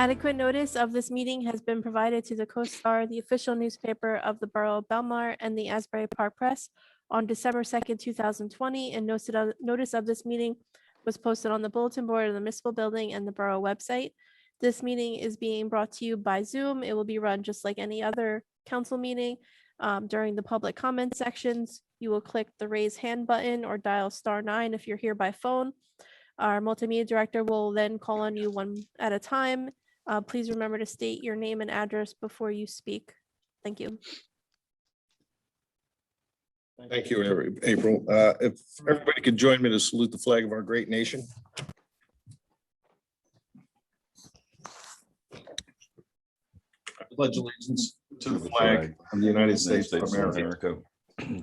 Adequate notice of this meeting has been provided to the Co-Star, the official newspaper of the Borough of Belmar, and the Asbury Park Press on December 2nd, 2020, and notice of this meeting was posted on the bulletin board of the municipal building and the borough website. This meeting is being brought to you by Zoom. It will be run just like any other council meeting. During the public comment sections, you will click the raise hand button or dial *9 if you're here by phone. Our multimedia director will then call on you one at a time. Please remember to state your name and address before you speak. Thank you. Thank you, April. If everybody could join me to salute the flag of our great nation. I pledge allegiance to the flag of the United States of America,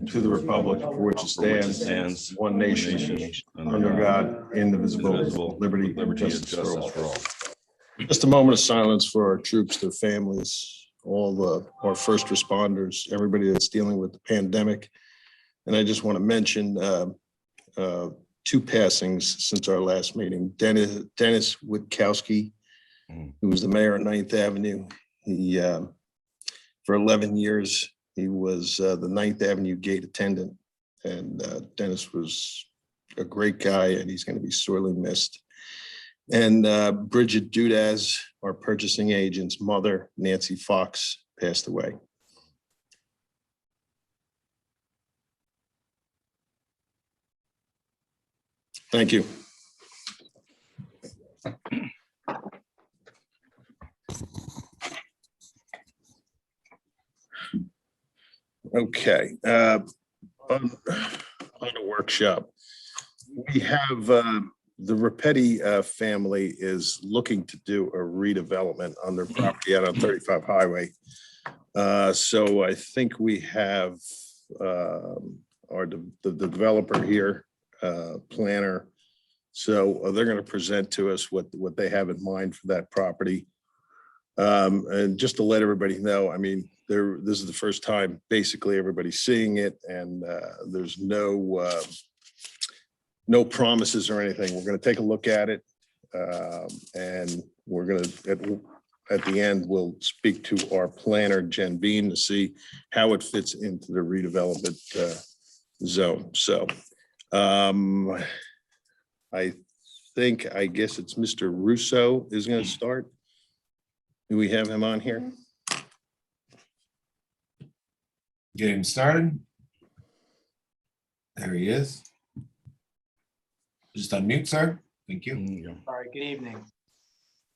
to the republic for which it stands, one nation, under God, indivisible, with liberty and justice for all. Just a moment of silence for our troops, their families, all our first responders, everybody that's dealing with the pandemic. And I just want to mention two passings since our last meeting. Dennis Witkowski, who was the mayor of 9th Avenue. He, for 11 years, he was the 9th Avenue gate attendant. And Dennis was a great guy, and he's going to be sorely missed. And Bridget Dudaz, our purchasing agent's mother, Nancy Fox, passed away. Thank you. Okay. On the workshop, we have the Repetti family is looking to do a redevelopment on their property out on 35 Highway. So I think we have the developer here, planner. So they're going to present to us what they have in mind for that property. And just to let everybody know, I mean, this is the first time basically everybody's seeing it, and there's no promises or anything. We're going to take a look at it, and we're going to at the end we'll speak to our planner Jen Bean to see how it fits into the redevelopment zone. So I guess it's Mr. Russo is going to start. Do we have him on here? Get him started. There he is. Just unmute, sir. Thank you. All right, good evening.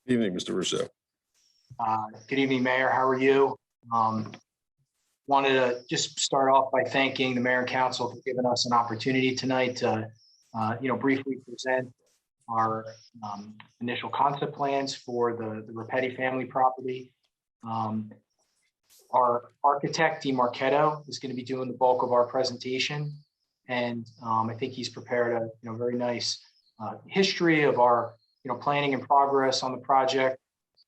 Good evening, Mr. Russo. Good evening, Mayor. How are you? Wanted to just start off by thanking the Mayor and Council for giving us an opportunity tonight to, briefly present our initial concept plans for the Repetti family property. Our architect, Di Marchetto, is going to be doing the bulk of our presentation. And I think he's prepared a very nice history of our planning and progress on the project,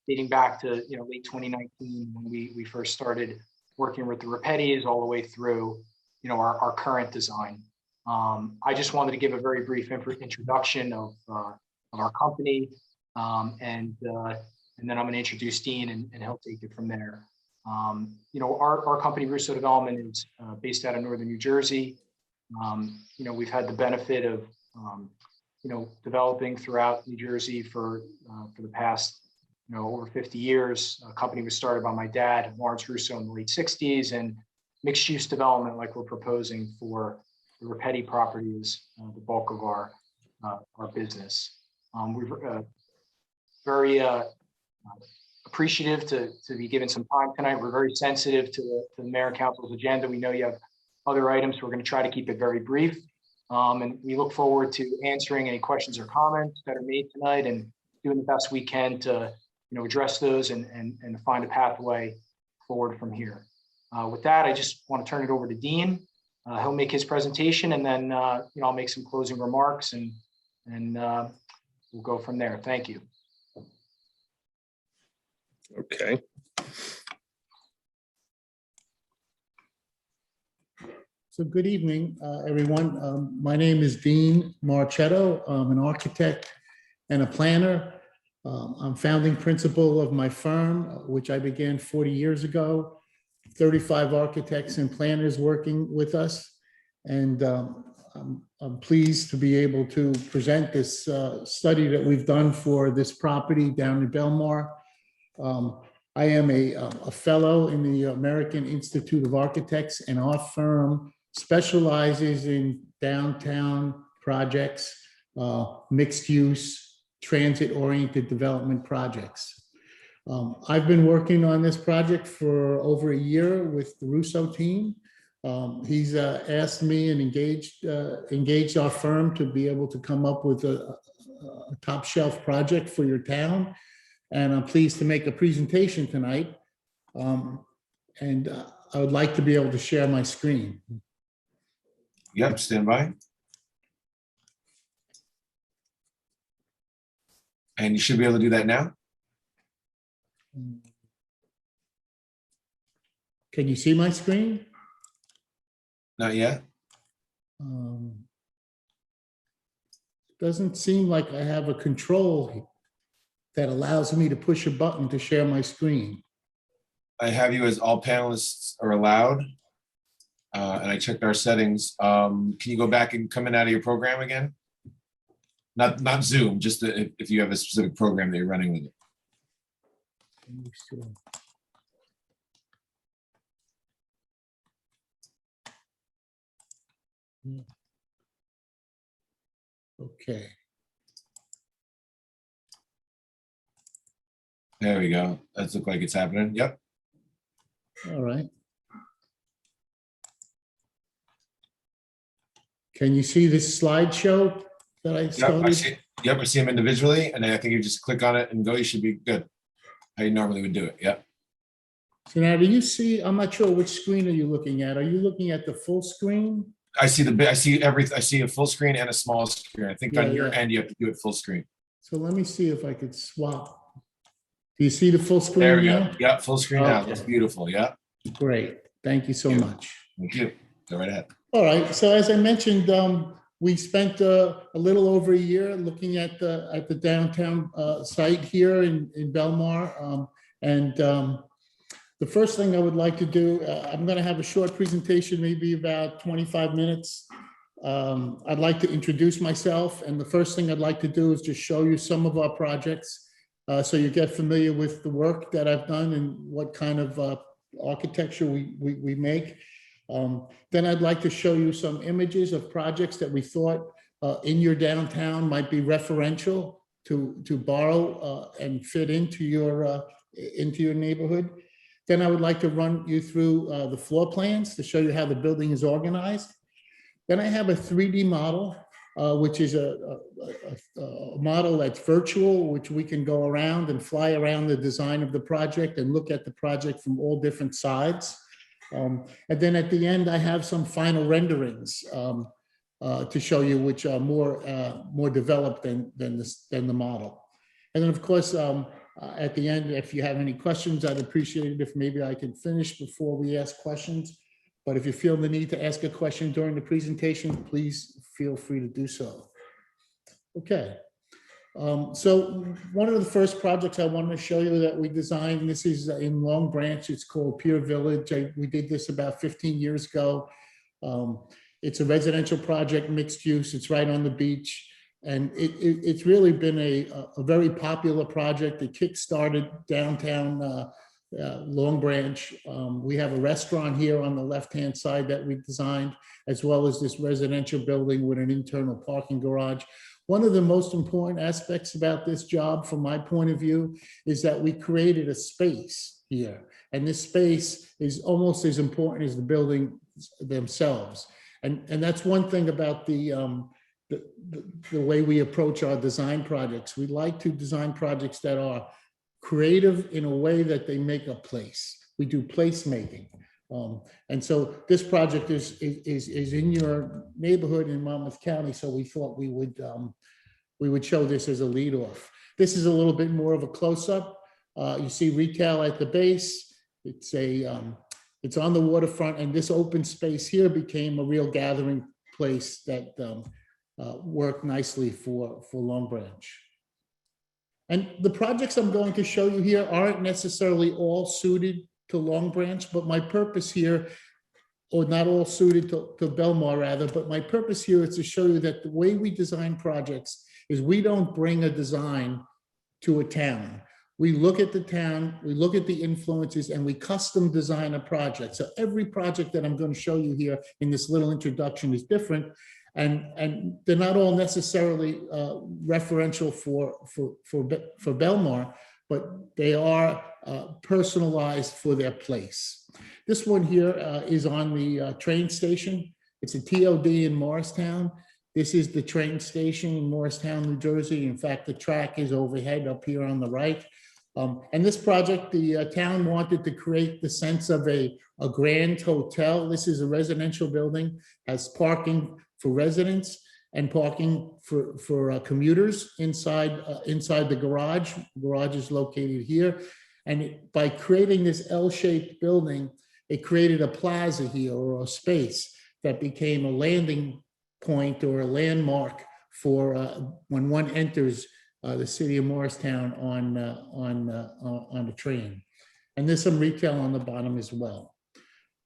dating back to late 2019 when we first started working with the Repettis all the way through our current design. I just wanted to give a very brief introduction of our company, and then I'm going to introduce Dean and he'll take it from there. Our company Russo Development is based out of northern New Jersey. We've had the benefit of developing throughout New Jersey for the past over 50 years. A company was started by my dad, Lawrence Russo, in the late 60s, and mixed use development like we're proposing for the Repetti property is the bulk of our business. We're very appreciative to be given some time tonight. We're very sensitive to the Mayor and Council's agenda. We know you have other items, so we're going to try to keep it very brief. And we look forward to answering any questions or comments that are made tonight and doing the best we can to address those and find a pathway forward from here. With that, I just want to turn it over to Dean. He'll make his presentation, and then I'll make some closing remarks, and we'll go from there. Thank you. Okay. So good evening, everyone. My name is Dean Marchetto. I'm an architect and a planner. I'm founding principal of my firm, which I began 40 years ago. 35 architects and planners working with us. And I'm pleased to be able to present this study that we've done for this property down in Belmar. I am a fellow in the American Institute of Architects, and our firm specializes in downtown projects, mixed use, transit-oriented development projects. I've been working on this project for over a year with the Russo team. He's asked me and engaged our firm to be able to come up with a top shelf project for your town. And I'm pleased to make a presentation tonight. And I would like to be able to share my screen. Yep, stand by. And you should be able to do that now. Can you see my screen? Not yet. Doesn't seem like I have a control that allows me to push a button to share my screen. I have you as all panelists are allowed. And I checked our settings. Can you go back and come in out of your program again? Not Zoom, just if you have a specific program that you're running with it. Okay. There we go. That looks like it's happening. Yep. All right. Can you see this slideshow that I Yep, started? I see. Yep, I see them individually, and I think you just click on it and go. You should be good. How you normally would do it. Yep. So now, do you see? I'm not sure which screen are you looking at. Are you looking at the full screen? I see the. I see everything. I see a full screen and a small screen. I think on Yeah, your yeah. end you have to do it full screen. So let me see if I could swap. Do you see the full screen There we now? go. Yep, full screen now. Okay. That's beautiful. Yep. Great. Thank you so much. Thank you. Go right ahead. All right. So as I mentioned, we spent a little over a year looking at the downtown site here in Belmar. The first thing I would like to do, I'm going to have a short presentation, maybe about 25 minutes. I'd like to introduce myself. And the first thing I'd like to do is just show you some of our projects so you get familiar with the work that I've done and what kind of architecture we make. Then I'd like to show you some images of projects that we thought in your downtown might be referential to borrow and fit into your neighborhood. Then I would like to run you through the floor plans to show you how the building is organized. Then I have a 3D model, which is a model that's virtual, which we can go around and fly around the design of the project and look at the project from all different sides. And then at the end, I have some final renderings to show you, which are more developed than the model. And then, of course, at the end, if you have any questions, I'd appreciate it if maybe I could finish before we ask questions. But if you feel the need to ask a question during the presentation, please feel free to do so. Okay. So one of the first projects I wanted to show you that we designed, this is in Long Branch, it's called Pier Village. We did this about 15 years ago. It's a residential project, mixed use. It's right on the beach. And it's really been a very popular project. It kickstarted downtown Long Branch. We have a restaurant here on the left-hand side that we designed, as well as this residential building with an internal parking garage. One of the most important aspects about this job, from my point of view, is that we created a space here. And this space is almost as important as the building themselves. And that's one thing about the way we approach our design projects. We like to design projects that are creative in a way that they make a place. We do placemaking. And so this project is in your neighborhood in Monmouth County. So we thought we would show this as a lead off. This is a little bit more of a close-up. You see retail at the base. It's on the waterfront, and this open space here became a real gathering place that worked nicely for Long Branch. And the projects I'm going to show you here aren't necessarily all suited to Long Branch, but my purpose here, or not all suited to Belmar rather, but my purpose here is to show you that the way we design projects is we don't bring a design to a town. We look at the town, we look at the influences, and we custom design a project. So every project that I'm going to show you here in this little introduction is different. And they're not all necessarily referential for Belmar, but they are personalized for their place. This one here is on the train station. It's a TOD in Morristown. This is the train station in Morristown, New Jersey. In fact, the track is overhead up here on the right. And this project, the town wanted to create the sense of a grand hotel. This is a residential building, has parking for residents and parking for commuters inside the garage. The garage is located here. And by creating this L-shaped building, it created a plaza here, or a space that became a landing point or a landmark for when one enters the city of Morristown on the train. And there's some retail on the bottom as well.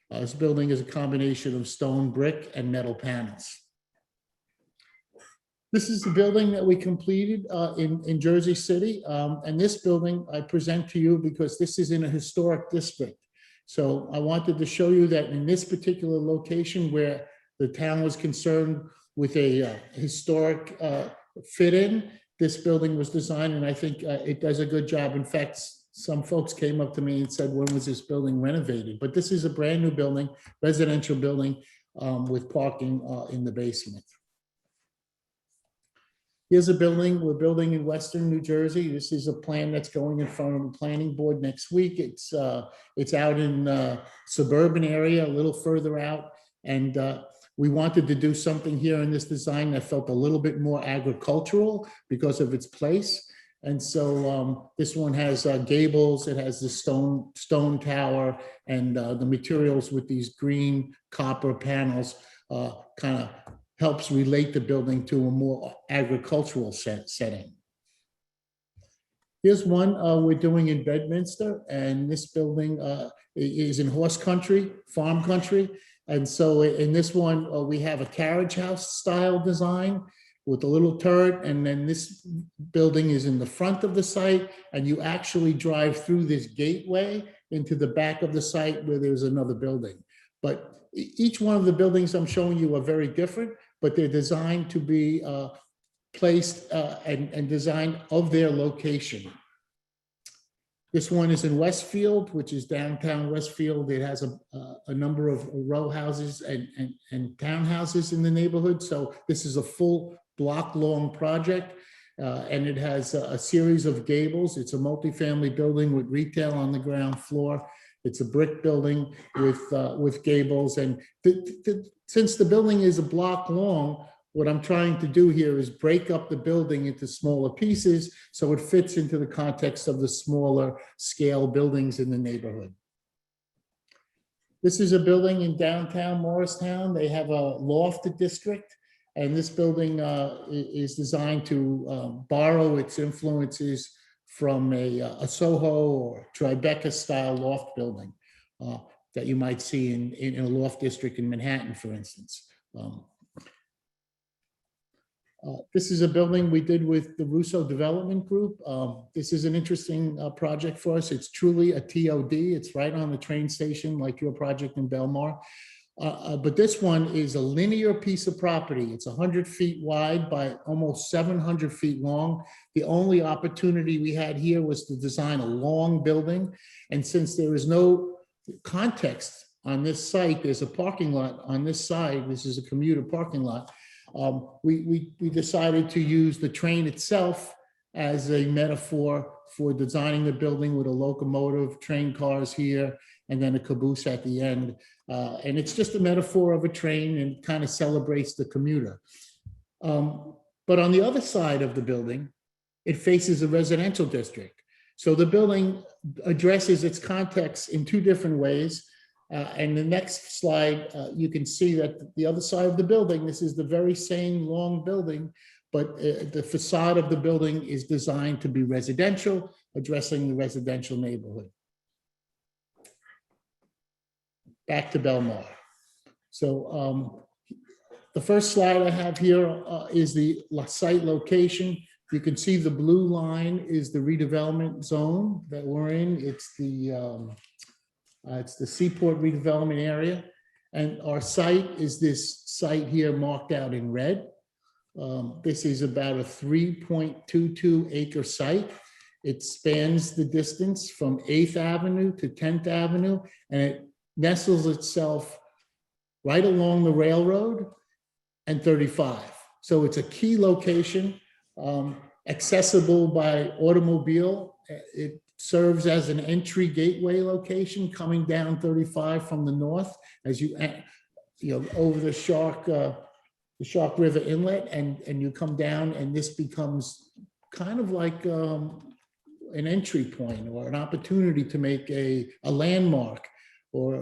This building is a combination of stone, brick, and metal panels. This is the building that we completed in Jersey City. And this building I present to you because this is in a historic district. So I wanted to show you that in this particular location where the town was concerned with a historic fit-in, this building was designed, and I think it does a good job. In fact, some folks came up to me and said, when was this building renovated? But this is a brand new building, residential building with parking in the basement. Here's a building we're building in Western New Jersey. This is a plan that's going in front of the planning board next week. It's out in suburban area, a little further out. And we wanted to do something here in this design that felt a little bit more agricultural because of its place. And so this one has gables, it has the stone tower, and the materials with these green copper panels kind of helps relate the building to a more agricultural setting. Here's one we're doing in Bedminster, and this building is in horse country, farm country. And so in this one, we have a carriage house style design with a little turret. And then this building is in the front of the site. And you actually drive through this gateway into the back of the site where there's another building. But each one of the buildings I'm showing you are very different, but they're designed to be placed and designed of their location. This one is in Westfield, which is downtown Westfield. It has a number of row houses and townhouses in the neighborhood. So this is a full block long project. And it has a series of gables. It's a multifamily building with retail on the ground floor. It's a brick building with gables. And since the building is a block long, what I'm trying to do here is break up the building into smaller pieces so it fits into the context of the smaller scale buildings in the neighborhood. This is a building in downtown Morristown. They have a loft district, and this building is designed to borrow its influences from a Soho or Tribeca style loft building that you might see in a loft district in Manhattan, for instance. This is a building we did with the Russo Development Group. This is an interesting project for us. It's truly a TOD. It's right on the train station, like your project in Belmar. But this one is a linear piece of property. It's 100 feet wide by almost 700 feet long. The only opportunity we had here was to design a long building. And since there is no context on this site, there's a parking lot on this side. This is a commuter parking lot. We decided to use the train itself as a metaphor for designing the building with a locomotive, train cars here, and then a caboose at the end. And it's just a metaphor of a train and kind of celebrates the commuter. But on the other side of the building, it faces a residential district. So the building addresses its context in two different ways. And the next slide, you can see that the other side of the building, this is the very same long building, but the facade of the building is designed to be residential, addressing the residential neighborhood. Back to Belmar. So the first slide I have here is the site location. You can see the blue line is the redevelopment zone that we're in. It's the Seaport redevelopment area. And our site is this site here marked out in red. This is about a 3.22 acre site. It spans the distance from 8th Avenue to 10th Avenue, and it nestles itself right along the railroad and 35. So it's a key location, accessible by automobile. It serves as an entry gateway location coming down 35 from the north as you over the Shark River Inlet, and you come down, and this becomes kind of like an entry point or an opportunity to make a landmark or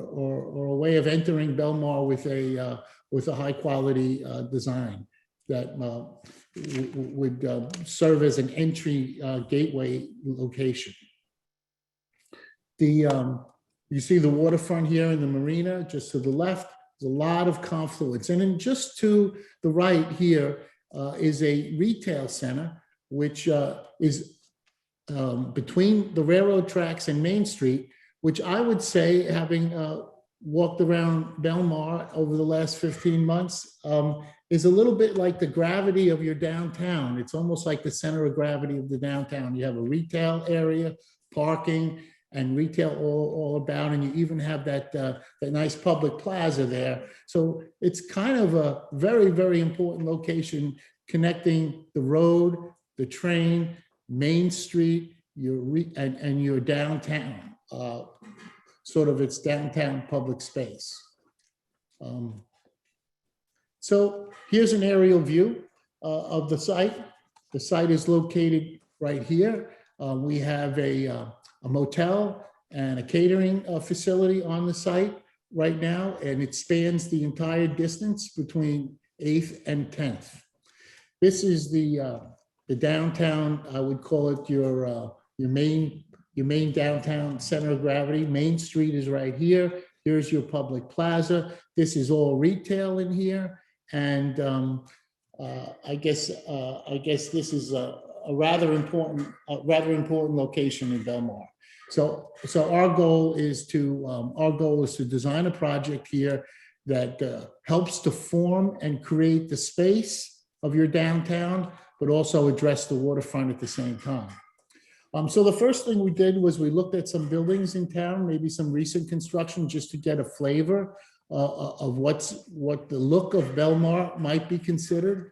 a way of entering Belmar with a high quality design that would serve as an entry gateway location. You see the waterfront here in the Marina, just to the left. There's a lot of confluence. And then just to the right here is a retail center, which is between the railroad tracks and Main Street, which I would say, having walked around Belmar over the last 15 months, is a little bit like the gravity of your downtown. It's almost like the center of gravity of the downtown. You have a retail area, parking, and retail all about, and you even have that nice public plaza there. So it's kind of a very, very important location connecting the road, the train, Main Street, and your downtown, sort of its downtown public space. So here's an aerial view of the site. The site is located right here. We have a motel and a catering facility on the site right now, and it spans the entire distance between 8th and 10th. This is the downtown, I would call it your main downtown center of gravity. Main Street is right here. Here's your public plaza. This is all retail in here, and I guess this is a rather important location in Belmar. So our goal is to design a project here that helps to form and create the space of your downtown, but also address the waterfront at the same time. So the first thing we did was we looked at some buildings in town, maybe some recent construction, just to get a flavor of what the look of Belmar might be considered.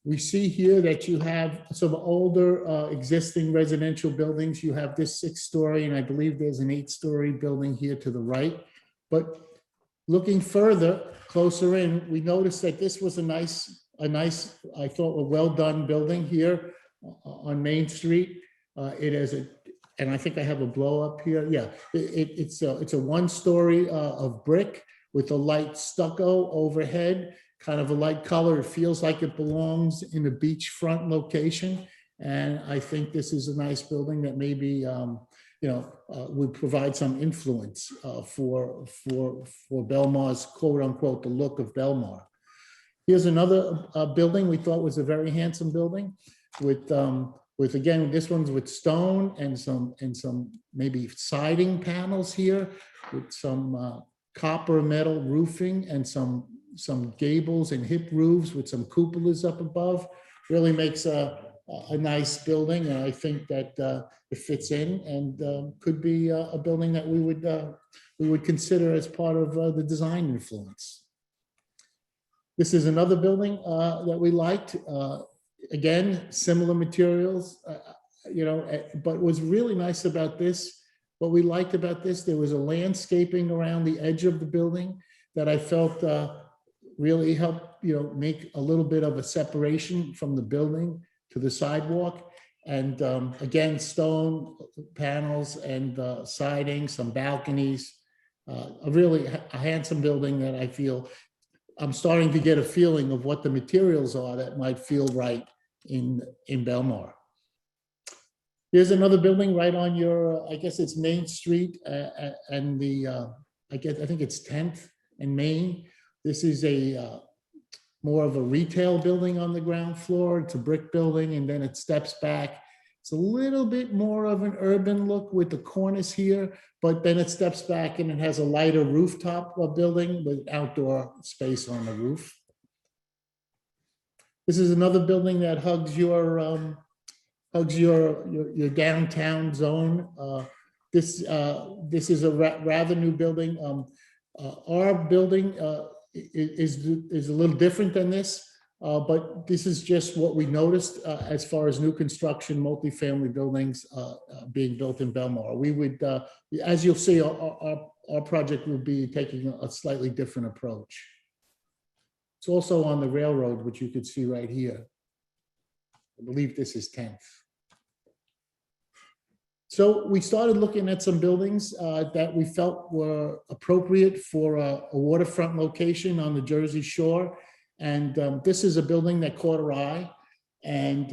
We see here that you have some older existing residential buildings. You have this 6-story, and I believe there's an 8-story building here to the right. But looking further, closer in, we noticed that this was a nice, I thought, a well-done building here on Main Street. It is and I think I have a blow up here. Yeah, it's a 1-story of brick with a light stucco overhead, kind of a light color. It feels like it belongs in a beachfront location. And I think this is a nice building that maybe, would provide some influence for Belmar's quote unquote, the look of Belmar. Here's another building we thought was a very handsome building with again, this one's with stone and some maybe siding panels here with some copper metal roofing and some gables and hip roofs with some cupolas up above. Really makes a nice building, and I think that it fits in and could be a building that we would consider as part of the design influence. This is another building that we liked. Again, similar materials, but what's really nice about this, what we liked about this, there was a landscaping around the edge of the building that I felt really helped, make a little bit of a separation from the building to the sidewalk. And again, stone panels and siding, some balconies, a handsome building that I feel I'm starting to get a feeling of what the materials are that might feel right in Belmar. Here's another building right on your, I guess it's Main Street and I think it's 10th and Main. This is a more of a retail building on the ground floor. It's a brick building, and then it steps back. It's a little bit more of an urban look with the cornice here, but then it steps back and it has a lighter rooftop building with outdoor space on the roof. This is another building that hugs your downtown zone. This is a rather new building. Our building is a little different than this, but this is just what we noticed as far as new construction, multifamily buildings being built in Belmar. We would, as you'll see, our project will be taking a slightly different approach. It's also on the railroad, which you could see right here. I believe this is 10th. So we started looking at some buildings that we felt were appropriate for a waterfront location on the Jersey Shore. And this is a building that caught our eye. And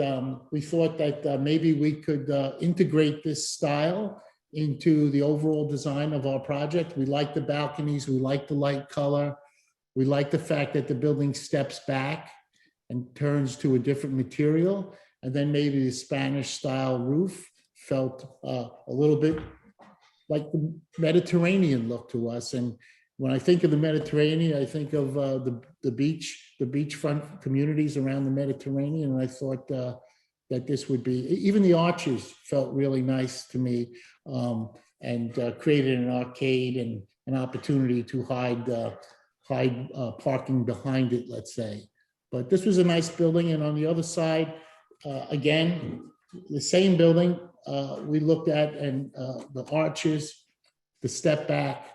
we thought that maybe we could integrate this style into the overall design of our project. We like the balconies, we like the light color. We like the fact that the building steps back and turns to a different material. And then maybe the Spanish style roof felt a little bit like the Mediterranean look to us. And when I think of the Mediterranean, I think of the beachfront communities around the Mediterranean. And I thought that this would be, even the arches felt really nice to me, and created an arcade and an opportunity to hide parking behind it, let's say. But this was a nice building. And on the other side, again, the same building we looked at, and the arches, the step back,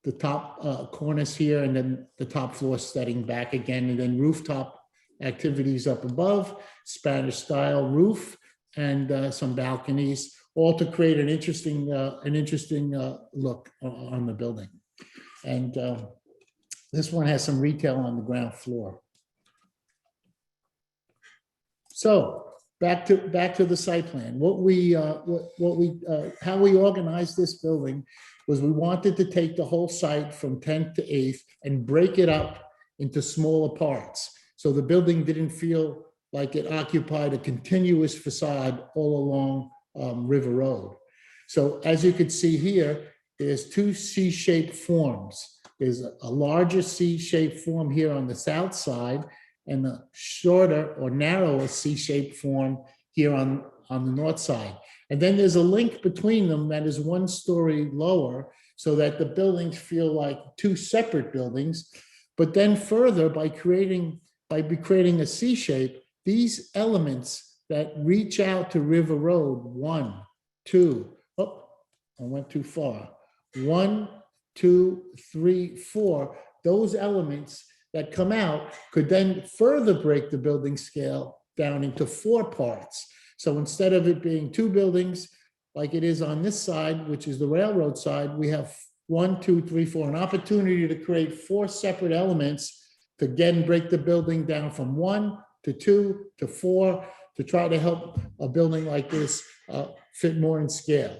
the top cornice here, and then the top floor stepping back again, and then rooftop activities up above, Spanish style roof, and some balconies, all to create an interesting look on the building. And this one has some retail on the ground floor. So back to the site plan. How we organized this building was we wanted to take the whole site from 10th to 8th and break it up into smaller parts. So the building didn't feel like it occupied a continuous facade all along River Road. So as you can see here, there's two C-shaped forms. There's a larger C-shaped form here on the south side, and a shorter or narrower C-shaped form here on the north side. And then there's a link between them that is 1 story lower, so that the buildings feel like 2 separate buildings. But then further, by creating a C shape, these elements that reach out to River Road, 1, 2, oh, I went too far. 1, 2, 3, 4, those elements that come out could then further break the building scale down into 4 parts. So instead of it being 2 buildings like it is on this side, which is the railroad side, we have 1, 2, 3, 4, an opportunity to create 4 separate elements to again break the building down from 1 to 2 to 4 to try to help a building like this fit more in scale.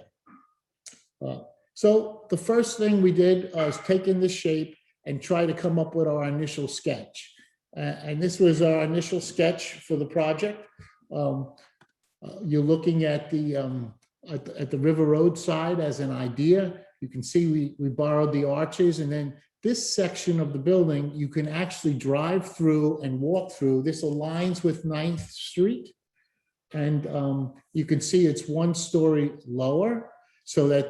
So the first thing we did was take in this shape and try to come up with our initial sketch. And this was our initial sketch for the project. You're looking at the River Road side as an idea. You can see we borrowed the arches, and then this section of the building, you can actually drive through and walk through. This aligns with 9th Street. And you can see it's 1 story lower, so that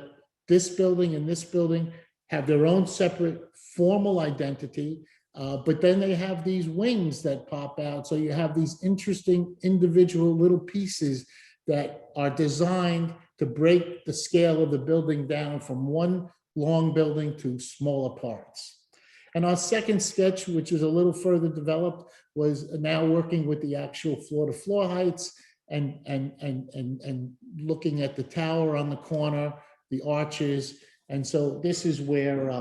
this building and this building have their own separate formal identity, but then they have these wings that pop out. So you have these interesting individual little pieces that are designed to break the scale of the building down from 1 long building to smaller parts. And our second sketch, which is a little further developed, was now working with the actual floor-to-floor heights and looking at the tower on the corner, the arches. And so this is where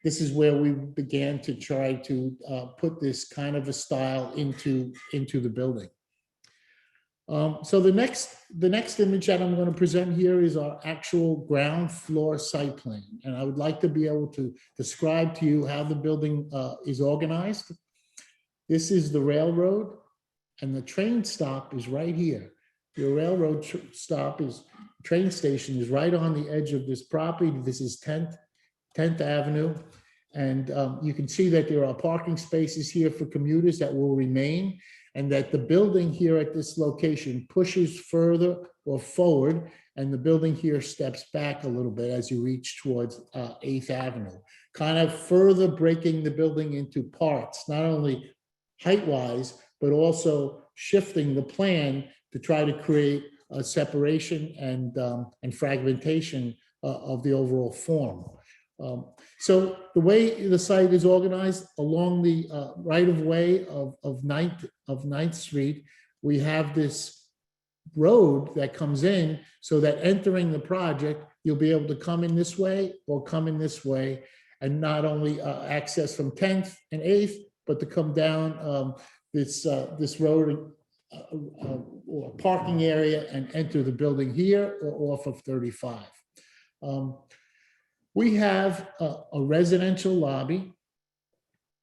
this is where we began to try to put this kind of a style into the building. So the next image that I'm going to present here is our actual ground floor site plan. And I would like to be able to describe to you how the building is organized. This is the railroad, and the train stop is right here. The railroad train station is right on the edge of this property. This is 10th Avenue. And you can see that there are parking spaces here for commuters that will remain, and that the building here at this location pushes further or forward, and the building here steps back a little bit as you reach towards 8th Avenue, kind of further breaking the building into parts, not only height-wise, but also shifting the plan to try to create a separation and fragmentation of the overall form. So the way the site is organized along the right-of-way of 9th Street, we have this road that comes in so that entering the project, you'll be able to come in this way or come in this way, and not only access from 10th and 8th, but to come down this road or parking area and enter the building here or off of 35. We have a residential lobby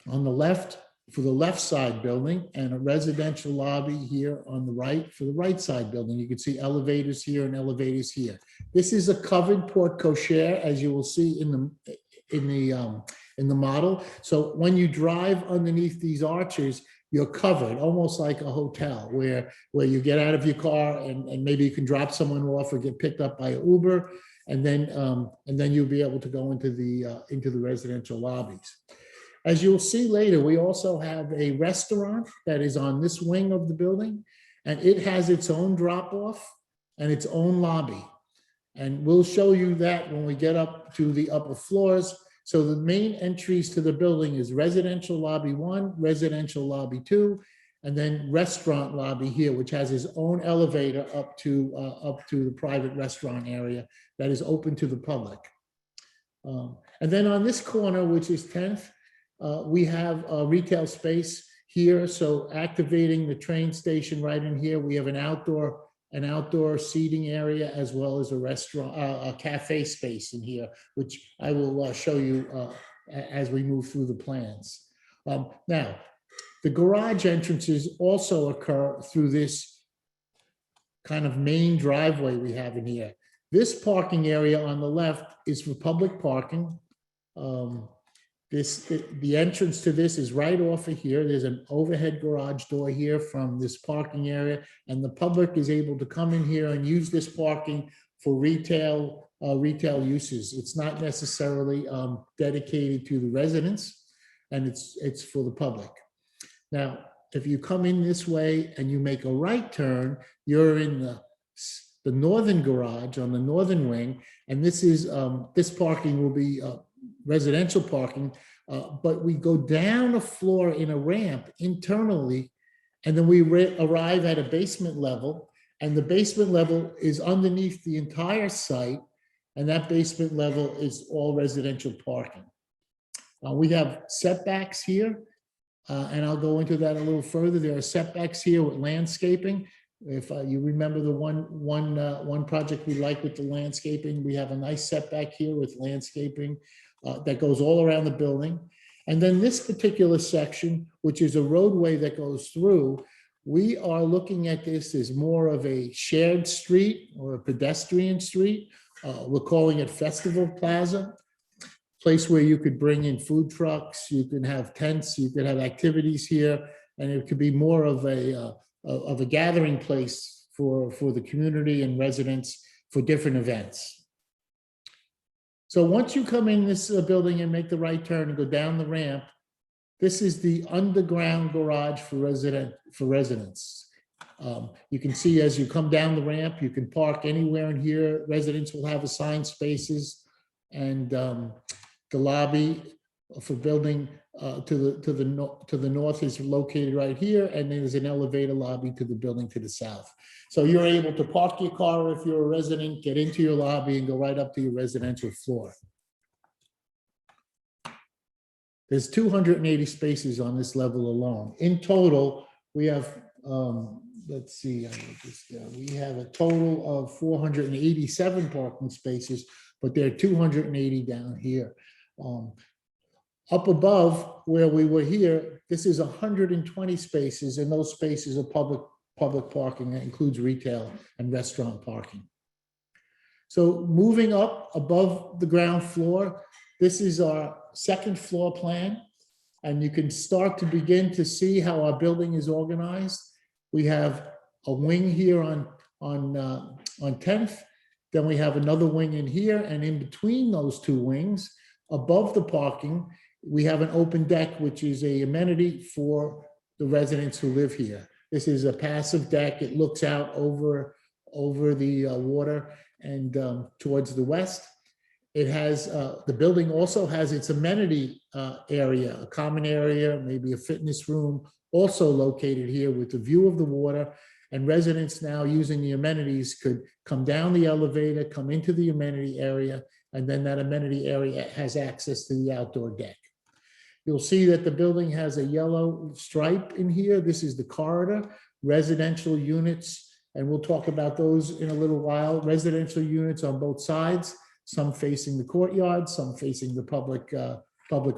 on the left for the left side building, and a residential lobby here on the right for the right side building. You can see elevators here and elevators here. This is a covered porte cochere, as you will see in the model. So when you drive underneath these arches, you're covered, almost like a hotel, where you get out of your car and maybe you can drop someone off or get picked up by an Uber. And then you'll be able to go into the residential lobbies. As you'll see later, we also have a restaurant that is on this wing of the building, and it has its own drop-off and its own lobby. And we'll show you that when we get up to the upper floors. So the main entries to the building is residential lobby 1, residential lobby 2, and then restaurant lobby here, which has its own elevator up to the private restaurant area that is open to the public. And then on this corner, which is 10th, we have a retail space here. So activating the train station right in here, we have an outdoor seating area, as well as a restaurant, a cafe space in here, which I will show you as we move through the plans. Now, the garage entrances also occur through this kind of main driveway we have in here. This parking area on the left is for public parking. The entrance to this is right off of here. There's an overhead garage door here from this parking area, and the public is able to come in here and use this parking for retail uses. It's not necessarily dedicated to the residents, and it's for the public. Now, if you come in this way and you make a right turn, you're in the northern garage on the northern wing, and this parking will be residential parking, but we go down a floor in a ramp internally, and then we arrive at a basement level, and the basement level is underneath the entire site, and that basement level is all residential parking. We have setbacks here. And I'll go into that a little further. There are setbacks here with landscaping. If you remember the one project we like with the landscaping, we have a nice setback here with landscaping that goes all around the building. And then this particular section, which is a roadway that goes through, we are looking at this as more of a shared street or a pedestrian street. We're calling it Festival Plaza. Place where you could bring in food trucks, you can have tents, you could have activities here, and it could be more of a gathering place for the community and residents for different events. So once you come in this building and make the right turn and go down the ramp, this is the underground garage for residents. You can see as you come down the ramp, you can park anywhere in here. Residents will have assigned spaces, and the lobby for building to the north is located right here, and there's an elevator lobby to the building to the south. So you're able to park your car if you're a resident, get into your lobby, and go right up to your residential floor. There's 280 spaces on this level alone. In total, we have, let's see, I wrote this down. We have a total of 487 parking spaces, but there are 280 down here. Up above where we were here, this is 120 spaces, and those spaces are public parking. That includes retail and restaurant parking. So moving up above the ground floor, this is our second floor plan, and you can start to begin to see how our building is organized. We have a wing here on 10th, then we have another wing in here, and in between those two wings, above the parking, we have an open deck, which is a amenity for the residents who live here. This is a passive deck. It looks out over the water and towards the west. It has, the building also has its amenity area, a common area, maybe a fitness room, also located here with the view of the water. And residents now using the amenities could come down the elevator, come into the amenity area, and then that amenity area has access to the outdoor deck. You'll see that the building has a yellow stripe in here. This is the corridor, residential units, and we'll talk about those in a little while. Residential units on both sides, some facing the courtyard, some facing the public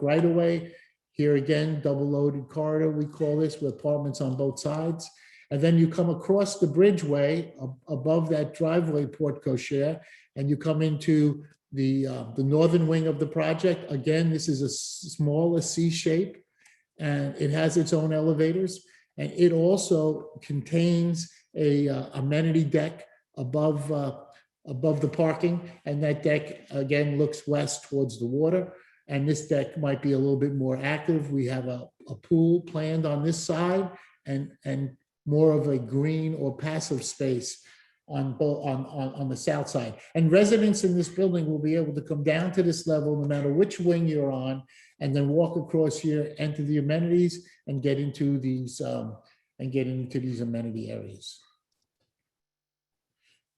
right-of-way. Here again, double-loaded corridor, we call this, with apartments on both sides. And then you come across the bridgeway above that driveway porte cochere, and you come into the northern wing of the project. Again, this is a smaller C shape, and it has its own elevators. And it also contains a amenity deck above the parking. And that deck, again, looks west towards the water. And this deck might be a little bit more active. We have a pool planned on this side and more of a green or passive space on the south side. And residents in this building will be able to come down to this level no matter which wing you're on, and then walk across here, enter the amenities, and get into these amenity areas.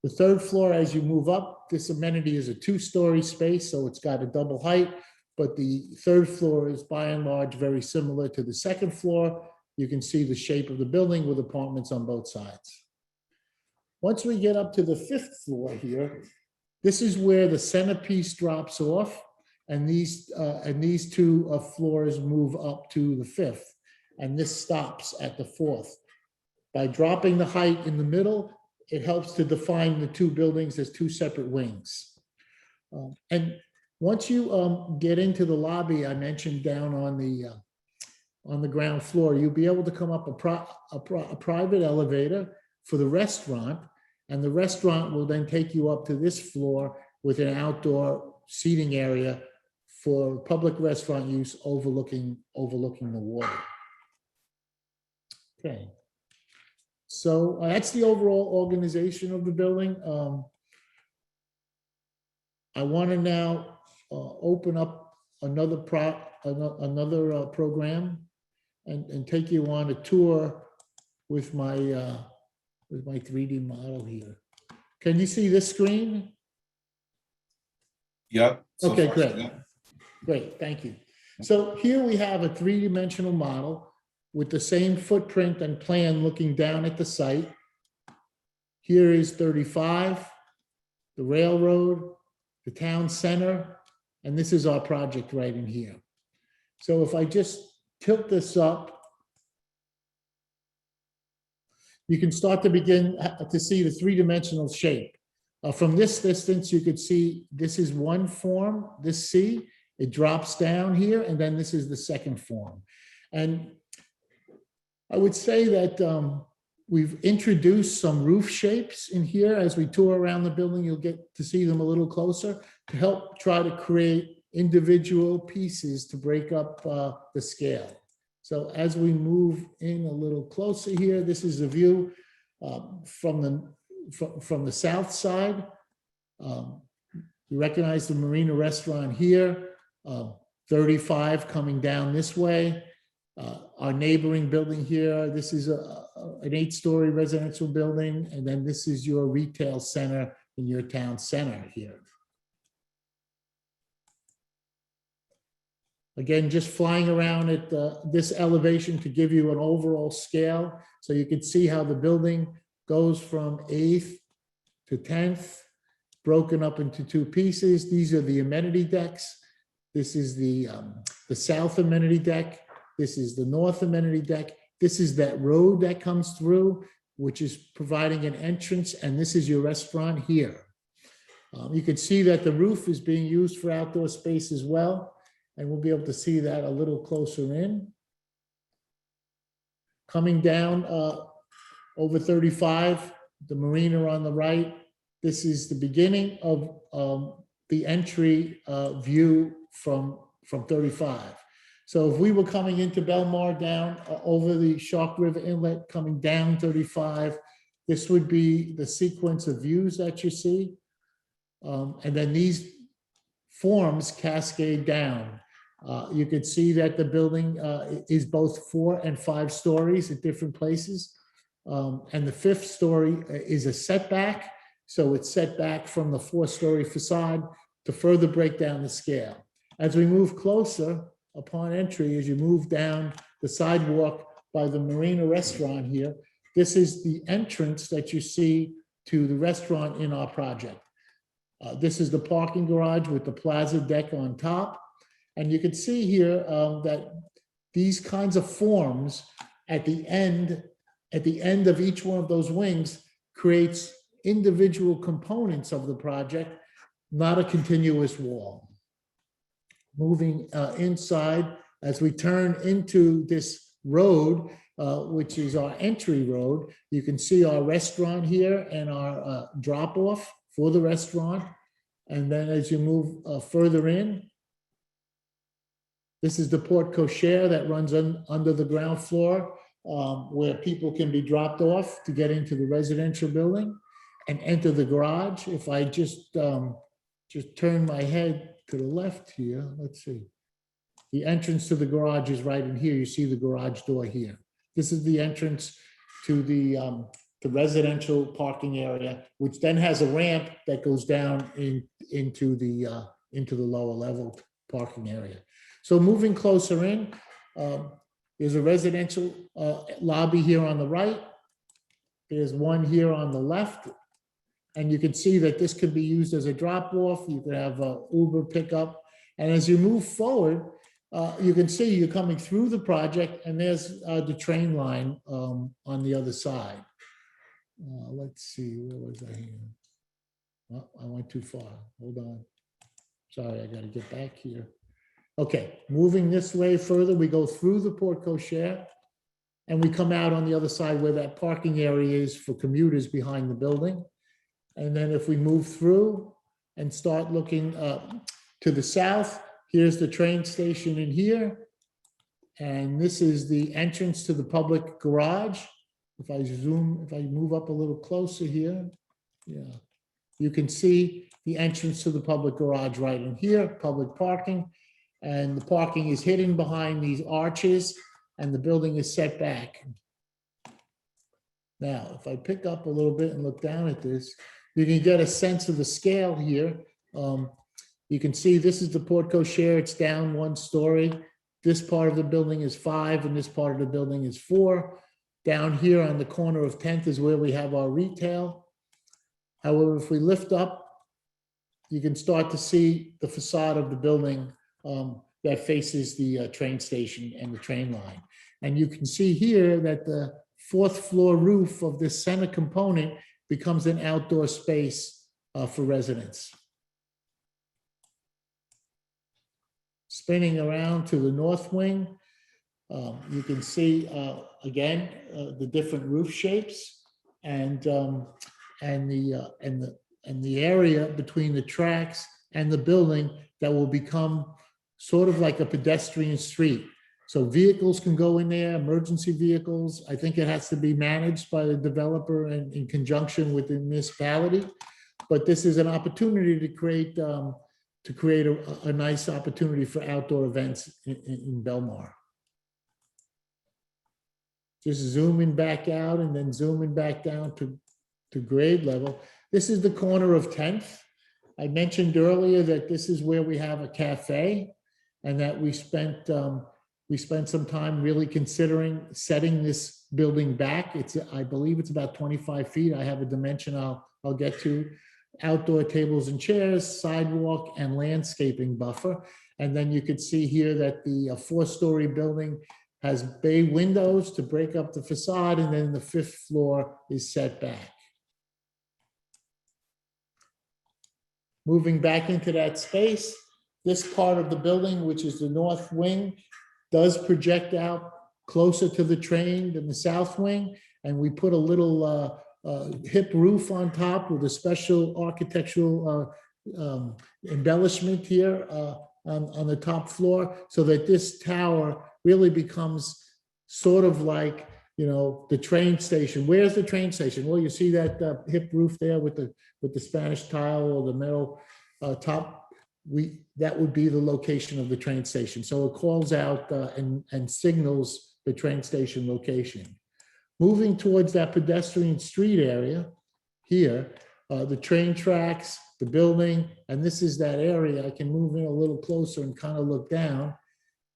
The third floor, as you move up, this amenity is a 2-story space, so it's got a double height, but the third floor is by and large very similar to the second floor. You can see the shape of the building with apartments on both sides. Once we get up to the 5th floor here, this is where the centerpiece drops off, and these two floors move up to the 5th, and this stops at the 4th. By dropping the height in the middle, it helps to define the two buildings as two separate wings. And once you get into the lobby, I mentioned down on the ground floor, you'll be able to come up a private elevator for the restaurant, and the restaurant will then take you up to this floor with an outdoor seating area for public restaurant use overlooking the water. Okay. So that's the overall organization of the building. I want to now open up another program and take you on a tour with my 3D model here. Can you see this screen? Yep. Okay, great. Great, thank you. So here we have a 3-dimensional model with the same footprint and plan looking down at the site. Here is 35, the railroad, the town center, and this is our project right in here. So if I just tilt this up, you can start to begin to see the 3-dimensional shape. From this distance, you could see this is one form, this C, it drops down here, and then this is the second form. And I would say that we've introduced some roof shapes in here. As we tour around the building, you'll get to see them a little closer to help try to create individual pieces to break up the scale. So as we move in a little closer here, this is a view from the south side. You recognize the Marina restaurant here, 35 coming down this way. Our neighboring building here, this is an 8-story residential building, and then this is your retail center in your town center here. Again, just flying around at this elevation to give you an overall scale. So you can see how the building goes from 8th to 10th, broken up into two pieces. These are the amenity decks. This is the south amenity deck. This is the north amenity deck. This is that road that comes through, which is providing an entrance. And this is your restaurant here. You can see that the roof is being used for outdoor space as well. And we'll be able to see that a little closer in. Coming down over 35, the Marina on the right. This is the beginning of the entry view from 35. So if we were coming into Belmar down over the Shark River Inlet, coming down 35, this would be the sequence of views that you see. And then these forms cascade down. You can see that the building is both 4 and 5 stories at different places. And the 5th story is a setback. So it's set back from the 4-story facade to further break down the scale. As we move closer upon entry, as you move down the sidewalk by the Marina restaurant here, this is the entrance that you see to the restaurant in our project. This is the parking garage with the plaza deck on top. And you can see here that these kinds of forms at the end of each one of those wings creates individual components of the project, not a continuous wall. Moving inside, as we turn into this road, which is our entry road, you can see our restaurant here and our drop-off for the restaurant. And then as you move further in, this is the porte cochere that runs under the ground floor, where people can be dropped off to get into the residential building and enter the garage. If I just turn my head to the left here, let's see. The entrance to the garage is right in here. You see the garage door here. This is the entrance to the residential parking area, which then has a ramp that goes down into the lower level parking area. So moving closer in, there's a residential lobby here on the right. There's one here on the left. And you can see that this could be used as a drop-off. You could have an Uber pickup. And as you move forward, you can see you're coming through the project, and there's the train line on the other side. Let's see, where was I here? Oh, I went too far. Hold on. Sorry, I got to get back here. Okay, moving this way further, we go through the porte cochere, and we come out on the other side where that parking area is for commuters behind the building. And then if we move through and start looking to the south, here's the train station in here. And this is the entrance to the public garage. If I move up a little closer here, yeah, you can see the entrance to the public garage right in here, public parking. And the parking is hidden behind these arches, and the building is set back. Now, if I pick up a little bit and look down at this, you can get a sense of the scale here. You can see this is the porte cochere. It's down 1 story. This part of the building is 5, and this part of the building is 4. Down here on the corner of 10th is where we have our retail. However, if we lift up, you can start to see the facade of the building that faces the train station and the train line. And you can see here that the 4th floor roof of this center component becomes an outdoor space for residents. Spinning around to the north wing, you can see again the different roof shapes and the area between the tracks and the building that will become sort of like a pedestrian street. So vehicles can go in there, emergency vehicles. I think it has to be managed by the developer in conjunction with the municipality. But this is an opportunity to create a nice opportunity for outdoor events in Belmar. Just zooming back out and then zooming back down to grade level. This is the corner of 10th. I mentioned earlier that this is where we have a cafe. and that we spent some time really considering setting this building back. I believe it's about 25 feet. I have a dimension I'll get to. Outdoor tables and chairs, sidewalk, and landscaping buffer. And then you could see here that the 4-story building has bay windows to break up the facade, and then the 5th floor is set back. Moving back into that space, this part of the building, which is the north wing, does project out closer to the train than the south wing. And we put a little hip roof on top with a special architectural embellishment here on the top floor, so that this tower really becomes sort of like, you know, the train station. Where's the train station? Well, you see that hip roof there with the Spanish tile or the metal top. That would be the location of the train station. So it calls out and signals the train station location. Moving towards that pedestrian street area here, the train tracks, the building, and this is that area. I can move in a little closer and kind of look down.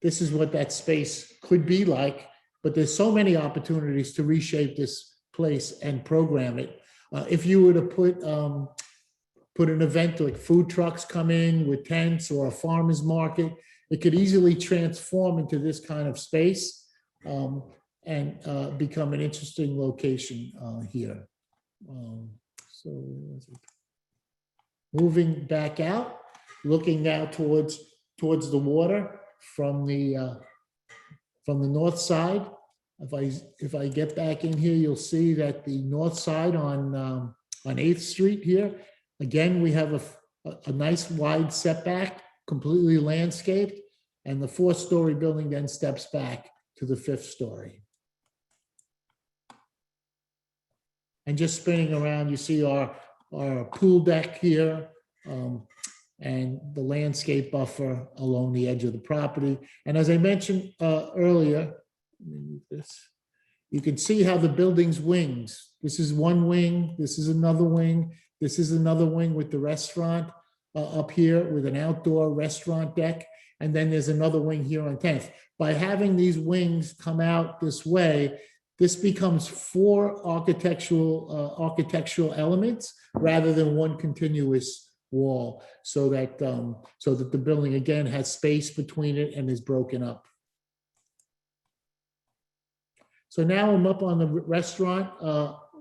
This is what that space could be like, but there's so many opportunities to reshape this place and program it. If you were to put an event like food trucks come in with tents or a farmer's market, it could easily transform into this kind of space and become an interesting location here. Moving back out, looking now towards the water from the north side. If I get back in here, you'll see that the north side on 8th Street here, again, we have a nice wide setback, completely landscaped, and the 4-story building then steps back to the 5th story. And just spinning around, you see our pool deck here, and the landscape buffer along the edge of the property. And as I mentioned earlier, let me move this. You can see how the building's wings. This is one wing, this is another wing, this is another wing with the restaurant up here with an outdoor restaurant deck. And then there's another wing here on 10th. By having these wings come out this way, this becomes 4 architectural elements rather than one continuous wall, so that the building again has space between it and is broken up. So now I'm up on the restaurant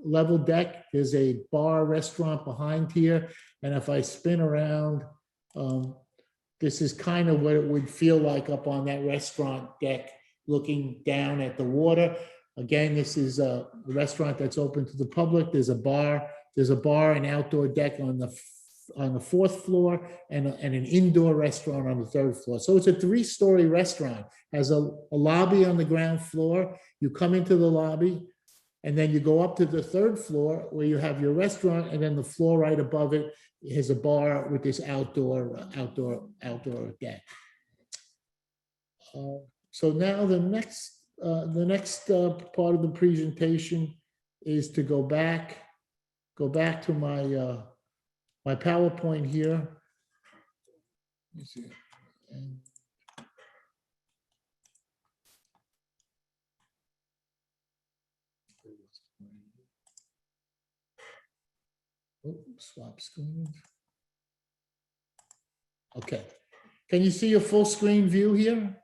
level deck. There's a bar restaurant behind here, and if I spin around, this is kind of what it would feel like up on that restaurant deck, looking down at the water. Again, this is a restaurant that's open to the public. There's a bar and outdoor deck on the 4th floor, and an indoor restaurant on the 3rd floor. So it's a 3-story restaurant. Has a lobby on the ground floor. You come into the lobby, and then you go up to the 3rd floor where you have your restaurant, and then the floor right above it is a bar with this outdoor deck. So now the next part of the presentation is to go back to my my PowerPoint here. Let me see. Swap screen. Okay. Can you see a full screen view here?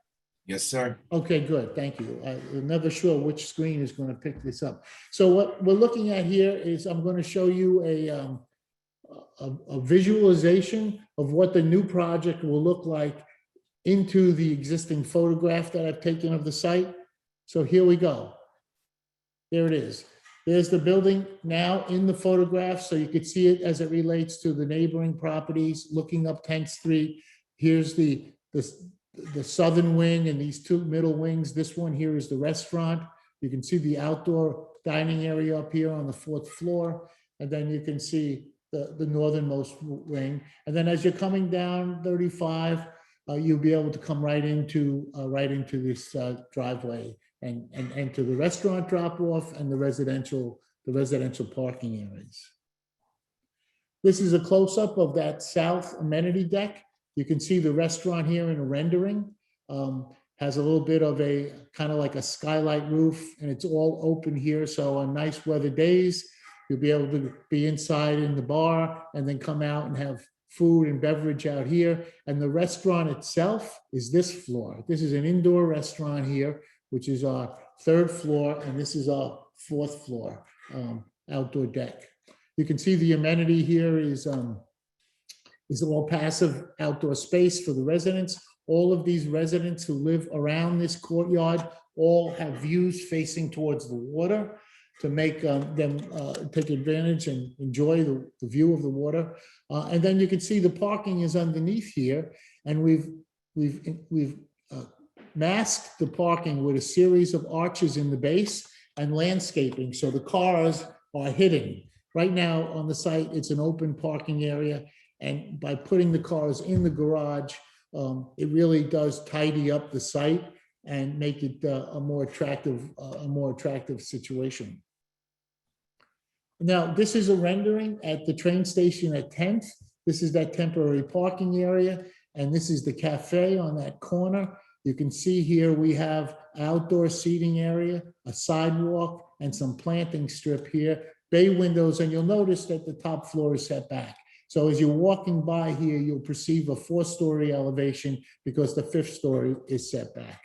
Yes, sir. Okay, good. Thank you. I'm never sure which screen is going to pick this up. So what we're looking at here is I'm going to show you a visualization of what the new project will look like into the existing photograph that I've taken of the site. So here we go. There it is. There's the building now in the photograph, so you could see it as it relates to the neighboring properties, looking up 10th Street. Here's the southern wing and these 2 middle wings. This one here is the restaurant. You can see the outdoor dining area up here on the 4th floor. And then you can see the northernmost wing. And then as you're coming down 35, you'll be able to come right into this driveway and enter the restaurant drop-off and the residential parking areas. This is a close-up of that south amenity deck. You can see the restaurant here in a rendering. Has a little bit of a kind of like a skylight roof, and it's all open here. So on nice weather days, you'll be able to be inside in the bar and then come out and have food and beverage out here. And the restaurant itself is this floor. This is an indoor restaurant here, which is our 3rd floor, and this is our 4th floor outdoor deck. You can see the amenity here is all passive outdoor space for the residents. All of these residents who live around this courtyard all have views facing towards the water to make them take advantage and enjoy the view of the water. And then you can see the parking is underneath here, and we've masked the parking with a series of arches in the base and landscaping, so the cars are hidden. Right now on the site, it's an open parking area, and by putting the cars in the garage, it really does tidy up the site and make it a more attractive situation. Now, this is a rendering at the train station at 10th. This is that temporary parking area, and this is the cafe on that corner. You can see here we have outdoor seating area, a sidewalk, and some planting strip here, bay windows, and you'll notice that the top floor is set back. So as you're walking by here, you'll perceive a 4-story elevation because the 5th story is set back.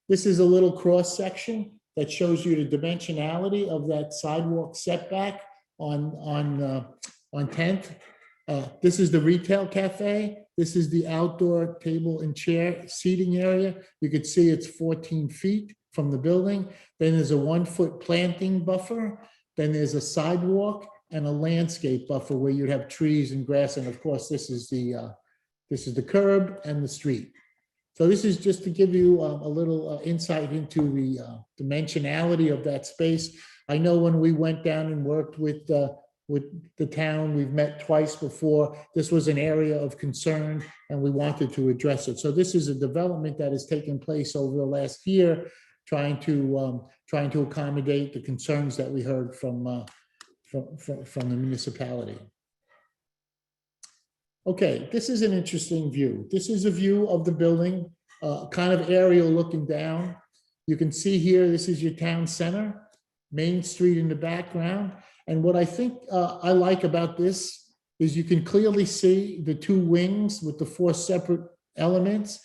This is a little cross section that shows you the dimensionality of that sidewalk setback on 10th. This is the retail cafe. This is the outdoor table and chair seating area. You can see it's 14 feet from the building. Then there's a 1-foot planting buffer. Then there's a sidewalk and a landscape buffer where you'd have trees and grass. And of course, this is the curb and the street. So this is just to give you a little insight into the dimensionality of that space. I know when we went down and worked with the town, we've met twice before. This was an area of concern and we wanted to address it. So this is a development that has taken place over the last year, trying to accommodate the concerns that we heard from the municipality. Okay, this is an interesting view. This is a view of the building, kind of aerial looking down. You can see here, this is your town center, Main Street in the background. And what I think I like about this is you can clearly see the 2 wings with the 4 separate elements,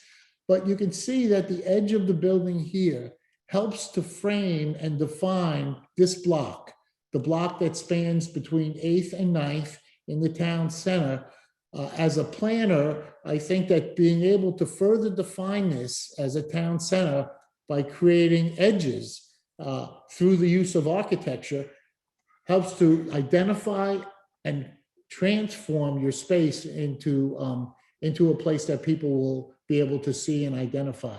but you can see that the edge of the building here helps to frame and define this block, the block that spans between 8th and 9th in the town center. As a planner, I think that being able to further define this as a town center by creating edges through the use of architecture helps to identify and transform your space into a place that people will be able to see and identify.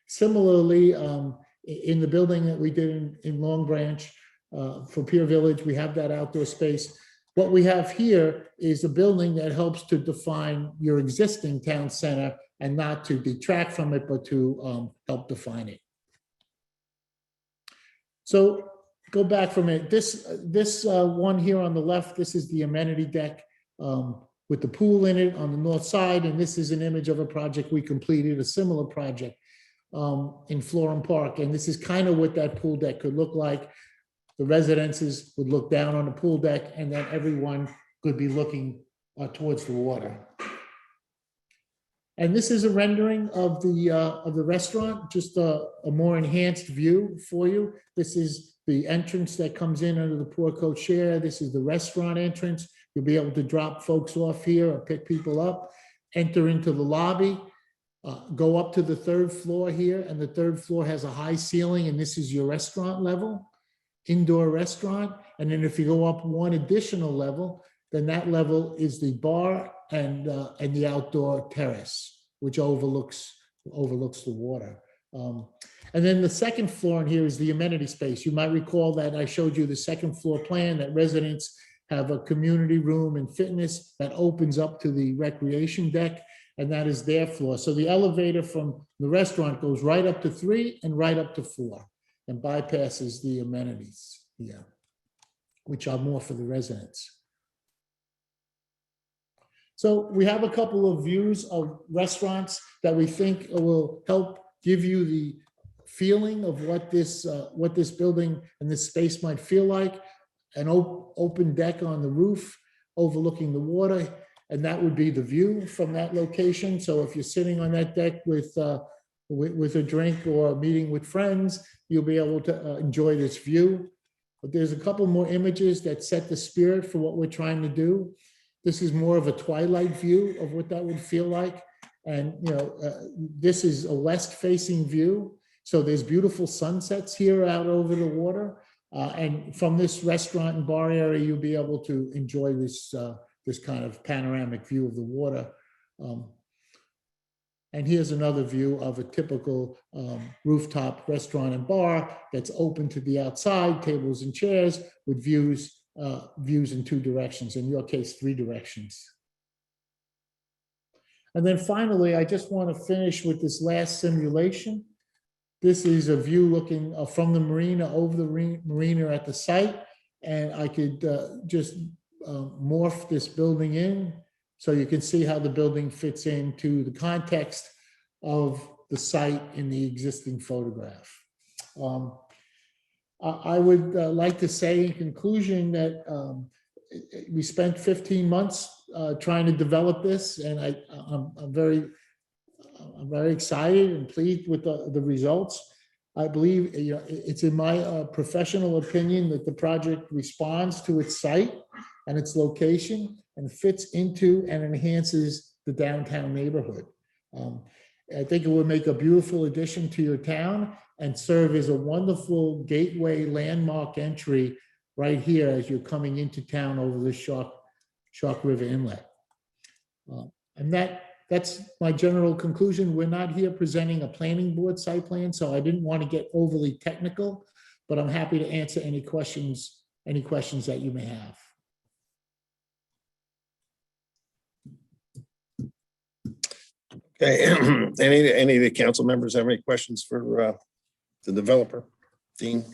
Similarly, in the building that we did in Long Branch for Pier Village, we have that outdoor space. What we have here is a building that helps to define your existing town center and not to detract from it, but to help define it. So go back from it. This one here on the left, this is the amenity deck with the pool in it on the north side. And this is an image of a project we completed, a similar project in Florham Park. And this is kind of what that pool deck could look like. The residences would look down on the pool deck, and then everyone could be looking towards the water. And this is a rendering of the restaurant, just a more enhanced view for you. This is the entrance that comes in under the portico chair. This is the restaurant entrance. You'll be able to drop folks off here or pick people up, enter into the lobby, go up to the 3rd floor here, and the 3rd floor has a high ceiling, and this is your restaurant level. Indoor restaurant. And then if you go up one additional level, then that level is the bar and the outdoor terrace, which overlooks the water. And then the 2nd floor in here is the amenity space. You might recall that I showed you the 2nd floor plan that residents have a community room and fitness that opens up to the recreation deck, and that is their floor. So the elevator from the restaurant goes right up to 3 and right up to 4. And bypasses the amenities here, which are more for the residents. So we have a couple of views of restaurants that we think will help give you the feeling of what this building and this space might feel like. An open deck on the roof overlooking the water, and that would be the view from that location. So if you're sitting on that deck with a drink or meeting with friends, you'll be able to enjoy this view. But there's a couple more images that set the spirit for what we're trying to do. This is more of a twilight view of what that would feel like. And, this is a west-facing view. So there's beautiful sunsets here out over the water. And from this restaurant and bar area, you'll be able to enjoy this kind of panoramic view of the water. And here's another view of a typical rooftop restaurant and bar that's open to the outside, tables and chairs with views in 2 directions, in your case, 3 directions. And then finally, I just want to finish with this last simulation. This is a view looking from the marina over the marina at the site. And I could just morph this building in so you can see how the building fits into the context of the site in the existing photograph. I would like to say in conclusion that we spent 15 months trying to develop this, and I'm very excited and pleased with the results. I believe it's in my professional opinion that the project responds to its site and its location and fits into and enhances the downtown neighborhood. I think it would make a beautiful addition to your town and serve as a wonderful gateway landmark entry right here as you're coming into town over the Shark River Inlet. And that's my general conclusion. We're not here presenting a planning board site plan, so I didn't want to get overly technical, but I'm happy to answer any questions that you may have. Okay, any of the council members have any questions for the developer, Dean?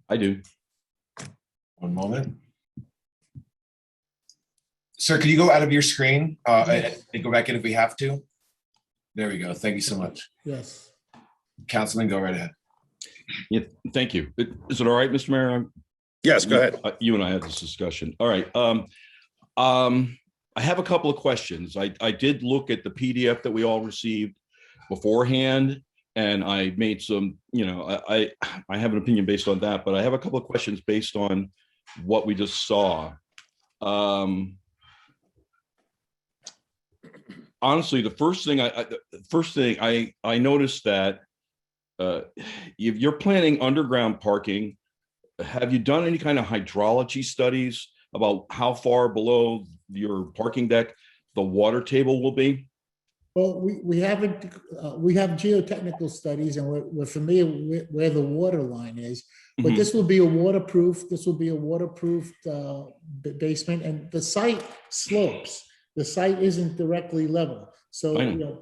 I do. One moment. Sir, could you go out of your screen and go back in if we have to? There we go. Thank you so much. Yes. Councilman, go right ahead. Yeah, thank you. Is it all right, Mr. Mayor? Yes, go ahead. You and I had this discussion. All right. I have a couple of questions. I did look at the PDF that we all received beforehand, and I made some, I have an opinion based on that, but I have a couple of questions based on what we just saw. Honestly, the first thing I noticed that if you're planning underground parking, have you done any kind of hydrology studies about how far below your parking deck the water table will be? Well, we have geotechnical studies, and we're familiar with where the water line is, but this will be a waterproof basement, and the site slopes. The site isn't directly level. So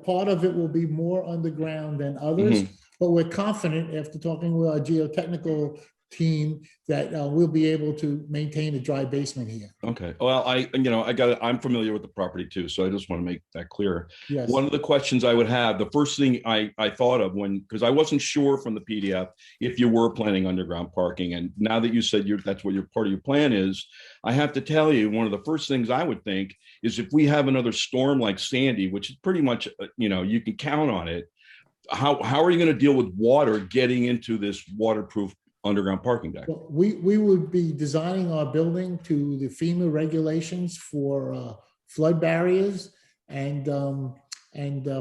part of it will be more underground than others, but we're confident after talking with our geotechnical team that we'll be able to maintain a dry basement here. Okay. Well, I'm familiar with the property too, so I just want to make that clear. Yes. One of the questions I would have, the first thing I thought of because I wasn't sure from the PDF if you were planning underground parking, and now that you said that's what your part of your plan is, I have to tell you, one of the first things I would think is if we have another storm like Sandy, which is pretty much, you can count on it, how are you going to deal with water getting into this waterproof underground parking deck? Well, we would be designing our building to the FEMA regulations for flood barriers and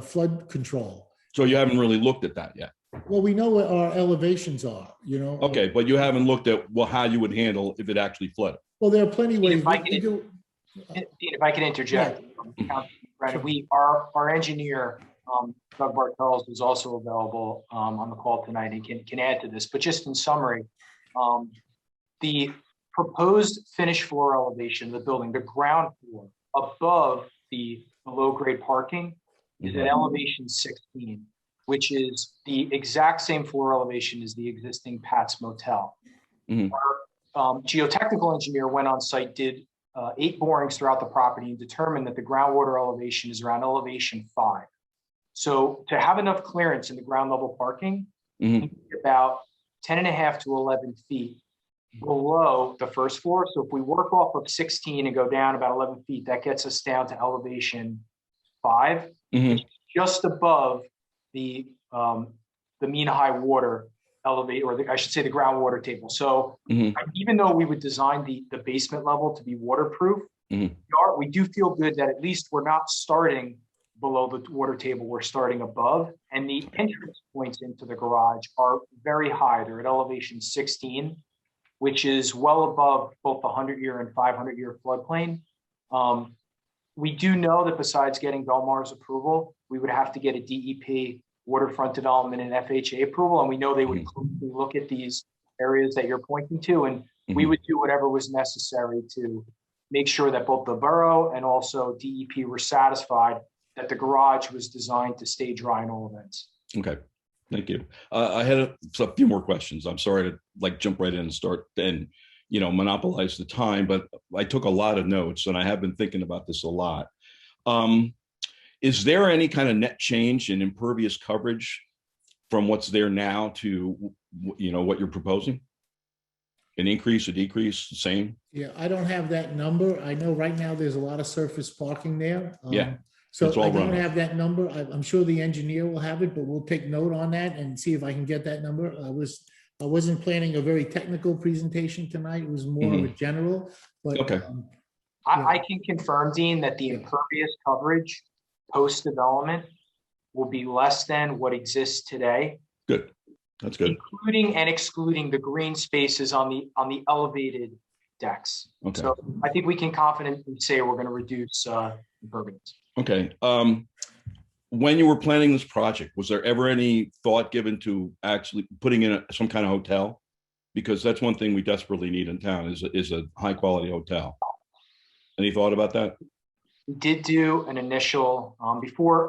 flood control. So you haven't really looked at that yet? Well, we know what our elevations are, Okay, but you haven't looked at how you would handle if it actually flooded. Well, there are plenty of ways. Dean, if I can interject, our engineer, Doug Bartels, is also available on the call tonight and can add to this. But just in summary, the proposed finished floor elevation of the building, the ground floor above the low-grade parking, is at elevation 16, which is the exact same floor elevation as the existing Pat's Motel. Our geotechnical engineer went on site, did 8 borings throughout the property and determined that the groundwater elevation is around elevation 5. So to have enough clearance in the ground level parking, you need about 10.5 to 11 feet below the first floor. So if we work off of 16 and go down about 11 feet, that gets us down to elevation 5, just above the mean high water elevate, or I should say the groundwater table. So even though we would design the basement level to be waterproof, we do feel good that at least we're not starting below the water table, we're starting above. And the entrance points into the garage are very high. They're at elevation 16, which is well above both the 100-year and 500-year floodplain. We do know that besides getting Belmar's approval, we would have to get a DEP waterfront development and FHA approval. And we know they would closely look at these areas that you're pointing to. And we would do whatever was necessary to make sure that both the borough and also DEP were satisfied that the garage was designed to stay dry in all events. Okay, thank you. I had a few more questions. I'm sorry to jump right in and start and monopolize the time, but I took a lot of notes and I have been thinking about this a lot. Is there any kind of net change in impervious coverage from what's there now to what you're proposing? An increase, a decrease, the same? Yeah, I don't have that number. I know right now there's a lot of surface parking there. So it's all I don't runoff. have that number. I'm sure the engineer will have it, but we'll take note on that and see if I can get that number. I wasn't planning a very technical presentation tonight. It was more of a general, but okay. I can confirm, Dean, that the impervious coverage post-development will be less than what exists today. Good. That's good. Including and excluding the green spaces on the elevated decks. Okay. So I think we can confidently say we're going to reduce impervious. Okay. When you were planning this project, was there ever any thought given to actually putting in some kind of hotel? Because that's one thing we desperately need in town is a high quality hotel. Any thought about that? We did do an initial, before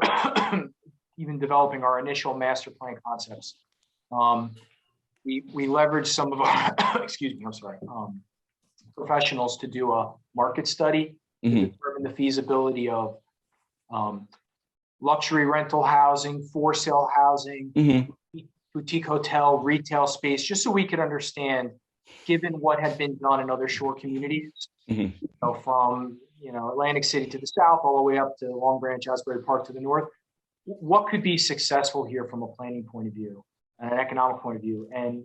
even developing our initial master plan concepts, we leveraged some of our, professionals to do a market study to determine the feasibility of luxury rental housing, for sale housing, boutique hotel, retail space, just so we could understand, given what had been done in other shore communities, from Atlantic City to the south, all the way up to Long Branch, Asbury Park to the north, what could be successful here from a planning point of view and an economic point of view. And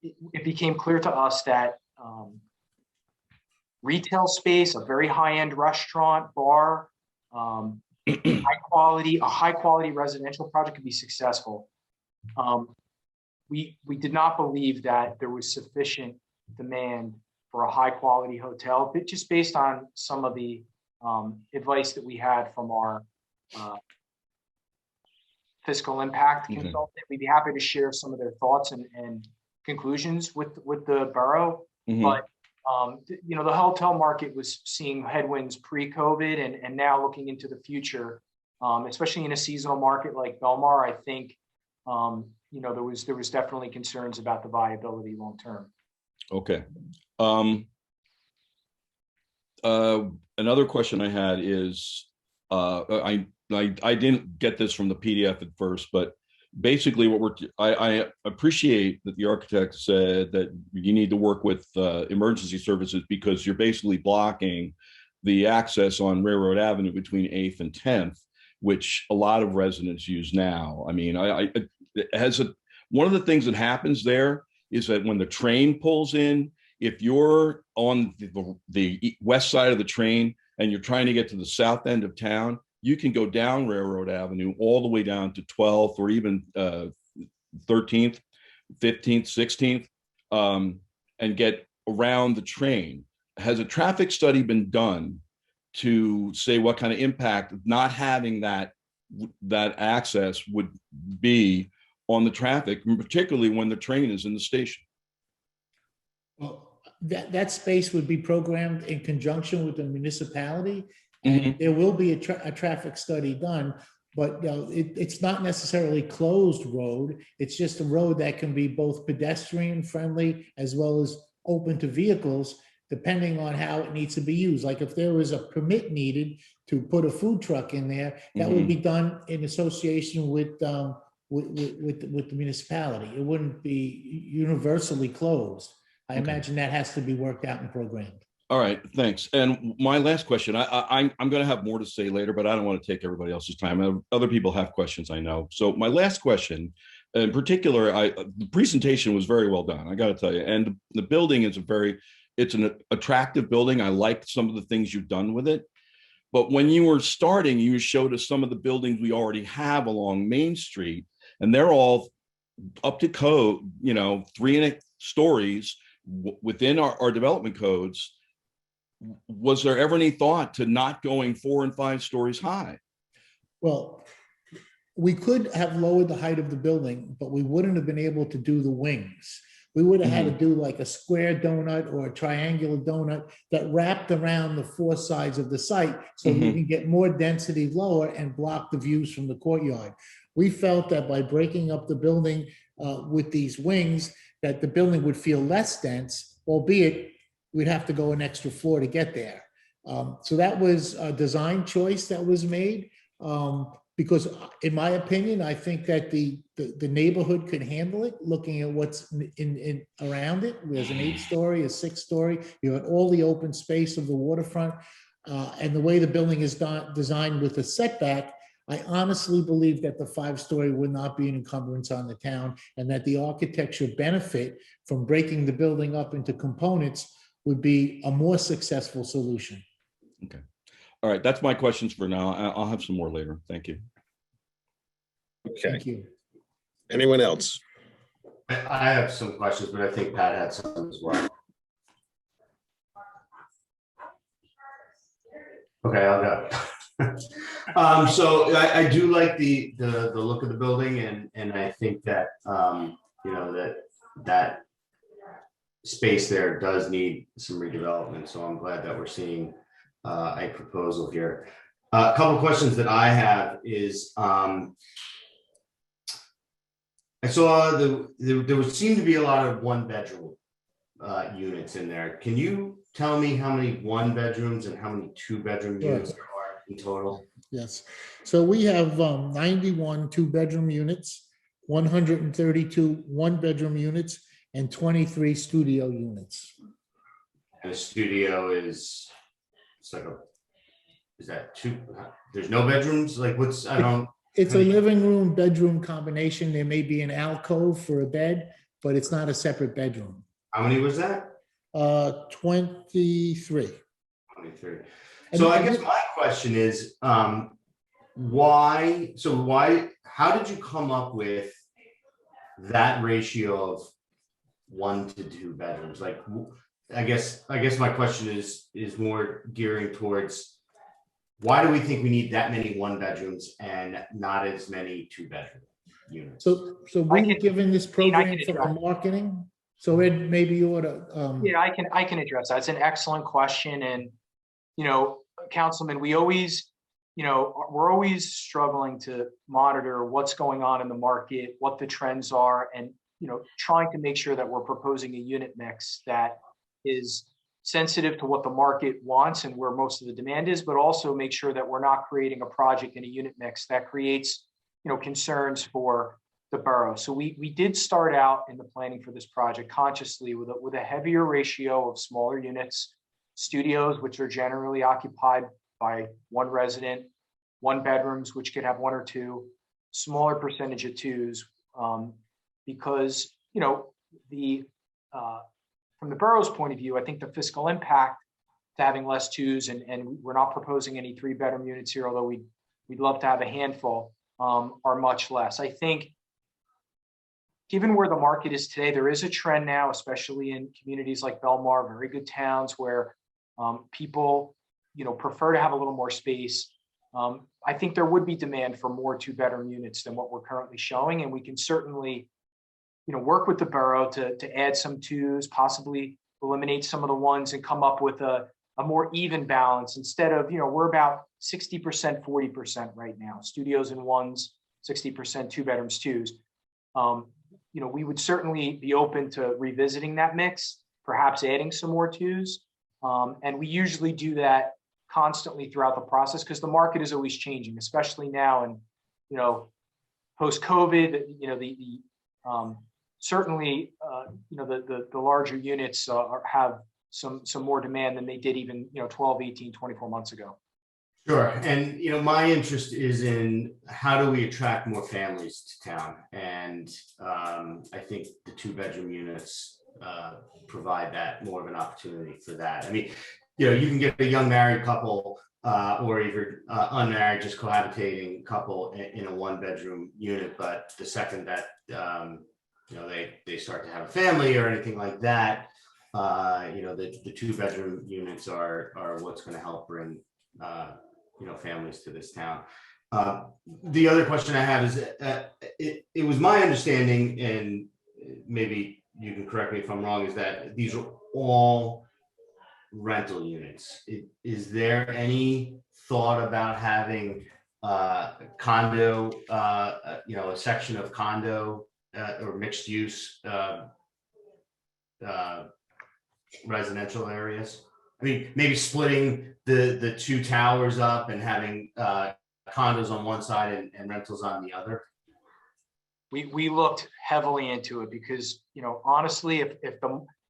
it became clear to us that retail space, a very high-end restaurant, bar, a high quality residential project could be successful. We did not believe that there was sufficient demand for a high quality hotel, but just based on some of the advice that we had from our fiscal impact consultant. We'd be happy to share some of their thoughts and conclusions with the borough. But the hotel market was seeing headwinds pre-COVID, and now looking into the future, especially in a seasonal market like Belmar, I think there was definitely concerns about the viability long term. Okay. Another question I had is, I didn't get this from the PDF at first, but basically I appreciate that the architect said that you need to work with emergency services because you're basically blocking the access on Railroad Avenue between 8th and 10th, which a lot of residents use now. I mean, one of the things that happens there is that when the train pulls in, if you're on the west side of the train and you're trying to get to the south end of town, you can go down Railroad Avenue all the way down to 12th or even 13th, 15th, 16th, and get around the train. Has a traffic study been done to say what kind of impact not having that access would be on the traffic, particularly when the train is in the station? Well, that space would be programmed in conjunction with the municipality. And there will be a traffic study done, but it's not necessarily closed road. It's just a road that can be both pedestrian friendly as well as open to vehicles, depending on how it needs to be used. Like if there was a permit needed to put a food truck in there, that would be done in association with the municipality. It wouldn't be universally closed. I imagine that has to be worked out and programmed. All right, thanks. And my last question, I'm going to have more to say later, but I don't want to take everybody else's time. Other people have questions, I know. So my last question, in particular, the presentation was very well done, I got to tell you. And the building is it's an attractive building. I like some of the things you've done with it. But when you were starting, you showed us some of the buildings we already have along Main Street, and they're all up to code, 3 stories within our development codes. Was there ever any thought to not going 4 and 5 stories high? Well, we could have lowered the height of the building, but we wouldn't have been able to do the wings. We would have had to do like a square donut or a triangular donut that wrapped around the 4 sides of the site so we can get more density lower and block the views from the courtyard. We felt that by breaking up the building with these wings, that the building would feel less dense, albeit we'd have to go an extra floor to get there. So that was a design choice that was made. Because in my opinion, I think that the neighborhood could handle it, looking at what's in around it. There's an 8-story, a 6-story, you have all the open space of the waterfront. And the way the building is designed with a setback, I honestly believe that the 5-story would not be an encumbrance on the town, and that the architecture benefit from breaking the building up into components would be a more successful solution. Okay. All right, that's my questions for now. I'll have some more later. Thank you. Okay. Thank you. Anyone else? I have some questions, but I think Pat had some as well. Okay, I'll go. So I do like the look of the building, and I think that that space there does need some redevelopment. So I'm glad that we're seeing a proposal here. A couple questions that I have is I saw there would seem to be a lot of 1-bedroom units in there. Can you tell me how many 1-bedrooms and how many 2-bedroom units there are in total? Yes. So we have 91 2-bedroom units, 132 1-bedroom units, and 23 studio units. And a studio is that 2? There's no bedrooms? Like what's, I don't. It's a living room, bedroom combination. There may be an alcove for a bed, but it's not a separate bedroom. How many was that? 23. 23. So I guess my question is, how did you come up with that ratio of 1 to 2 bedrooms? Like, I guess my question is more gearing towards, why do we think we need that many 1-bedrooms and not as many 2-bedroom units? So we were given this program for our marketing. So Ed, maybe you ought to. Yeah, I can address that. It's an excellent question, and Councilman, we're always struggling to monitor what's going on in the market, what the trends are, and trying to make sure that we're proposing a unit mix that is sensitive to what the market wants and where most of the demand is, but also make sure that we're not creating a project in a unit mix that creates, concerns for the borough. So we did start out in the planning for this project consciously with a heavier ratio of smaller units, studios, which are generally occupied by 1 resident, 1-bedrooms, which could have 1 or 2, smaller percentage of 2s, because from the borough's point of view, I think the fiscal impact to having less 2s, and we're not proposing any 3-bedroom units here, although we'd love to have a handful, are much less. I think given where the market is today, there is a trend now, especially in communities like Belmar, very good towns where people, prefer to have a little more space. I think there would be demand for more 2-bedroom units than what we're currently showing, and we can certainly work with the borough to add some 2s, possibly eliminate some of the 1s, and come up with a more even balance instead of, we're about 60%, 40% right now. Studios and 1s, 60%, 2-bedrooms, 2s. We would certainly be open to revisiting that mix, perhaps adding some more 2s. And we usually do that constantly throughout the process because the market is always changing, especially now. And, post-COVID, certainly, the larger units have some more demand than they did even, 12, 18, 24 months ago. Sure. And, my interest is in how do we attract more families to town? And I think the 2-bedroom units provide that more of an opportunity for that. I mean, you can get a young married couple or even unmarried, just cohabitating couple in a 1-bedroom unit. But the second that, they start to have a family or anything like that, the 2-bedroom units are what's going to help bring families to this town. The other question I have is, it was my understanding, and maybe you can correct me if I'm wrong, is that these are all rental units. Is there any thought about having condo, a section of condo or mixed use residential areas? I mean, maybe splitting the 2 towers up and having condos on one side and rentals on the other. We looked heavily into it because, honestly,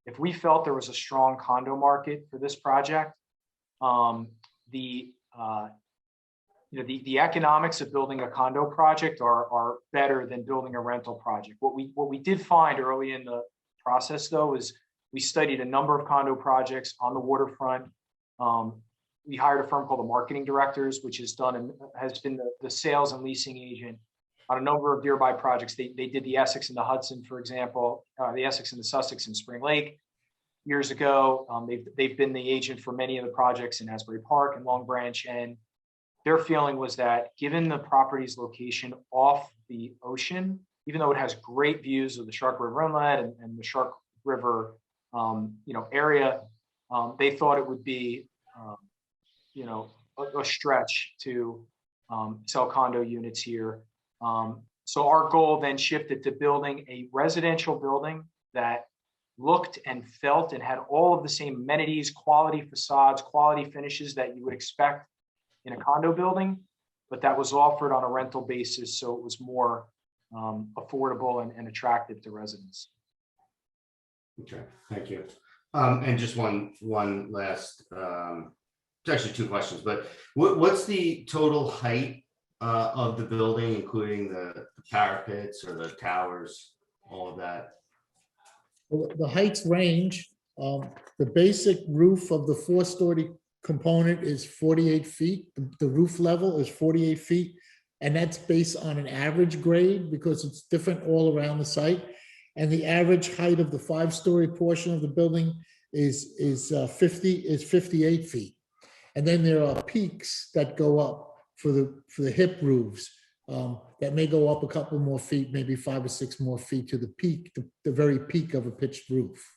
if we felt there was a strong condo market for this project, the economics of building a condo project are better than building a rental project. What we did find early in the process, though, is we studied a number of condo projects on the waterfront. We hired a firm called the Marketing Directors, which has been the sales and leasing agent on a number of nearby projects. They did the Essex and the Hudson, for example, the Essex and the Sussex and Spring Lake years ago. They've been the agent for many of the projects in Asbury Park and Long Branch. And their feeling was that given the property's location off the ocean, even though it has great views of the Shark River Inlet and the Shark River area, they thought it would be a stretch to sell condo units here. So our goal then shifted to building a residential building that looked and felt and had all of the same amenities, quality facades, quality finishes that you would expect in a condo building, but that was offered on a rental basis, so it was more affordable and attractive to residents. Okay, thank you. And just one last, it's actually 2 questions, but what's the total height of the building, including the parapets or the towers, all of that? Well, the heights range. The basic roof of the 4-story component is 48 feet. The roof level is 48 feet. And that's based on an average grade because it's different all around the site. And the average height of the 5-story portion of the building is 58 feet. And then there are peaks that go up for the hip roofs that may go up a couple more feet, maybe 5 or 6 more feet to the peak, the very peak of a pitched roof.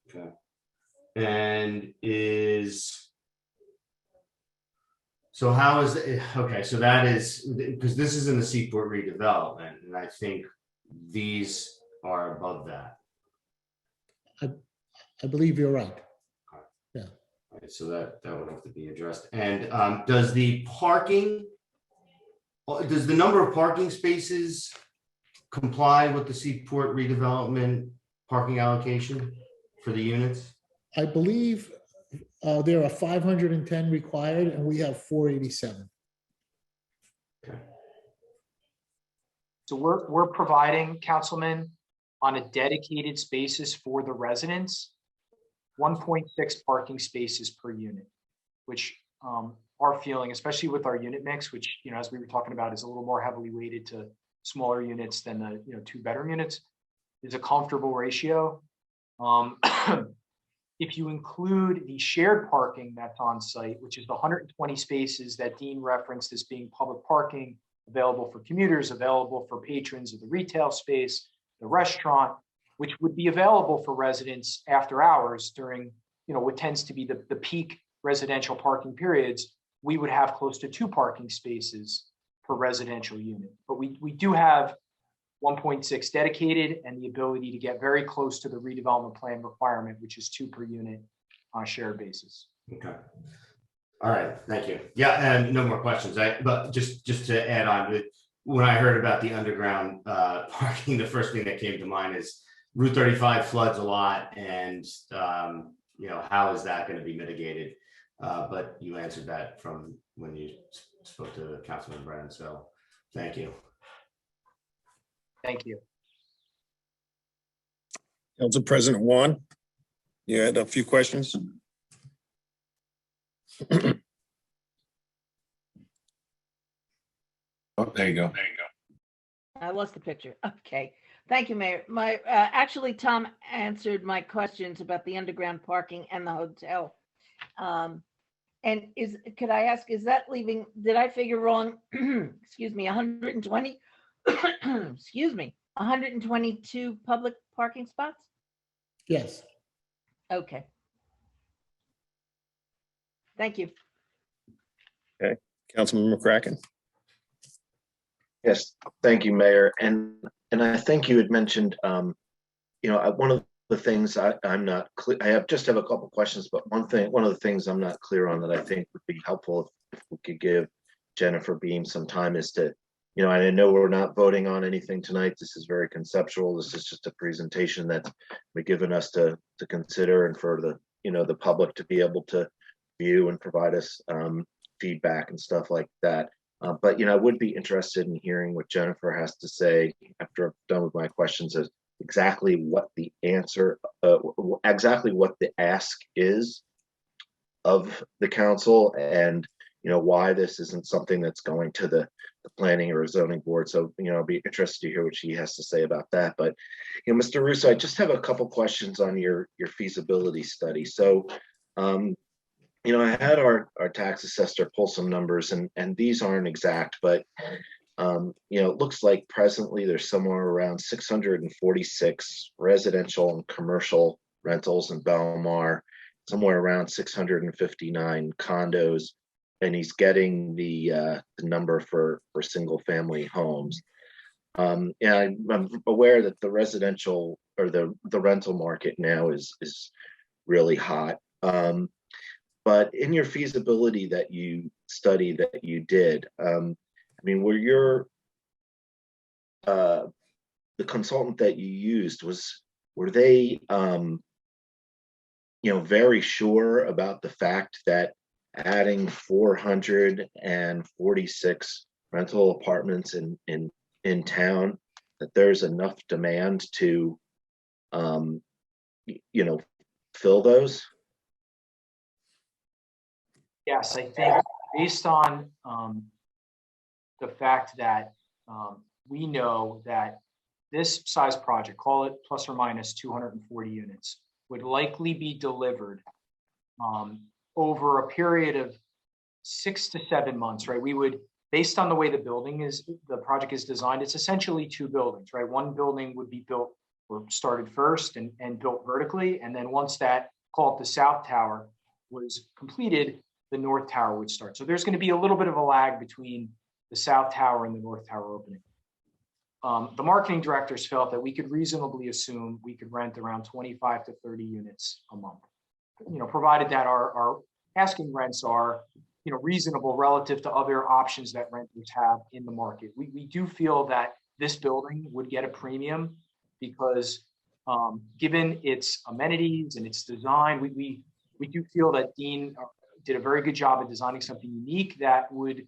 Okay. And so how is it? Okay, so that is because this is in the Seaport redevelopment, and I think these are above that. I believe you're right. Yeah. All right, so that would have to be addressed. And does the number of parking spaces comply with the Seaport redevelopment parking allocation for the units? I believe there are 510 required, and we have 487. Okay. So we're providing, Councilman, on a dedicated spaces for the residents, 1.6 parking spaces per unit, which our feeling, especially with our unit mix, which, as we were talking about, is a little more heavily weighted to smaller units than the 2-bedroom units, is a comfortable ratio. If you include the shared parking that's on site, which is the 120 spaces that Dean referenced as being public parking, available for commuters, available for patrons of the retail space, the restaurant, which would be available for residents after hours during, what tends to be the peak residential parking periods, we would have close to 2 parking spaces per residential unit. But we do have 1.6 dedicated and the ability to get very close to the redevelopment plan requirement, which is 2 per unit on a shared basis. Okay. All right, thank you. Yeah, and no more questions. But just to add on to it, when I heard about the underground parking, the first thing that came to mind is Route 35 floods a lot, and how is that going to be mitigated? But you answered that from when you spoke to Councilman Brennan. So thank you. Thank you. Council President Juan, you had a few questions? Oh, there you go. I lost the picture. Okay. Thank you, Mayor. Actually, Tom answered my questions about the underground parking and the hotel. And could I ask, is that leaving, did I figure wrong? Excuse me, 120, excuse me, 122 public parking spots? Yes. Okay. Thank you. Councilman McCracken? Yes, thank you, Mayor. And I think you had mentioned, one of the things I'm not clear, I have a couple questions, but one of the things I'm not clear on that I think would be helpful if we could give Jennifer Beam some time is to, I know we're not voting on anything tonight. This is very conceptual. This is just a presentation that's been given us to consider and for the public to be able to view and provide us feedback and stuff like that. But I would be interested in hearing what Jennifer has to say after I'm done with my questions as exactly what the answer, exactly what the ask is of the council, and why this isn't something that's going to the planning or zoning board. So I'll be interested to hear what she has to say about that. But Mr. Russo, I just have a couple questions on your feasibility study. So I had our tax assessor pull some numbers, and these aren't exact, but it looks like presently there's somewhere around 646 residential and commercial rentals in Belmar, somewhere around 659 condos, and he's getting the number for single family homes. And I'm aware that the residential or the rental market now is really hot. But in your feasibility that you study that you did, were your the consultant that you used were they very sure about the fact that adding 446 rental apartments in town, that there's enough demand to fill those? Yes, I think based on the fact that we know that this size project, call it plus or minus 240 units, would likely be delivered over a period of 6 to 7 months, right? We would, based on the way the project is designed, it's essentially two buildings, right? One building would be built or started first and built vertically. And then once that, call it the South Tower, was completed, the North Tower would start. So there's going to be a little bit of a lag between the South Tower and the North Tower opening. The marketing directors felt that we could reasonably assume we could rent around 25 to 30 units a month, provided that our asking rents are, reasonable relative to other options that renters have in the market. We do feel that this building would get a premium because given its amenities and its design, we do feel that Dean did a very good job of designing something unique that would,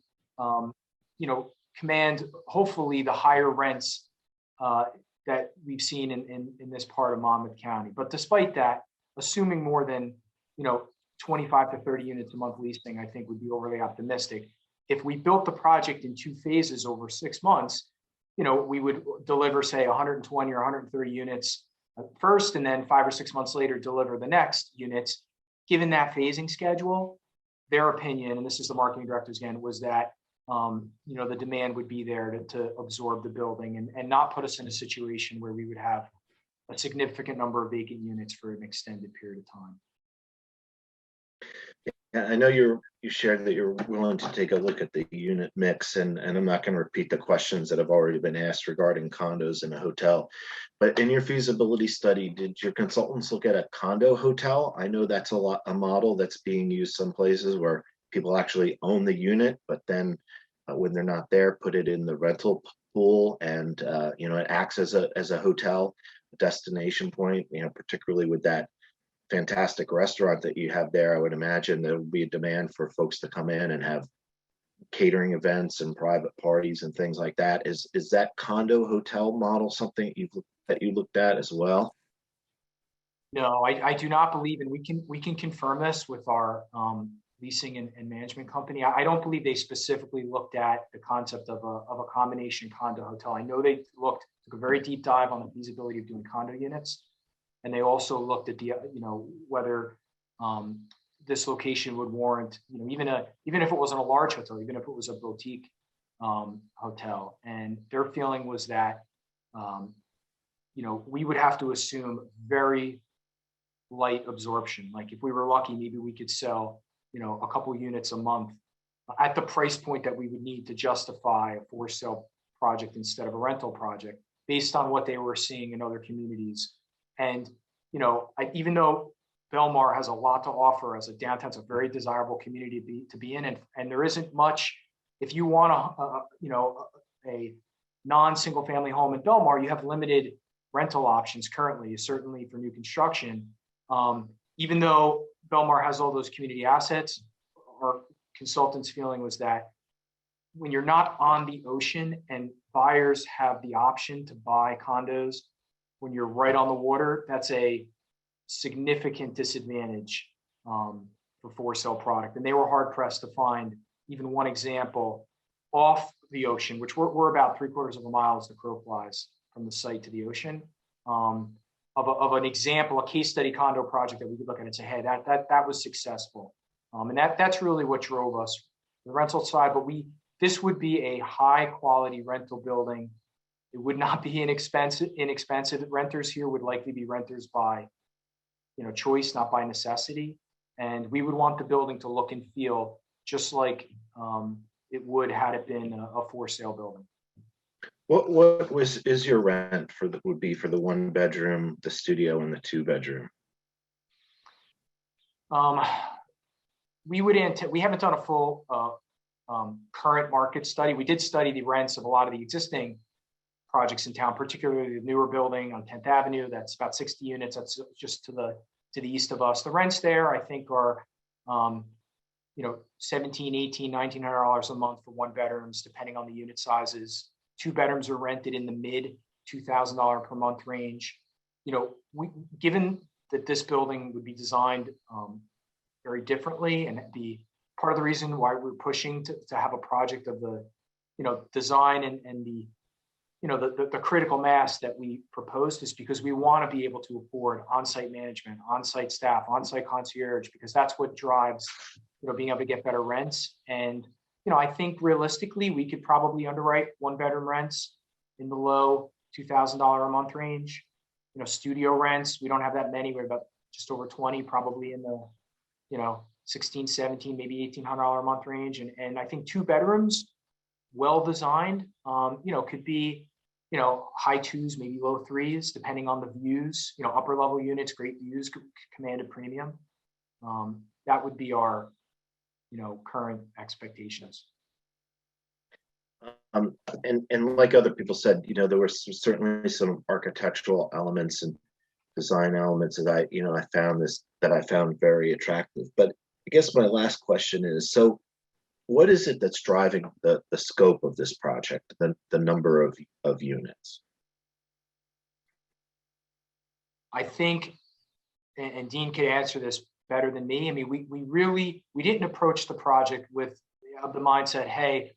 command hopefully the higher rents that we've seen in this part of Monmouth County. But despite that, assuming more than 25 to 30 units a month leasing, I think would be overly optimistic. If we built the project in 2 phases over 6 months, we would deliver, say, 120 or 130 units at first, and then 5 or 6 months later deliver the next units. Given that phasing schedule, their opinion, and this is the marketing directors again, was that the demand would be there to absorb the building and not put us in a situation where we would have a significant number of vacant units for an extended period of time. Yeah, I know you shared that you're willing to take a look at the unit mix, and I'm not going to repeat the questions that have already been asked regarding condos and a hotel. But in your feasibility study, did your consultants look at a condo hotel? I know that's a model that's being used some places where people actually own the unit, but then when they're not there, put it in the rental pool, and it acts as a hotel destination point. Particularly with that fantastic restaurant that you have there, I would imagine there will be a demand for folks to come in and have catering events and private parties and things like that. Is that condo hotel model something that you looked at as well? No, I do not believe, and we can confirm this with our leasing and management company. I don't believe they specifically looked at the concept of a combination condo hotel. I know they took a very deep dive on the feasibility of doing condo units. And they also looked at the, whether this location would warrant, even if it wasn't a large hotel, even if it was a boutique hotel. And their feeling was that, we would have to assume very light absorption. Like if we were lucky, maybe we could sell, a couple units a month at the price point that we would need to justify a for sale project instead of a rental project, based on what they were seeing in other communities. And, even though Belmar has a lot to offer as a downtown, it's a very desirable community to be in. And there isn't much, if you want a non-single family home in Belmar, you have limited rental options currently, certainly for new construction. Even though Belmar has all those community assets, our consultant's feeling was that when you're not on the ocean and buyers have the option to buy condos when you're right on the water, that's a significant disadvantage for sale product. And they were hard pressed to find even one example off the ocean, which we're about 3/4 of a mile as the crow flies from the site to the ocean, of an example, a case study condo project that we could look at and say, hey, that was successful. And that's really what drove us, the rental side. But this would be a high quality rental building. It would not be inexpensive. Renters here would likely be renters by, choice, not by necessity. And we would want the building to look and feel just like it would had it been a for sale building. What is your rent would be for the 1 bedroom, the studio, and the 2 bedroom? We haven't done a full current market study. We did study the rents of a lot of the existing projects in town, particularly the newer building on 10th Avenue. That's about 60 units. That's just to the east of us. The rents there, I think, are $1,700, $1,800, $1,900 a month for 1 bedrooms, depending on the unit sizes. 2 bedrooms are rented in the mid $2,000 per month range. Given that this building would be designed very differently, and part of the reason why we're pushing to have a project of the design and the the critical mass that we proposed is because we want to be able to afford on-site management, on-site staff, on-site concierge, because that's what drives being able to get better rents. And I think realistically we could probably underwrite 1 bedroom rents in the low $2,000 a month range. Studio rents, we don't have that many. We're about just over 20, probably in the 16, 17, maybe $1,800 a month range. And I think 2 bedrooms, well designed, could be high 2s, maybe low 3s, depending on the views. Upper level units, great views, commanded premium. That would be our current expectations. And like other people said, there were certainly some architectural elements and design elements that I found very attractive. But I guess my last question is, so what is it that's driving the scope of this project, the number of units? I think, and Dean could answer this better than me. I mean, we didn't approach the project with the mindset, hey,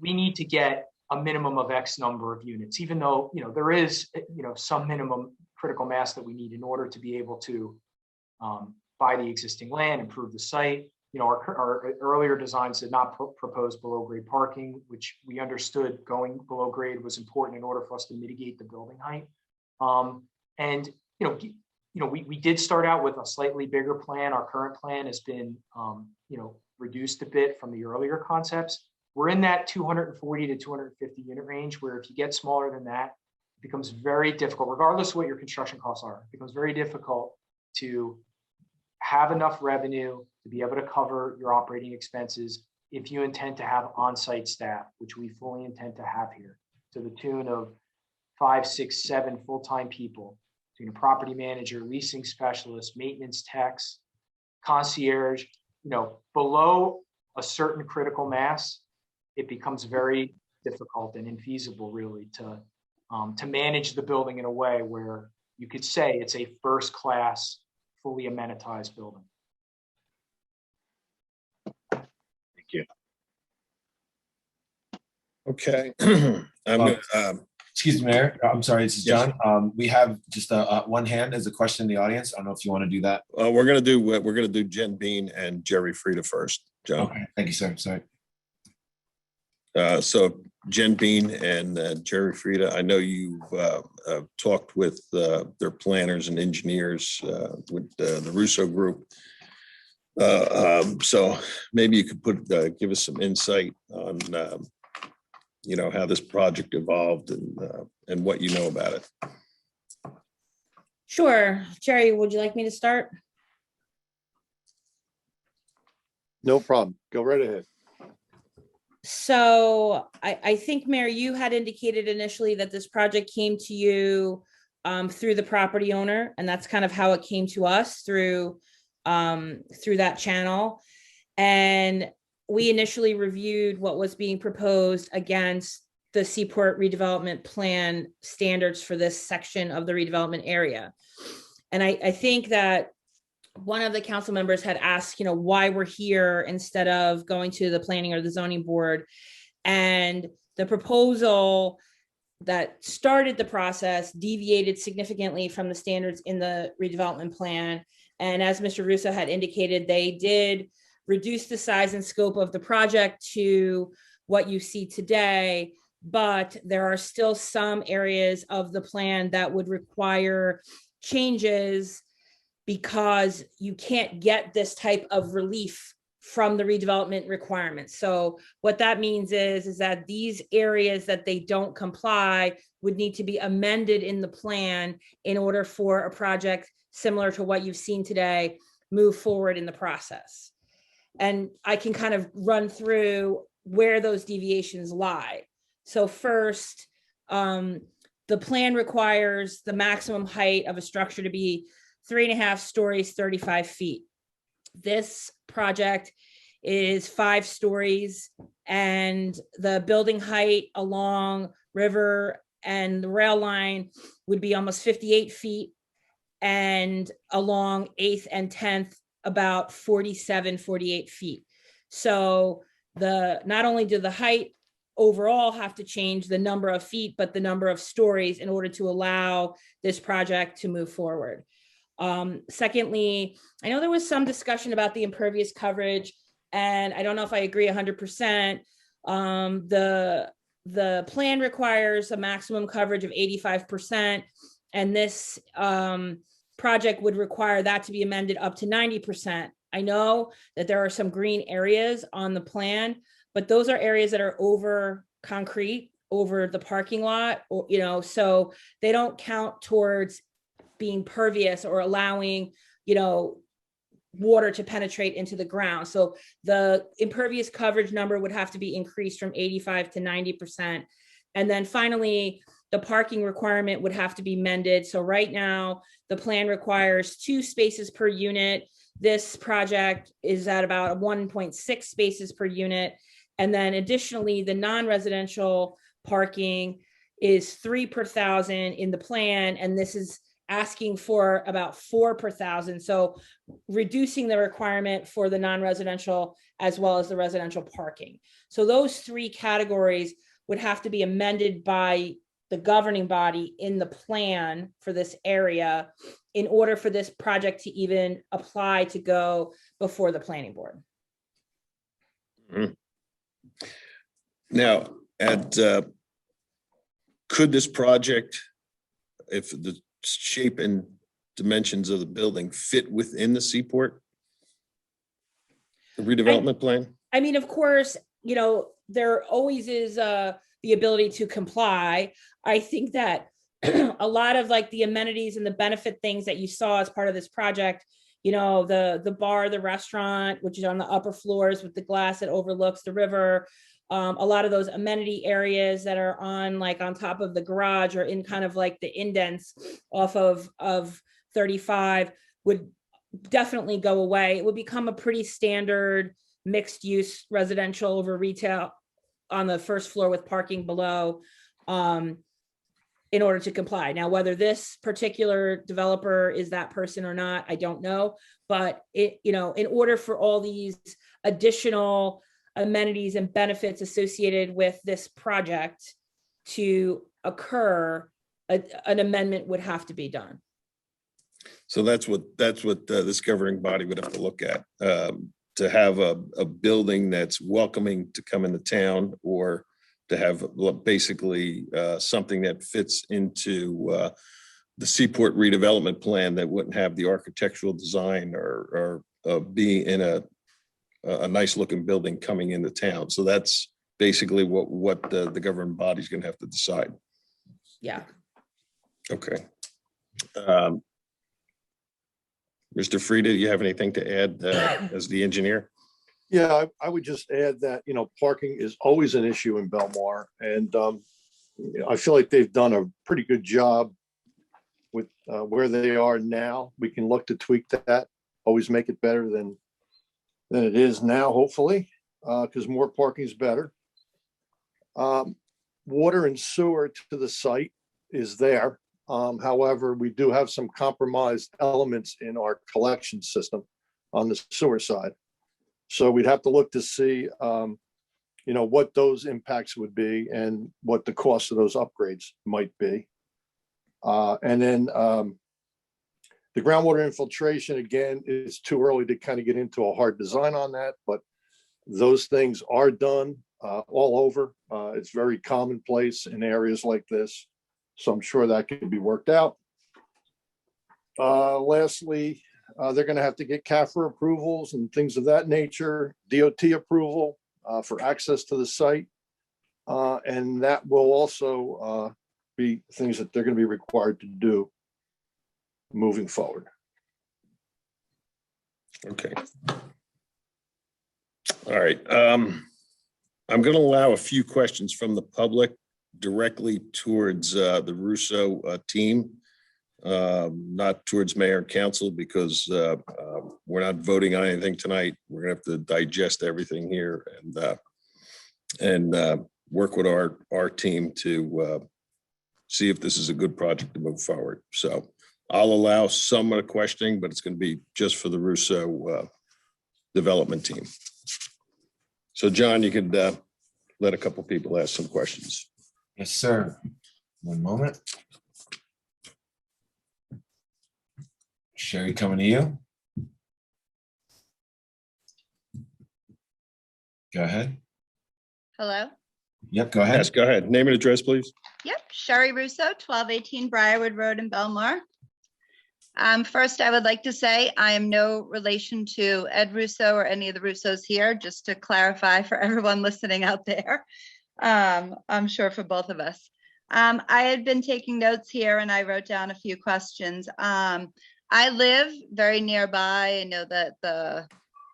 we need to get a minimum of X number of units, even though, there is, some minimum critical mass that we need in order to be able to buy the existing land, improve the site. Our earlier designs did not propose below grade parking, which we understood going below grade was important in order for us to mitigate the building height. And, we did start out with a slightly bigger plan. Our current plan has been, reduced a bit from the earlier concepts. We're in that 240 to 250 unit range, where if you get smaller than that, it becomes very difficult, regardless of what your construction costs are. It becomes very difficult to have enough revenue to be able to cover your operating expenses if you intend to have on-site staff, which we fully intend to have here, to the tune of 5, 6, 7 full-time people, between a property manager, leasing specialist, maintenance techs, concierge. Below a certain critical mass, it becomes very difficult and infeasible, really, to manage the building in a way where you could say it's a first-class, fully amenitized building. Thank you. Okay. Excuse me, Mayor. I'm sorry, this is Yes. John. We have just one hand as a question in the audience. I don't know if you want to do that. We're gonna do Jen Bean and Jerry Frieda first, John. Okay, thank you, sir. Sorry. So Jen Bean and Jerry Frieda, I know you've talked with their planners and engineers with the Russo Group. So maybe you could give us some insight on how this project evolved and what you know about it. Sure. Jerry, would you like me to start? No problem. Go right ahead. So I think, Mayor, you had indicated initially that this project came to you through the property owner, and that's kind of how it came to us through that channel. And we initially reviewed what was being proposed against the Seaport Redevelopment Plan standards for this section of the redevelopment area. And I think that one of the council members had asked, why we're here instead of going to the planning or the zoning board. And the proposal that started the process deviated significantly from the standards in the redevelopment plan. And as Mr. Russo had indicated, they did reduce the size and scope of the project to what you see today, but there are still some areas of the plan that would require changes because you can't get this type of relief from the redevelopment requirements. So what that means is that these areas that they don't comply would need to be amended in the plan in order for a project similar to what you've seen today move forward in the process. And I can kind of run through where those deviations lie. So first, the plan requires the maximum height of a structure to be 3.5 stories, 35 feet. This project is 5 stories, and the building height along river and the rail line would be almost 58 feet, and along 8th and 10th about 47, 48 feet. So not only do the height overall have to change the number of feet, but the number of stories in order to allow this project to move forward. Secondly, I know there was some discussion about the impervious coverage, and I don't know if I agree 100%. The plan requires a maximum coverage of 85%, and this project would require that to be amended up to 90%. I know that there are some green areas on the plan, but those are areas that are over concrete, over the parking lot, so they don't count towards being pervious or allowing, water to penetrate into the ground. So the impervious coverage number would have to be increased from 85 to 90%. And then finally, the parking requirement would have to be mended. So right now, the plan requires 2 spaces per unit. This project is at about 1.6 spaces per unit. And then additionally, the non-residential parking is 3 per 1,000 in the plan. And this is asking for about 4 per 1,000. So reducing the requirement for the non-residential as well as the residential parking. So those 3 categories would have to be amended by the governing body in the plan for this area in order for this project to even apply to go before the planning board. Mhm. Now, could this project, if the shape and dimensions of the building fit within the seaport? The redevelopment plan? I mean, of course, you know, there always is the ability to comply. I think that a lot of like the amenities and the benefit things that you saw as part of this project, you know, the bar, the restaurant, which is on the upper floors with the glass that overlooks the river, a lot of those amenity areas that are on like on top of the garage or in kind of like the indents off of 35 would definitely go away. It would become a pretty standard mixed use residential over retail on the first floor with parking below, in order to comply. Now, whether this particular developer is that person or not, I don't know. But it, you know, in order for all these additional amenities and benefits associated with this project to occur, an amendment would have to be done. So that's what this governing body would have to look at, to have a building that's welcoming to come into town, or to have basically something that fits into the Seaport redevelopment plan that wouldn't have the architectural design or be in a nice looking building coming into town. So that's basically what the governing body is going to have to decide. Yeah. Okay. Mr. Frieda, do you have anything to add as the engineer? Yeah, I would just add that, you know, parking is always an issue in Belmar. And you know, I feel like they've done a pretty good job with where they are now. We can look to tweak that, always make it better than it is now, hopefully, because more parking is better. Water and sewer to the site is there. However, we do have some compromised elements in our collection system on the sewer side. So we'd have to look to see, you know, what those impacts would be and what the cost of those upgrades might be. And then the groundwater infiltration, again, it's too early to kind of get into a hard design on that, but those things are done all over. It's very commonplace in areas like this. So I'm sure that can be worked out. Lastly, they're going to have to get CAFR approvals and things of that nature, DOT approval for access to the site. And that will also be things that they're going to be required to do moving forward. Okay. All right. I'm going to allow a few questions from the public directly towards the Russo team, not towards mayor and council, because we're not voting on anything tonight. We're gonna have to digest everything here and work with our team to see if this is a good project to move forward. So I'll allow some of the questioning, but it's going to be just for the Russo development team. So John, you could let a couple people ask some questions. Yes, sir. One moment. Sherry, coming to you. Go ahead. Hello? Yep, go ahead. Yes, go ahead. Name and address, please. Yep, Sherry Russo, 1218 Briarwood Road in Belmar. First, I would like to say I am no relation to Ed Russo or any of the Russos here, just to clarify for everyone listening out there. I'm sure for both of us. I had been taking notes here and I wrote down a few questions. I live very nearby. I know that the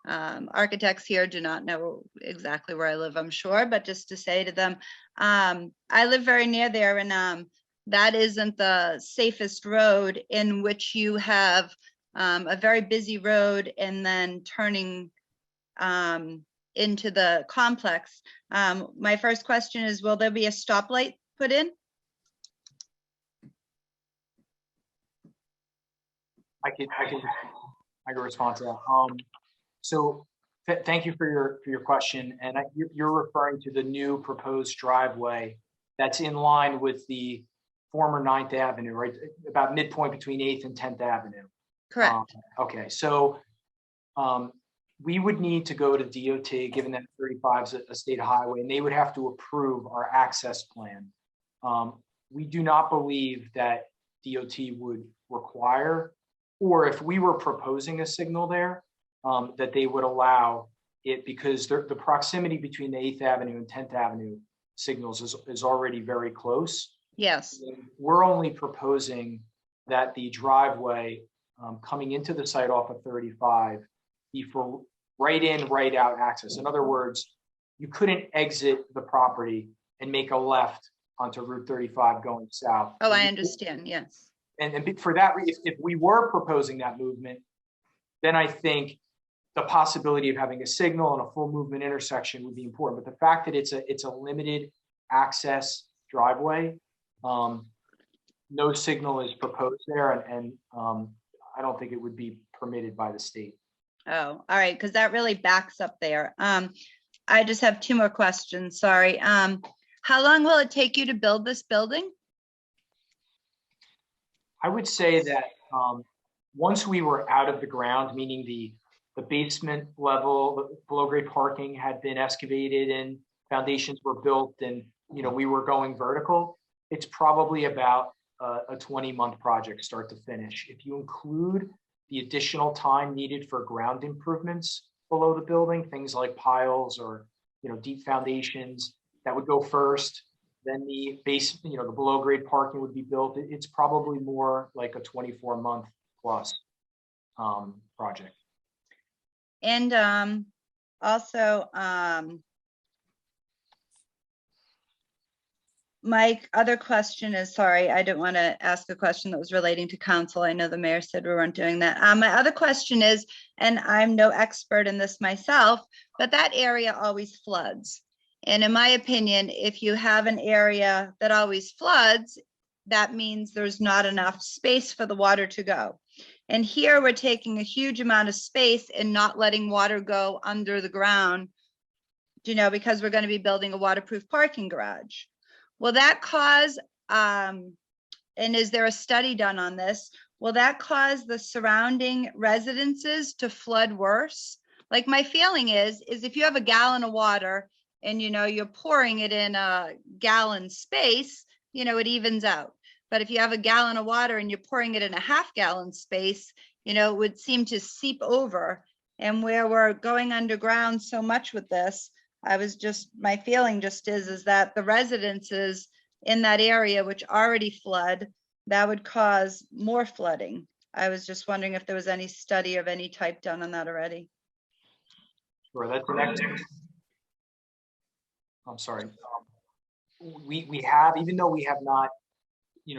architects here do not know exactly where I live, I'm sure, but just to say to them, I live very near there, and that isn't the safest road, in which you have a very busy road and then turning into the complex. My first question is, will there be a stoplight put in? I can respond to that. So thank you for your question. And you're referring to the new proposed driveway that's in line with the former 9th Avenue, right? About midpoint between 8th and 10th Avenue. Correct. Okay, so we would need to go to DOT, given that 35 is a state highway, and they would have to approve our access plan. We do not believe that DOT would require or if we were proposing a signal there, that they would allow it, because the proximity between the 8th Avenue and 10th Avenue signals is already very close. Yes. We're only proposing that the driveway coming into the site off of 35 be for right in, right out access. In other words, you couldn't exit the property and make a left onto Route 35 going south. Oh, I understand. Yes. And for that, if we were proposing that movement, then I think the possibility of having a signal and a full movement intersection would be important. But the fact that it's a limited access driveway, no signal is proposed there, and I don't think it would be permitted by the state. Oh, all right, because that really backs up there. I just have 2 more questions, sorry. How long will it take you to build this building? I would say that once we were out of the ground, meaning the basement level, the below grade parking had been excavated and foundations were built, and we were going vertical, it's probably about a 20-month project start to finish. If you include the additional time needed for ground improvements below the building, things like piles or deep foundations, that would go first. Then the base, the below grade parking would be built. It's probably more like a 24-month plus project. And also, my other question is, sorry, I didn't want to ask a question that was relating to council. I know the mayor said we weren't doing that. My other question is, and I'm no expert in this myself, but that area always floods. And in my opinion, if you have an area that always floods, that means there's not enough space for the water to go. And here we're taking a huge amount of space and not letting water go under the ground, because we're going to be building a waterproof parking garage. Will that cause, and is there a study done on this? Will that cause the surrounding residences to flood worse? Like, my feeling is if you have a gallon of water and you're pouring it in a gallon space, it evens out. But if you have a gallon of water and you're pouring it in a half-gallon space, it would seem to seep over. And where we're going underground so much with this, my feeling just is that the residences in that area, which already flood, that would cause more flooding. I was just wondering if there was any study of any type done on that already. Sure, that's the next. I'm sorry. We have, even though we have not,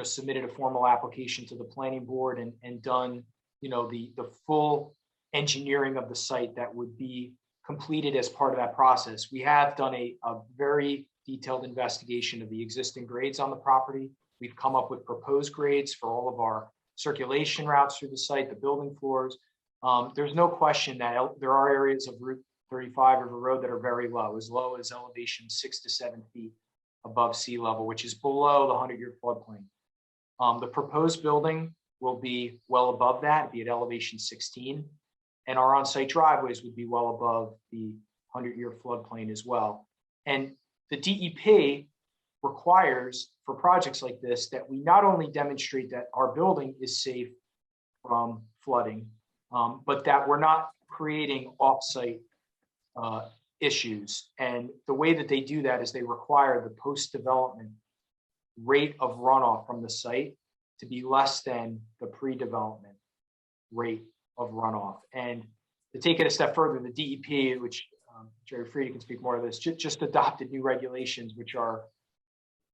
submitted a formal application to the planning board and done, the full engineering of the site that would be completed as part of that process. We have done a very detailed investigation of the existing grades on the property. We've come up with proposed grades for all of our circulation routes through the site, the building floors. There's no question that there are areas of Route 35 River Road that are very low as elevation 6 to 7 feet above sea level, which is below the 100-year floodplain. The proposed building will be well above that, be at elevation 16. And our on-site driveways would be well above the 100-year floodplain as well. And the DEP requires for projects like this that we not only demonstrate that our building is safe from flooding, but that we're not creating off-site issues. And the way that they do that is they require the post-development rate of runoff from the site to be less than the pre-development rate of runoff. And to take it a step further, the DEP, which Jerry Frieda can speak more to this, just adopted new regulations, which are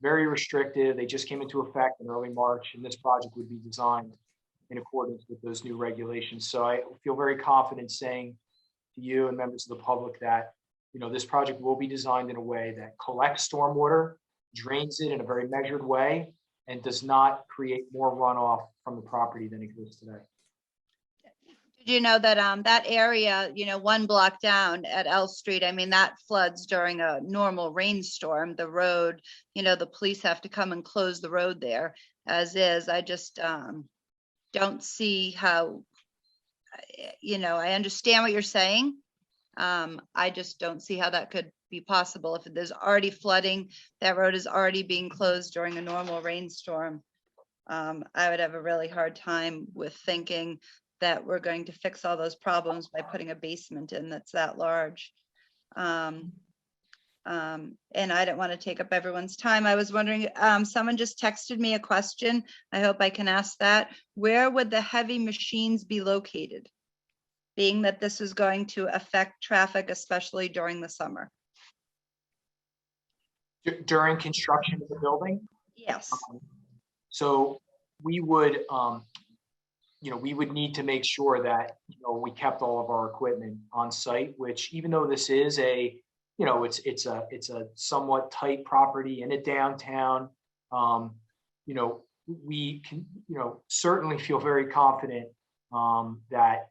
very restrictive. They just came into effect in early March, and this project would be designed in accordance with those new regulations. So I feel very confident saying to you and members of the public that, this project will be designed in a way that collects stormwater, drains it in a very measured way, and does not create more runoff from the property than exists today. Did you know that that area, 1 block down at L Street, that floods during a normal rainstorm. The road, the police have to come and close the road there as is. I just don't see how, I understand what you're saying. I just don't see how that could be possible. If there's already flooding, that road is already being closed during a normal rainstorm. I would have a really hard time with thinking that we're going to fix all those problems by putting a basement in that's that large. And I don't want to take up everyone's time. I was wondering, someone just texted me a question. I hope I can ask that. Where would the heavy machines be located? Being that this is going to affect traffic, especially during the summer. During construction of the building? Yes. So we would, we would need to make sure that, we kept all of our equipment on site, which even though this is a, it's a somewhat tight property in a downtown, we can, certainly feel very confident that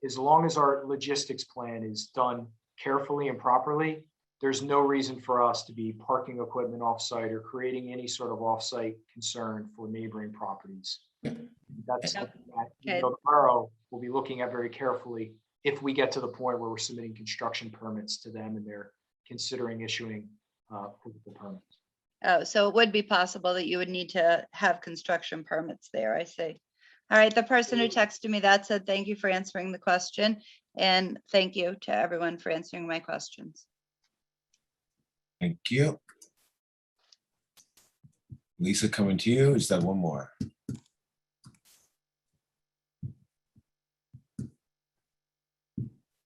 as long as our logistics plan is done carefully and properly, there's no reason for us to be parking equipment offsite or creating any sort of offsite concern for neighboring properties. That's something that the borough will be looking at very carefully if we get to the point where we're submitting construction permits to them and they're considering issuing physical permits. Oh, so it would be possible that you would need to have construction permits there, I see. All right, the person who texted me that said, thank you for answering the question. And thank you to everyone for answering my questions. Thank you. Lisa, coming to you. Is that one more?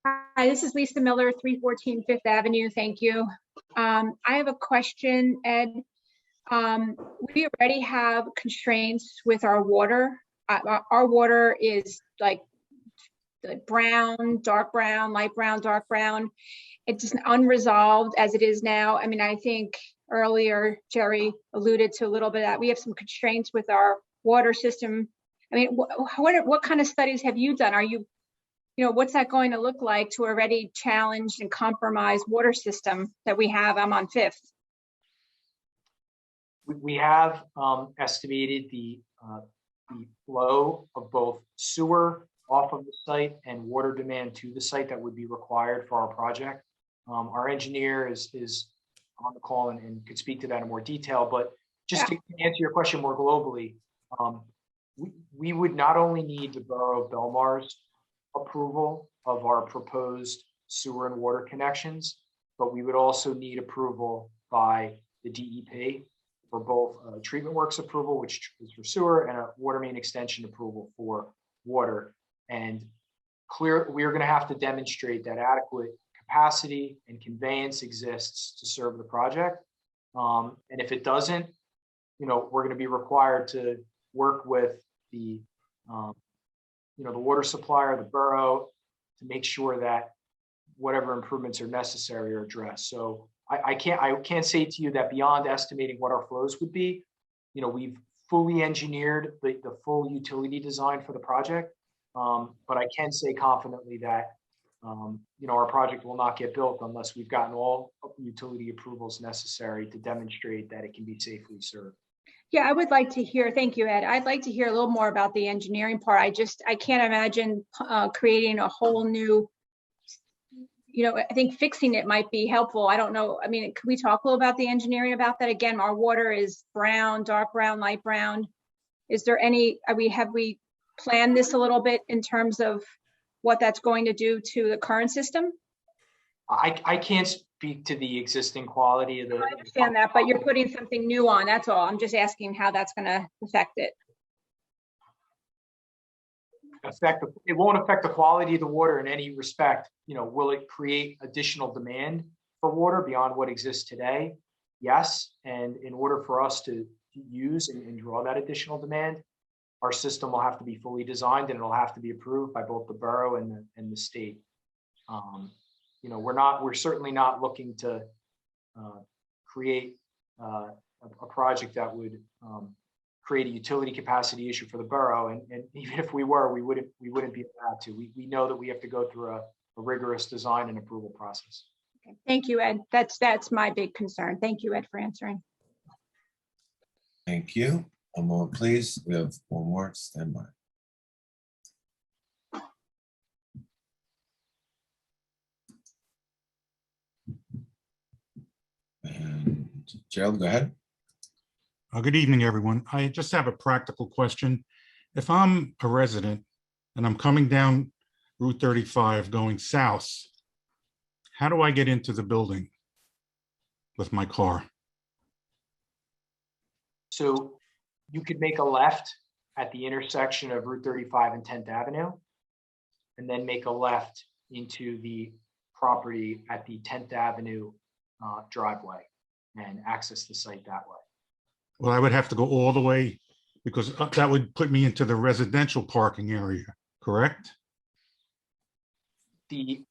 Hi, this is Lisa Miller, 314 Fifth Avenue. Thank you. I have a question, Ed. We already have constraints with our water. Our water is like brown, dark brown, light brown, dark brown. It's unresolved as it is now. I mean, I think earlier Jerry alluded to a little bit of that. We have some constraints with our water system. I mean, what kind of studies have you done? Are you, what's that going to look like to already challenged and compromised water system that we have? I'm on Fifth. We have estimated the flow of both sewer off of the site and water demand to the site that would be required for our project. Our engineer is on the call and could speak to that in more detail, but just to answer your question more globally, we would not only need the Borough of Belmar's approval of our proposed sewer and water connections, but we would also need approval by the DEP for both treatment works approval, which is for sewer, and a water main extension approval for water. And we are going to have to demonstrate that adequate capacity and conveyance exists to serve the project. And if it doesn't, we're going to be required to work with the the water supplier, the borough, to make sure that whatever improvements are necessary are addressed. So I can't say to you that beyond estimating what our flows would be, we've fully engineered the full utility design for the project. But I can say confidently that our project will not get built unless we've gotten all utility approvals necessary to demonstrate that it can be safely served. Yeah, I would like to hear, thank you, Ed. I'd like to hear a little more about the engineering part. I can't imagine creating a whole new, I think fixing it might be helpful. I don't know. I mean, could we talk a little about the engineering about that? Again, our water is brown, dark brown, light brown. Is there any, have we planned this a little bit in terms of what that's going to do to the current system? I can't speak to the existing quality of the. I understand that, but you're putting something new on, that's all. I'm just asking how that's going to affect it. It won't affect the quality of the water in any respect. Will it create additional demand for water beyond what exists today? Yes. And in order for us to use and draw that additional demand, our system will have to be fully designed and it'll have to be approved by both the borough and the state. We're certainly not looking to create a project that would create a utility capacity issue for the borough. And even if we were, we wouldn't be allowed to. We know that we have to go through a rigorous design and approval process. Okay. Thank you, Ed. That's my big concern. Thank you, Ed, for answering. Thank you. One moment, please. We have one more. Stand by. And Gerald, go ahead. Good evening, everyone. I just have a practical question. If I'm a resident and I'm coming down Route 35 going south, how do I get into the building with my car? So you could make a left at the intersection of Route 35 and 10th Avenue, and then make a left into the property at the 10th Avenue driveway and access the site that way. Well, I would have to go all the way because that would put me into the residential parking area, correct? The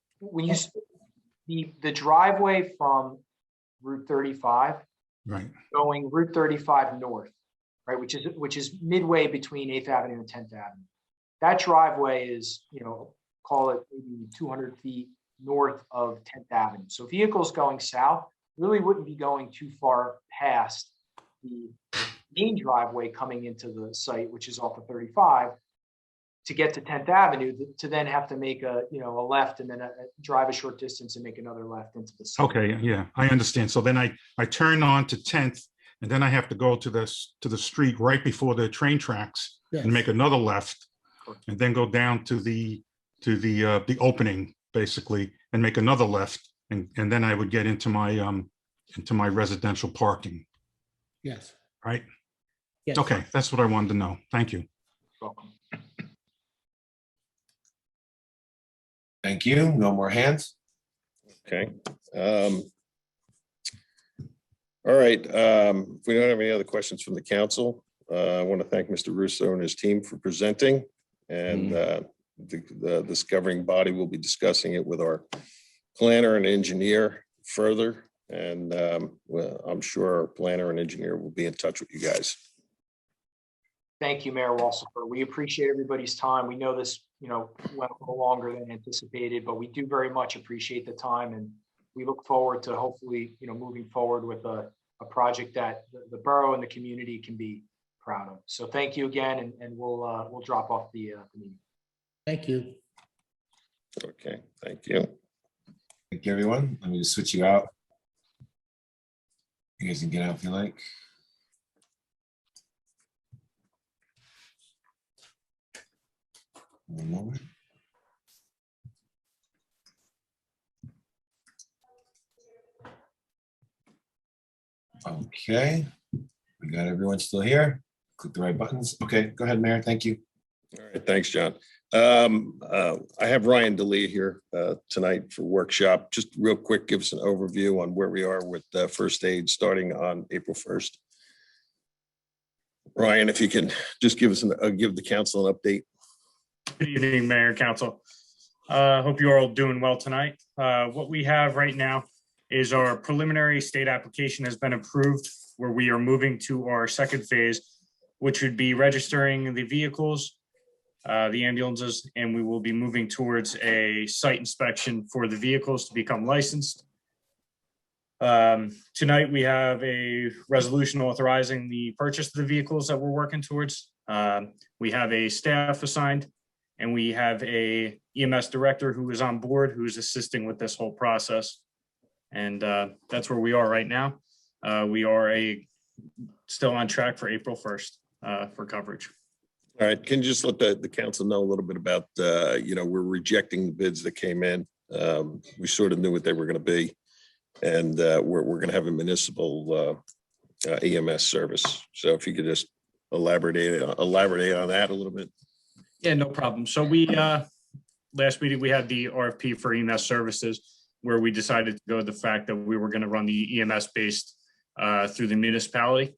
driveway from Route 35 Right. going Route 35 north, right, which is midway between 8th Avenue and 10th Avenue. That driveway is, call it maybe 200 feet north of 10th Avenue. So vehicles going south really wouldn't be going too far past the main driveway coming into the site, which is off of 35, to get to 10th Avenue, to then have to make a left and then drive a short distance and make another left into the site. Okay, yeah, I understand. So then I turn on to 10th and then I have to go to the street right before the train tracks and make another left and then go down to the opening basically and make another left and then I would get into my residential parking. Yes. Right? Yes. Okay, that's what I wanted to know. Thank you. Welcome. Thank you. No more hands. Okay. All right. If we don't have any other questions from the council, I want to thank Mr. Russo and his team for presenting. And the discovering body will be discussing it with our planner and engineer further. And well, I'm sure our planner and engineer will be in touch with you guys. Thank you, Mayor Walsifer. We appreciate everybody's time. We know this, went a little longer than anticipated, but we do very much appreciate the time, and we look forward to hopefully, moving forward with a project that the borough and the community can be proud of. So thank you again, and we'll drop off the meeting. Thank you. Okay, thank you. Thank you, everyone. Let me just switch you out. You guys can get out if you like. One moment. Okay, we got everyone still here. Click the right buttons. Okay, go ahead, Mayor. Thank you. All right, thanks, John. I have Ryan DeLee here tonight for workshop. Just real quick, give us an overview on where we are with first aid starting on April 1st. Ryan, if you can just give us give the council an update. Good evening, Mayor and Council. Hope you're all doing well tonight. What we have right now is our preliminary state application has been approved, where we are moving to our second phase, which would be registering the vehicles, the ambulances, and we will be moving towards a site inspection for the vehicles to become licensed. Tonight, we have a resolution authorizing the purchase of the vehicles that we're working towards. We have a staff assigned, and we have a EMS director who is on board, who is assisting with this whole process. And that's where we are right now. We are still on track for April 1st for coverage. All right, can you just let the council know a little bit about, we're rejecting the bids that came in. We sort of knew what they were going to be. And we're going to have a municipal EMS service. So if you could just elaborate on that a little bit. Yeah, no problem. So we, last meeting, we had the RFP for EMS services, where we decided to go with the fact that we were going to run the EMS based through the municipality.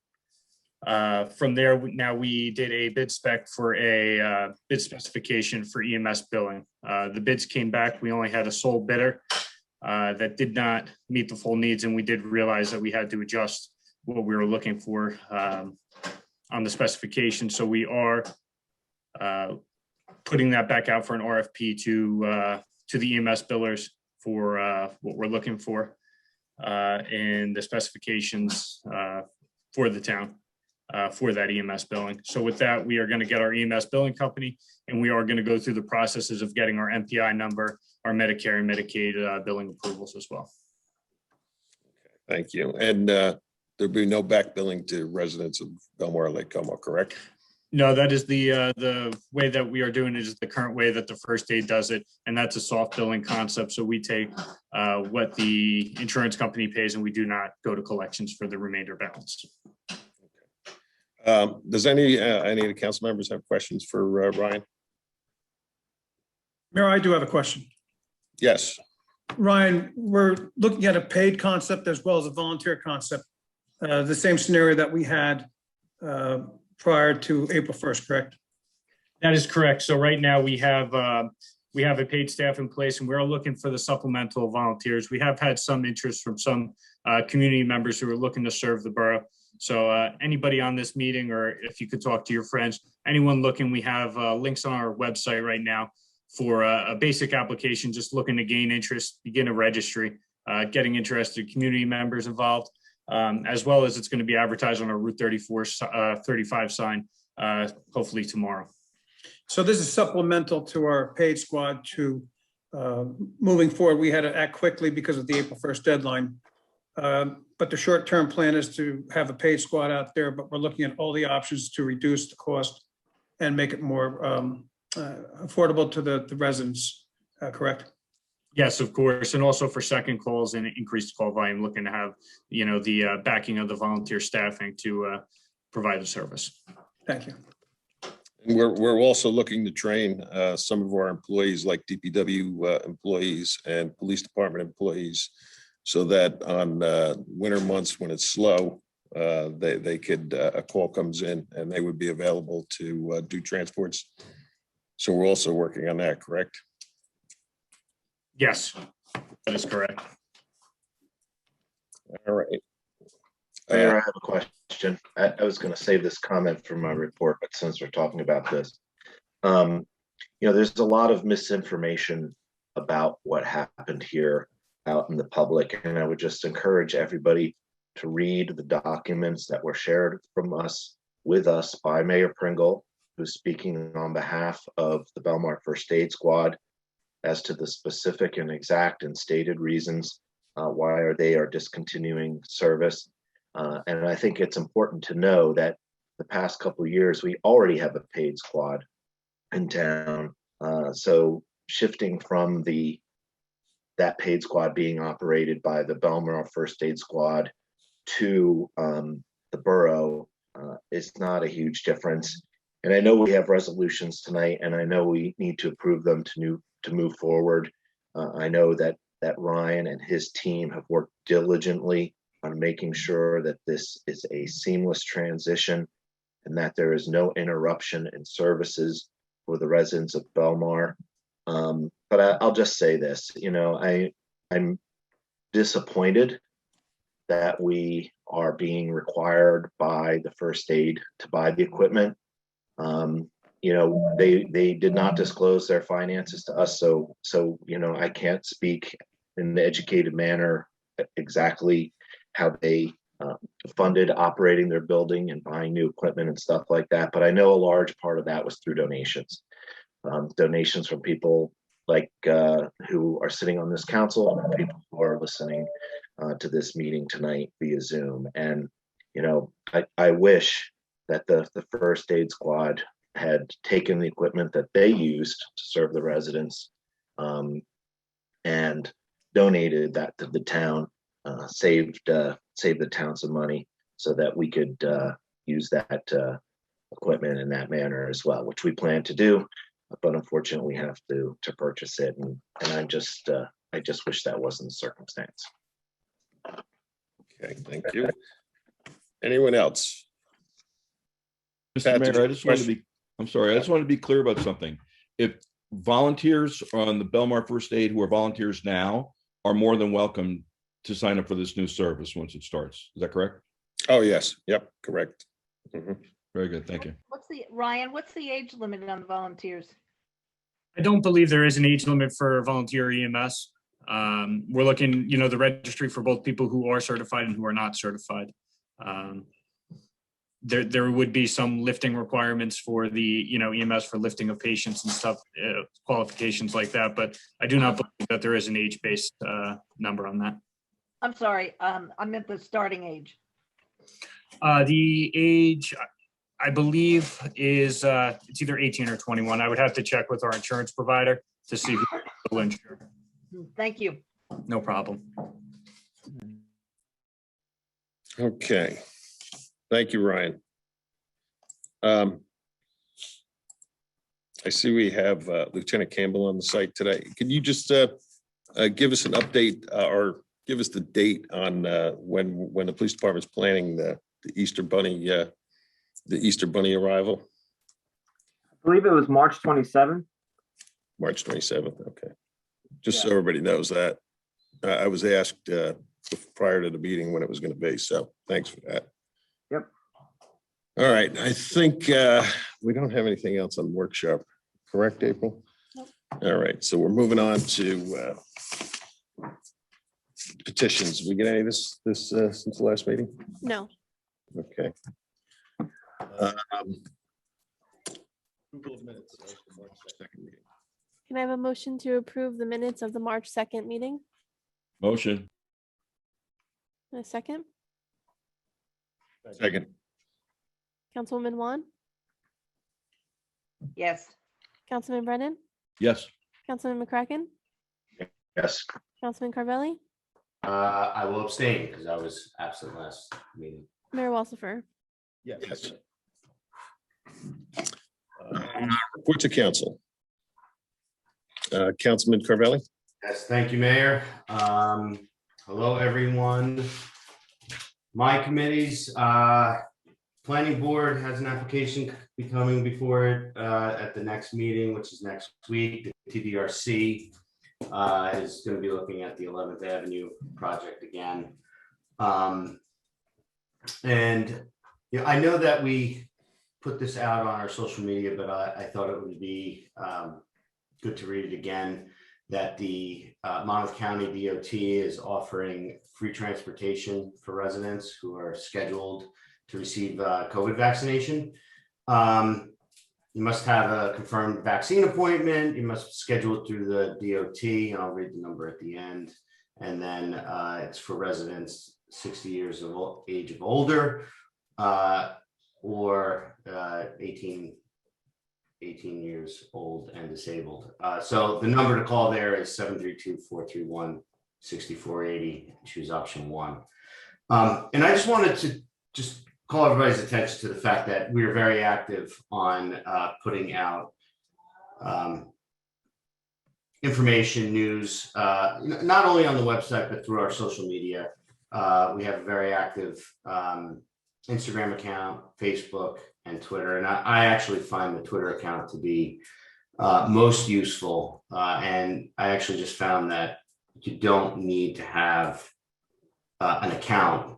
From there, now we did a bid spec for a bid specification for EMS billing. The bids came back. We only had a sole bidder that did not meet the full needs, and we did realize that we had to adjust what we were looking for on the specification. So we are putting that back out for an RFP to the EMS billers for what we're looking for and the specifications for the town for that EMS billing. So with that, we are going to get our EMS billing company, and we are going to go through the processes of getting our MPI number, our Medicare and Medicaid billing approvals as well. Thank you. And the there'd be no back billing to residents of Belmar Lake Como, correct? No, that is the way that we are doing it is the current way that the first aid does it, and that's a soft billing concept. So we take what the insurance company pays, and we do not go to collections for the remainder balance. Does any of the council members have questions for Ryan? Mayor, I do have a question. Yes. Ryan, we're looking at a paid concept as well as a volunteer concept. The same scenario that we had prior to April 1st, correct? That is correct. So right now we have a paid staff in place, and we're looking for the supplemental volunteers. We have had some interest from some community members who are looking to serve the borough. So anybody on this meeting, or if you could talk to your friends, anyone looking, we have links on our website right now for a basic application, just looking to gain interest, begin a registry, getting interested community members involved, as well as it's going to be advertised on our Route 35 sign, hopefully tomorrow. So this is supplemental to our paid squad to moving forward. We had to act quickly because of the April 1st deadline. But the short-term plan is to have a paid squad out there, but we're looking at all the options to reduce the cost and make it more affordable to the residents, correct? Yes, of course. And also for second calls and increased call volume, looking to have, the backing of the volunteer staffing to provide the service. Thank you. And we're also looking to train some of our employees, like DPW employees and police department employees, so that on winter months when it's slow, they could, a call comes in and they would be available to do transports. So we're also working on that, correct? Yes, that is correct. All right. Mayor, I have a question. I was going to save this comment for my report, but since we're talking about this, there's a lot of misinformation about what happened here out in the public, and I would just encourage everybody to read the documents that were shared with us by Mayor Pringle, who's speaking on behalf of the Belmar First Aid Squad as to the specific and exact and stated reasons why they are discontinuing service. And I think it's important to know that the past couple of years, we already have a paid squad in town. So shifting from that paid squad being operated by the Belmar First Aid Squad to the borough is not a huge difference. And I know we have resolutions tonight, and I know we need to approve them to move forward. I know that Ryan and his team have worked diligently on making sure that this is a seamless transition and that there is no interruption in services for the residents of Belmar. But I'll just say this, I'm disappointed that we are being required by the first aid to buy the equipment. They did not disclose their finances to us, so I can't speak in an educated manner exactly how they funded operating their building and buying new equipment and stuff like that. But I know a large part of that was through donations, donations from people like who are sitting on this council and people who are listening to this meeting tonight via Zoom. And I wish that the first aid squad had taken the equipment that they used to serve the residents and donated that to the town, saved the town some money so that we could use that equipment in that manner as well, which we plan to do, but unfortunately we have to purchase it, and I just wish that wasn't the circumstance. Okay, thank you. Anyone else? Mr. Mayor, I just wanted to be clear about something. If volunteers on the Belmar First Aid who are volunteers now are more than welcome to sign up for this new service once it starts. Is that correct? Oh, yes. Yep, correct. Mm-hmm. Very good. Thank you. Ryan, what's the age limit on the volunteers? I don't believe there is an age limit for volunteer EMS. We're looking, the registry for both people who are certified and who are not certified. There would be some lifting requirements for the, EMS for lifting of patients and stuff, qualifications like that. But I do not believe that there is an age-based number on that. I'm sorry, I meant the starting age. The age, I believe, is it's either 18 or 21. I would have to check with our insurance provider to see who will insure. Thank you. No problem. Okay. Thank you, Ryan. I see we have Lieutenant Campbell on the site today. Can you just give us an update or give us the date on when the police department's planning the Easter Bunny arrival? I believe it was March 27th. March 27th. Okay. Just so everybody knows that. I was asked prior to the meeting when it was going to be. So thanks for that. Yep. All right. I think we don't have anything else on the workshop. Correct, April? Nope. All right. So we're moving on to petitions. We get any of this since the last meeting? No. Okay. Approval of minutes of the March 2nd meeting. Can I have a motion to approve the minutes of the March 2nd meeting? Motion. A second? Second. Councilwoman Juan? Yes. Councilman Brennan? Yes. Councilman McCracken? Yes. Councilman Carvelli? I will abstain because I was absent last meeting. Mayor Walsifer? Yes. Report to council. Councilman Carvelli? Yes, thank you, Mayor. Hello, everyone. My committees, Planning Board has an application coming before it at the next meeting, which is next week. The TDRC is going to be looking at the 11th Avenue project again. And I know that we put this out on our social media, but I thought it would be good to read it again, that the Monmouth County DOT is offering free transportation for residents who are scheduled to receive COVID vaccination. You must have a confirmed vaccine appointment. You must schedule it through the DOT, and I'll read the number at the end. And then it's for residents 60 years of age of older or 18 years old and disabled. So the number to call there is 732-431-6480. Choose option 1. And I just wanted to call everybody's attention to the fact that we are very active on putting out information, news, not only on the website, but through our social media. We have a very active Instagram account, Facebook, and Twitter. And I actually find the Twitter account to be most useful. And I actually just found that you don't need to have an account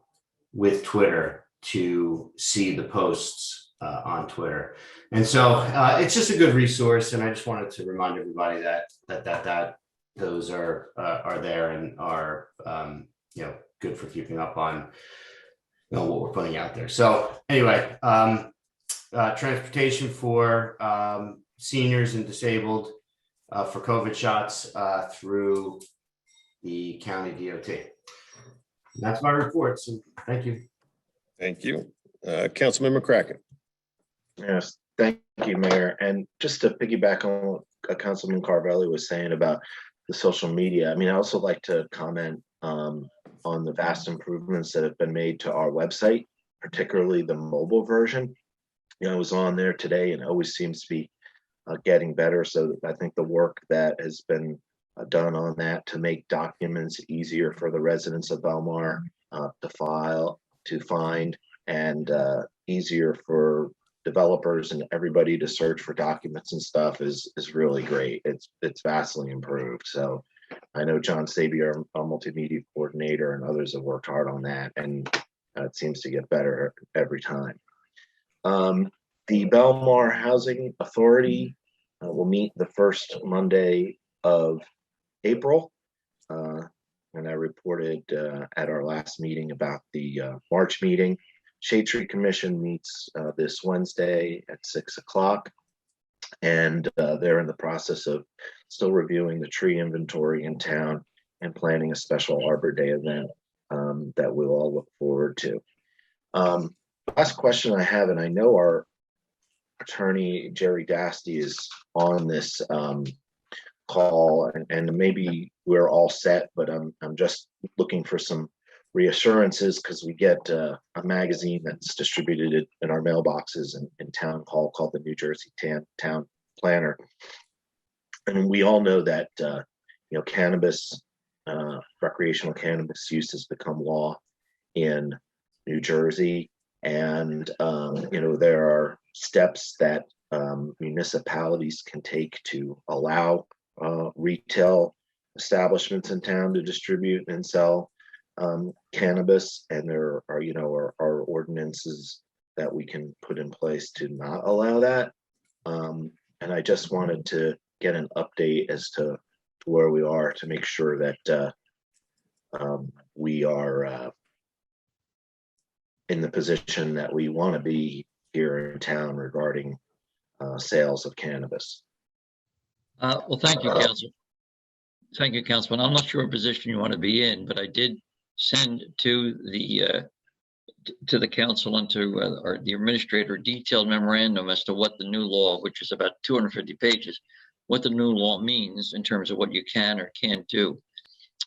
with Twitter to see the posts on Twitter. And so it's just a good resource. And I just wanted to remind everybody that those are there and are good for keeping up on what we're putting out there. So anyway, transportation for seniors and disabled for COVID shots through the county DOT. And that's my report. So thank you. Thank you. Councilman McCracken. Yes, thank you, Mayor. And just to piggyback on what Councilman Carvelli was saying about the social media, I mean, I also like to comment on the vast improvements that have been made to our website, particularly the mobile version. I was on there today and it always seems to be getting better. So I think the work that has been done on that to make documents easier for the residents of Belmar to find, and easier for developers and everybody to search for documents and stuff is really great. It's vastly improved. So I know John Sabier, our multimedia coordinator, and others have worked hard on that, and it seems to get better every time. The Belmar Housing Authority will meet the first Monday of April. And I reported at our last meeting about the March meeting. Shade Tree Commission meets this Wednesday at 6 o'clock. And they're in the process of still reviewing the tree inventory in town and planning a special Arbor Day event that we'll all look forward to. Last question I have, and I know our attorney Jerry Dasty is on this call, and maybe we're all set, but I'm just looking for some reassurances because we get a magazine that's distributed in our mailboxes in town hall called the New Jersey Town Planner, and we all know that cannabis, recreational cannabis use has become law in New Jersey, and there are steps that municipalities can take to allow retail establishments in town to distribute and sell cannabis, and there are ordinances that we can put in place to not allow that. And I just wanted to get an update as to where we are to make sure that we are in the position that we want to be here in town regarding sales of cannabis. Well, thank you, Council. Thank you, Councilman. I'm not sure what position you want to be in, but I did send to the council and to the administrator a detailed memorandum as to what the new law, which is about 250 pages, what the new law means in terms of what you can or can't do.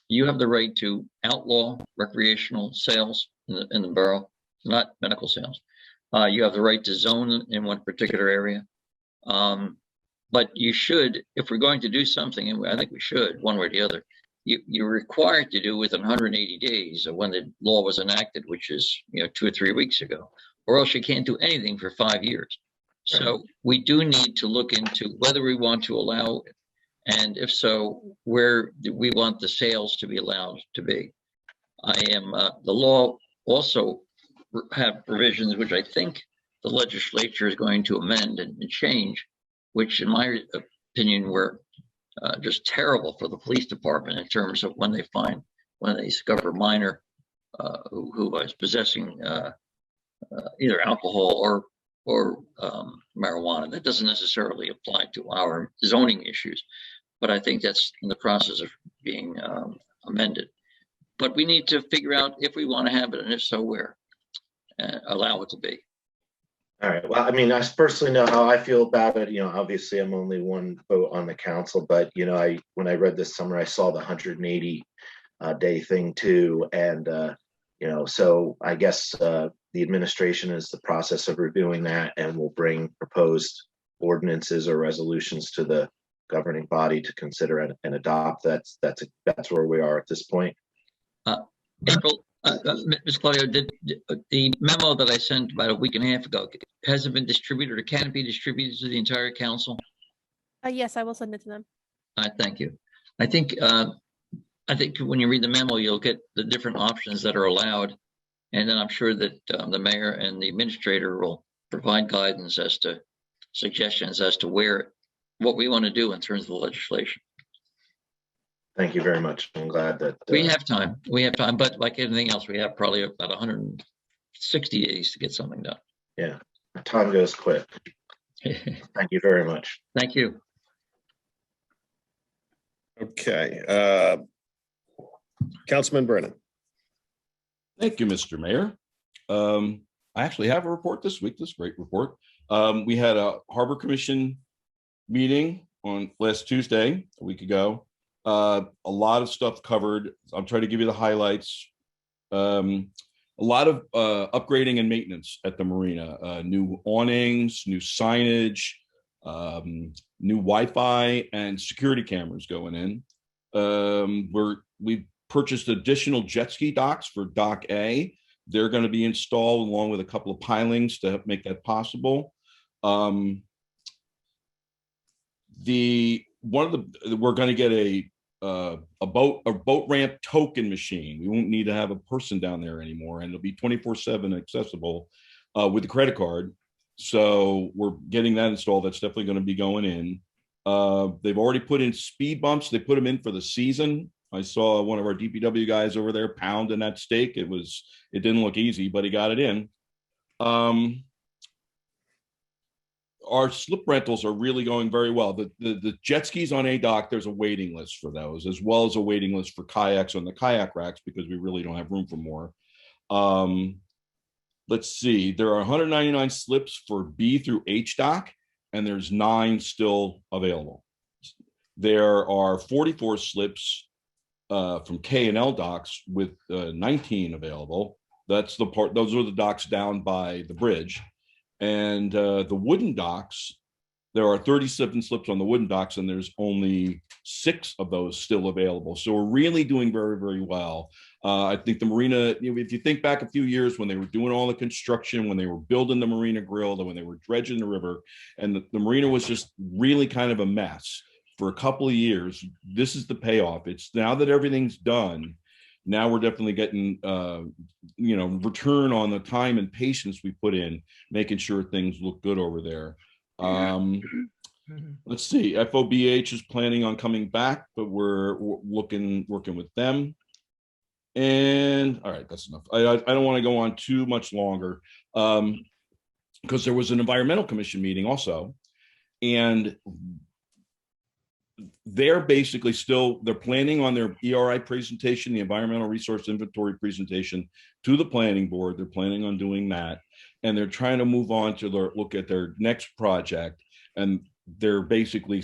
You have the right to outlaw recreational sales in the borough, not medical sales. You have the right to zone in one particular area. But you should, if we're going to do something, and I think we should, one way or the other, you're required to do within 180 days of when the law was enacted, which is 2 or 3 weeks ago, or else you can't do anything for 5 years. So we do need to look into whether we want to allow it, and if so, where do we want the sales to be allowed to be. The law also have provisions which I think the legislature is going to amend and change, which in my opinion were just terrible for the police department in terms of when they discover a minor who was possessing either alcohol or marijuana. That doesn't necessarily apply to our zoning issues, but I think that's in the process of being amended. But we need to figure out if we want to have it, and if so, where, and allow it to be. All right. Well, I mean, I personally know how I feel about it. Obviously I'm only one vote on the council, but when I read this summer, I saw the 180 day thing too. And, so I guess the administration is the process of reviewing that and will bring proposed ordinances or resolutions to the governing body to consider and adopt. That's where we are at this point. April, Ms. Claudio, did the memo that I sent about a week and a half ago, has it been distributed or can it be distributed to the entire council? Yes, I will send it to them. Thank you. I think when you read the memo, you'll get the different options that are allowed. And then I'm sure that the mayor and the administrator will provide guidance as to suggestions as to what we want to do in terms of the legislation. Thank you very much. I'm glad that we have time. We have time, but like anything else, we have probably about 160 days to get something done. Yeah, time goes quick. Thank you very much. Thank you. Okay. Councilman Brennan. Thank you, Mr. Mayor. I actually have a report this week, this great report. We had a Harbor Commission meeting on last Tuesday, a week ago. A lot of stuff covered. I'll try to give you the highlights. A lot of upgrading and maintenance at the Marina. New awnings, new signage, new Wi-Fi, and security cameras going in. We purchased additional jet ski docks for Dock A. They're going to be installed along with a couple of pilings to make that possible. We're going to get a boat ramp token machine. We won't need to have a person down there anymore, and it'll be 24/7 accessible with the credit card. So we're getting that installed. That's definitely going to be going in. They've already put in speed bumps. They put them in for the season. I saw one of our DPW guys over there pounding that stake. It didn't look easy, but he got it in. Our slip rentals are really going very well. The jet skis on a dock, there's a waiting list for those, as well as a waiting list for kayaks on the kayak racks, because we really don't have room for more. let's see, there are 199 slips for B through H dock, and there's 9 still available. There are 44 slips from K and L docks with 19 available. That's the part, those are the docks down by the bridge. And the wooden docks, there are 37 slips on the wooden docks, and there's only 6 of those still available. So we're really doing very, very well. I think the marina, if you think back a few years when they were doing all the construction, when they were building the marina grill, when they were dredging the river, and the marina was just really kind of a mess for a couple of years, this is the payoff. It's now that everything's done, now we're definitely getting, return on the time and patience we put in, making sure things look good over there. Let's see, FOBH is planning on coming back, but we're working with them. And all right, that's enough. I don't want to go on too much longer because there was an environmental commission meeting also, and they're basically they're planning on their ERI presentation, the environmental resource inventory presentation, to the planning board. They're planning on doing that, and they're trying to move on to look at their next project, and they're basically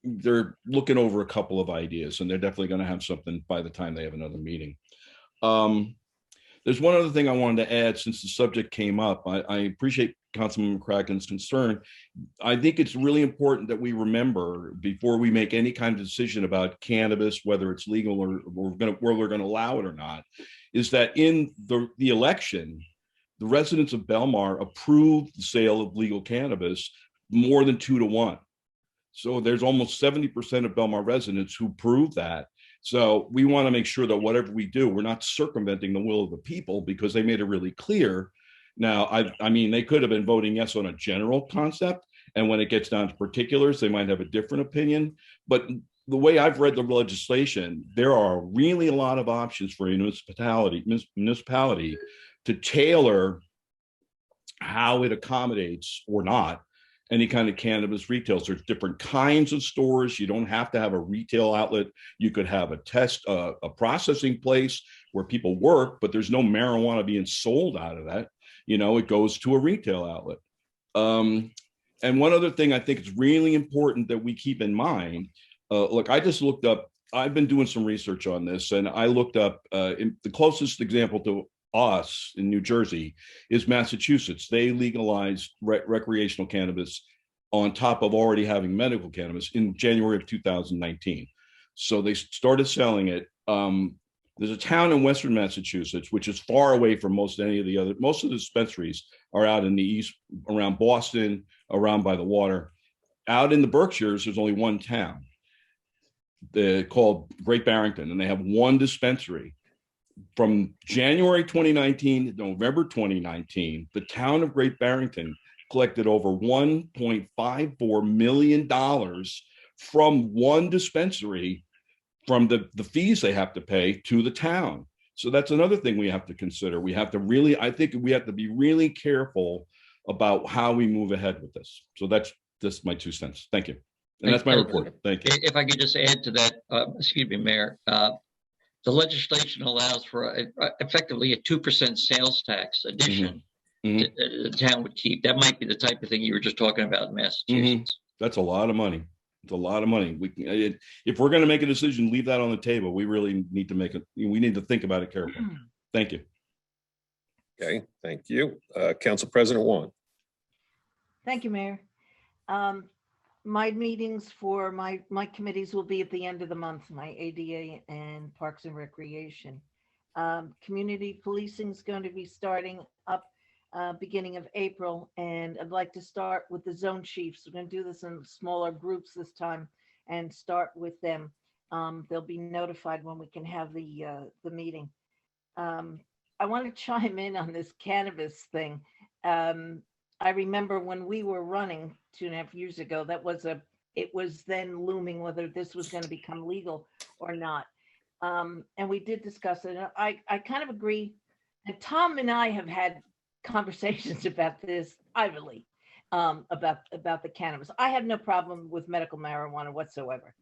they're looking over a couple of ideas, and they're definitely going to have something by the time they have another meeting. There's one other thing I wanted to add since the subject came up. I appreciate Councilman McCracken's concern. I think it's really important that we remember before we make any kind of decision about cannabis, whether it's legal or whether we're going to allow it or not, is that in the election, the residents of Belmar approved the sale of legal cannabis more than 2 to 1. So there's almost 70% of Belmar residents who proved that. So we want to make sure that whatever we do, we're not circumventing the will of the people, because they made it really clear. Now, I mean, they could have been voting yes on a general concept, and when it gets down to particulars, they might have a different opinion. But the way I've read the legislation, there are really a lot of options for a municipality to tailor how it accommodates or not any kind of cannabis retail. So there's different kinds of stores. You don't have to have a retail outlet. You could have a processing place where people work, but there's no marijuana being sold out of that. It goes to a retail outlet. And one other thing I think is really important that we keep in mind, look, I just looked up, I've been doing some research on this, and I looked up the closest example to us in New Jersey is Massachusetts. They legalized recreational cannabis on top of already having medical cannabis in January of 2019. So they started selling it. There's a town in Western Massachusetts, which is far away from most of the dispensaries are out in the east, around Boston, around by the water. Out in the Berkshires, there's only one town called Great Barrington, and they have one dispensary. From January 2019 to November 2019, the town of Great Barrington collected over $1.54 million from one dispensary, from the fees they have to pay to the town. So that's another thing we have to consider. I think we have to be really careful about how we move ahead with this. So that's just my 2 cents. Thank you. And that's my report. Thank you. If I could just add to that, excuse me, Mayor, the legislation allows for effectively a 2% sales tax addition that the town would keep. That might be the type of thing you were just talking about in Massachusetts. That's a lot of money. It's a lot of money. If we're going to make a decision, leave that on the table. We really need to we need to think about it carefully. Thank you. Okay, thank you. Council President Wong. Thank you, Mayor. My meetings for my committees will be at the end of the month, my ADA and Parks and Recreation. Community policing is going to be starting up beginning of April, and I'd like to start with the zone chiefs. We're going to do this in smaller groups this time and start with them. They'll be notified when we can have the meeting. I want to chime in on this cannabis thing. I remember when we were running 2.5 years ago, it was then looming whether this was going to become legal or not. And we did discuss it. And I kind of agree. And Tom and I have had conversations about this privately, about the cannabis. I have no problem with medical marijuana whatsoever.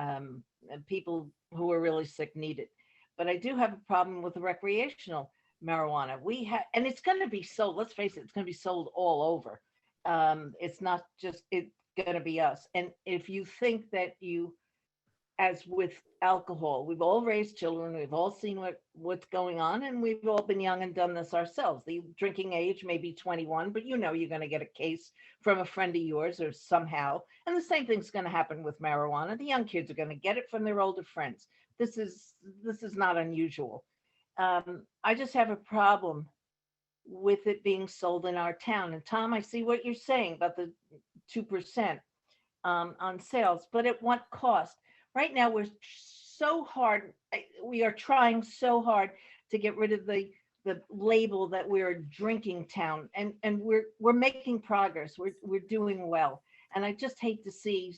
And people who are really sick need it. But I do have a problem with the recreational marijuana. We have, and it's going to be sold. Let's face it, it's going to be sold all over. It's not just it's going to be us. And if you think that you, as with alcohol, we've all raised children, we've all seen what's going on, and we've all been young and done this ourselves. The drinking age may be 21, but you know you're going to get a case from a friend of yours or somehow. And the same thing's going to happen with marijuana. The young kids are going to get it from their older friends. This is not unusual. I just have a problem with it being sold in our town. And Tom, I see what you're saying about the 2% on sales, but at what cost? Right now, we are trying so hard to get rid of the label that we're a drinking town, and we're making progress. We're doing well. And I just hate to see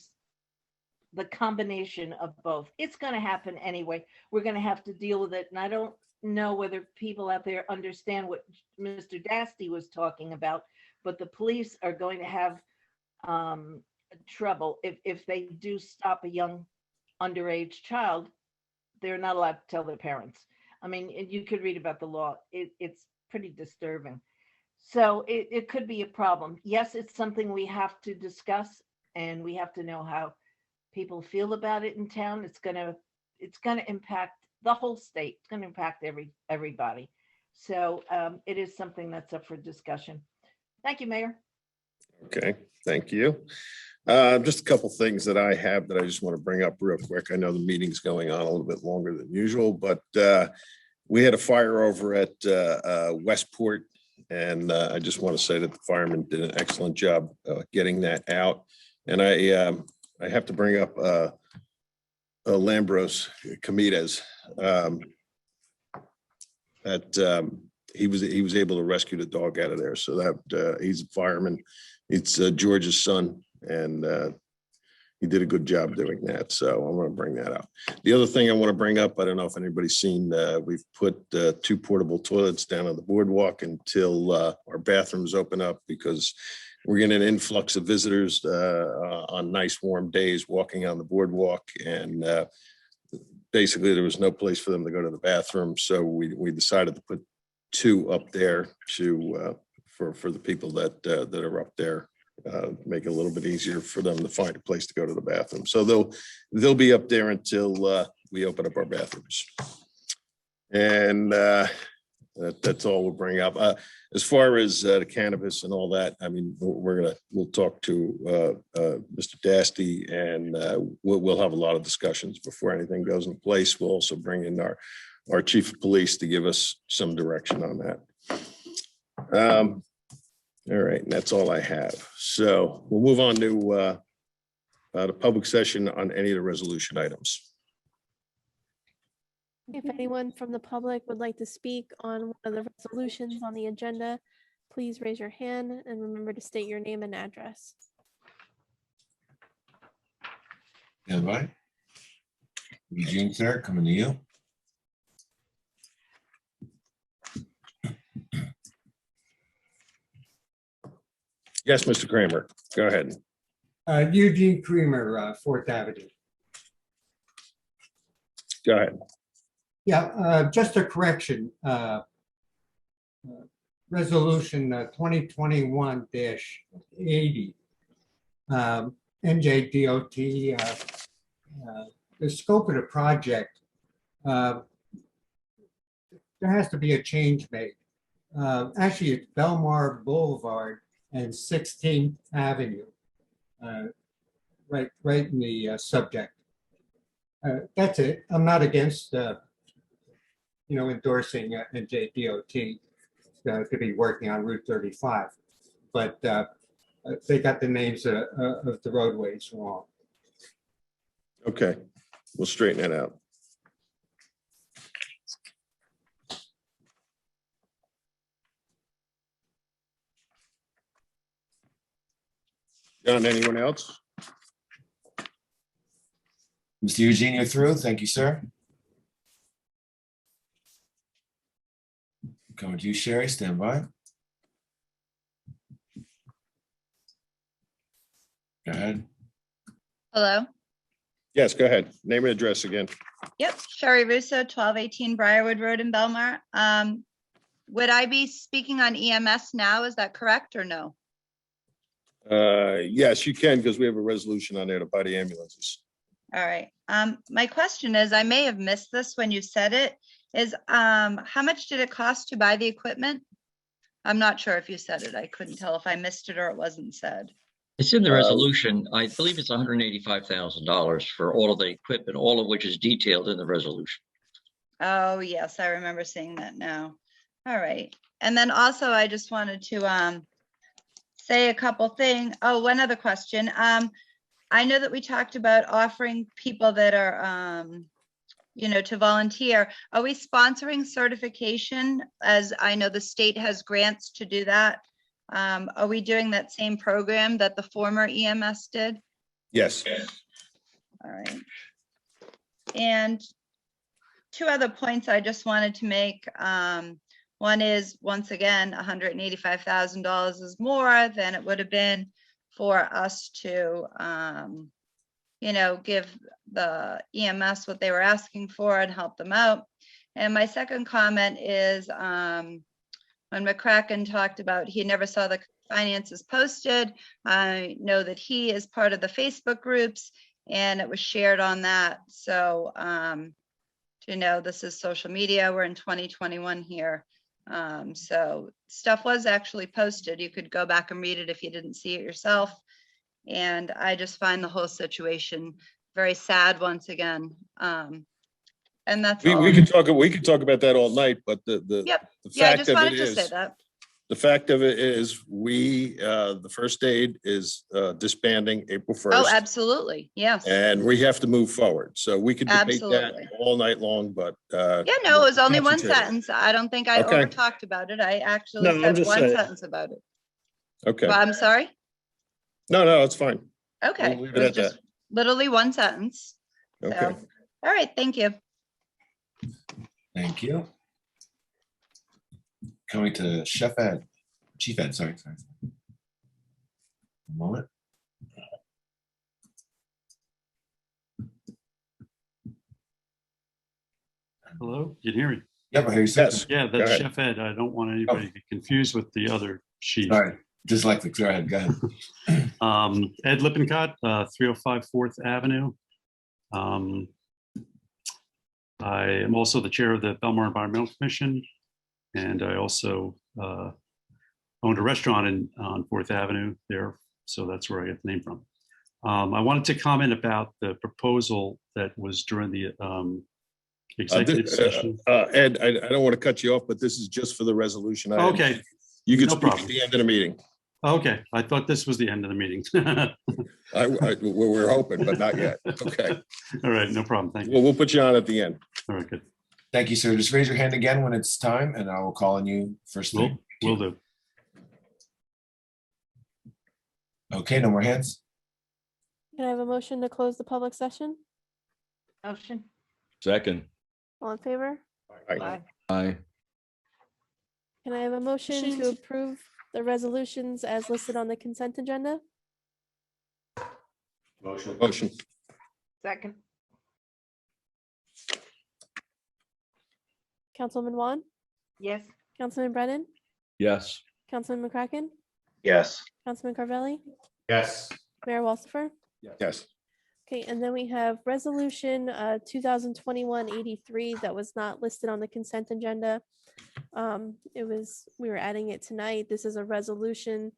the combination of both. It's going to happen anyway. We're going to have to deal with it. And I don't know whether people out there understand what Mr. Dasty was talking about, but the police are going to have trouble if they do stop a young underage child. They're not allowed to tell their parents. I mean, you could read about the law. It's pretty disturbing. So it could be a problem. Yes, it's something we have to discuss, and we have to know how people feel about it in town. It's gonna impact the whole state. It's gonna impact everybody. So it is something that's up for discussion. Thank you, Mayor. Okay, thank you. Just a couple things that I have that I just want to bring up real quick. I know the meeting's going on a little bit longer than usual, but we had a fire over at Westport, and I just want to say that the firemen did an excellent job getting that out. And I have to bring up Lambros Comides, that he was able to rescue the dog out of there. So that he's a fireman. It's George's son, and he did a good job doing that. So I want to bring that up. The other thing I want to bring up, I don't know if anybody's seen, we've put 2 portable toilets down on the boardwalk until our bathrooms open up, because we're getting an influx of visitors on nice warm days walking on the boardwalk, and basically there was no place for them to go to the bathroom. So we decided to put 2 up there to for the people that are up there, make it a little bit easier for them to find a place to go to the bathroom. So they'll be up there until we open up our bathrooms. And that's all we'll bring up. As far as the cannabis and all that, I mean, we'll talk to Mr. Dasty, and we'll have a lot of discussions before anything goes in place. We'll also bring in our chief of police to give us some direction on that. All right, and that's all I have. So we'll move on to the public session on any of the resolution items. If anyone from the public would like to speak on one of the resolutions on the agenda, please raise your hand and remember to state your name and address. Stand by. Eugene, sir, coming to you. Yes, Mr. Kramer, go ahead. Eugene Creamer, 4th Avenue. Go ahead. Yeah, just a correction. Resolution 2021-80. NJDOT, the scope of the project, there has to be a change made. Actually, it's Belmar Boulevard and 16th Avenue, right in the subject. That's it. I'm not against, endorsing NJDOT to be working on Route 35, but they got the names of the roadways wrong. Okay, we'll straighten that out. John, anyone else? Mr. Eugene, you're through. Thank you, sir. Coming to you, Sherry. Stand by. Go ahead. Hello. Yes, go ahead. Name and address again. Yep, Sherry Russo, 1218 Briarwood Road in Belmar. would I be speaking on EMS now? Is that correct or no? Yes, you can, because we have a resolution on there to buy the ambulances. All right. My question is, I may have missed this when you said it, is how much did it cost to buy the equipment? I'm not sure if you said it. I couldn't tell if I missed it or it wasn't said. It's in the resolution. I believe it's $185,000 for all of the equipment, all of which is detailed in the resolution. Oh, yes, I remember seeing that now. All right. And then also I just wanted to say a couple things. Oh, one other question. I know that we talked about offering people that are to volunteer. Are we sponsoring certification? As I know the state has grants to do that. Are we doing that same program that the former EMS did? Yes. All right. And two other points I just wanted to make. One is, once again, $185,000 is more than it would have been for us to, give the EMS what they were asking for and help them out. And my second comment is when McCracken talked about he never saw the finances posted, I know that he is part of the Facebook groups and it was shared on that. So, this is social media. We're in 2021 here. So stuff was actually posted. You could go back and read it if you didn't see it yourself. And I just find the whole situation very sad once again. And that's all. We could talk about that all night, but the fact of it is, the fact of it is the first aid is disbanding April 1st. Oh, absolutely. Yes. And we have to move forward. So we could debate that all night long, but yeah, no, it was only one sentence. I don't think I over talked about it. I actually said one sentence about it. Okay. Well, I'm sorry. No, it's fine. Okay. We'll leave It it was at just that. literally one sentence. Okay. So, all right. Thank you. Thank you. Coming to Chief Ed, sorry. A moment. Hello, can you hear me? Yep, I hear you. Yes. Yeah, Go that's ahead. Chef Ed. I don't want anybody to get confused with the other chief. Sorry, dyslexic. Go ahead. Go ahead. Ed Lippincott, 305 4th Avenue. I am also the chair of the Belmar Environmental Commission, and I also owned a restaurant on 4th Avenue there, so that's where I get the name from. I wanted to comment about the proposal that was during the executive session. Ed, I don't want to cut you off, but this is just for the resolution. Okay. You can No speak problem. at the end of the meeting. Okay, I thought this was the end of the meeting. We're hoping, but not yet. Okay. All right, no problem. Thank you. Well, we'll put you on at the end. All right, good. Thank you, sir. Just raise your hand again when it's time and I will call on you first thing. Will do. Okay, no more hands. Can I have a motion to close the public session? Motion. Second. All in favor? Aye. Can I have a motion to approve the resolutions as listed on the consent agenda? Motion. Second. Councilman Juan? Yes. Councilman Brennan? Yes. Councilman McCracken? Yes. Councilman Carvelli? Yes. Mayor Walsifer? Yes. Okay, and then we have resolution 2021-83 that was not listed on the consent agenda. We were adding it tonight. This is a resolution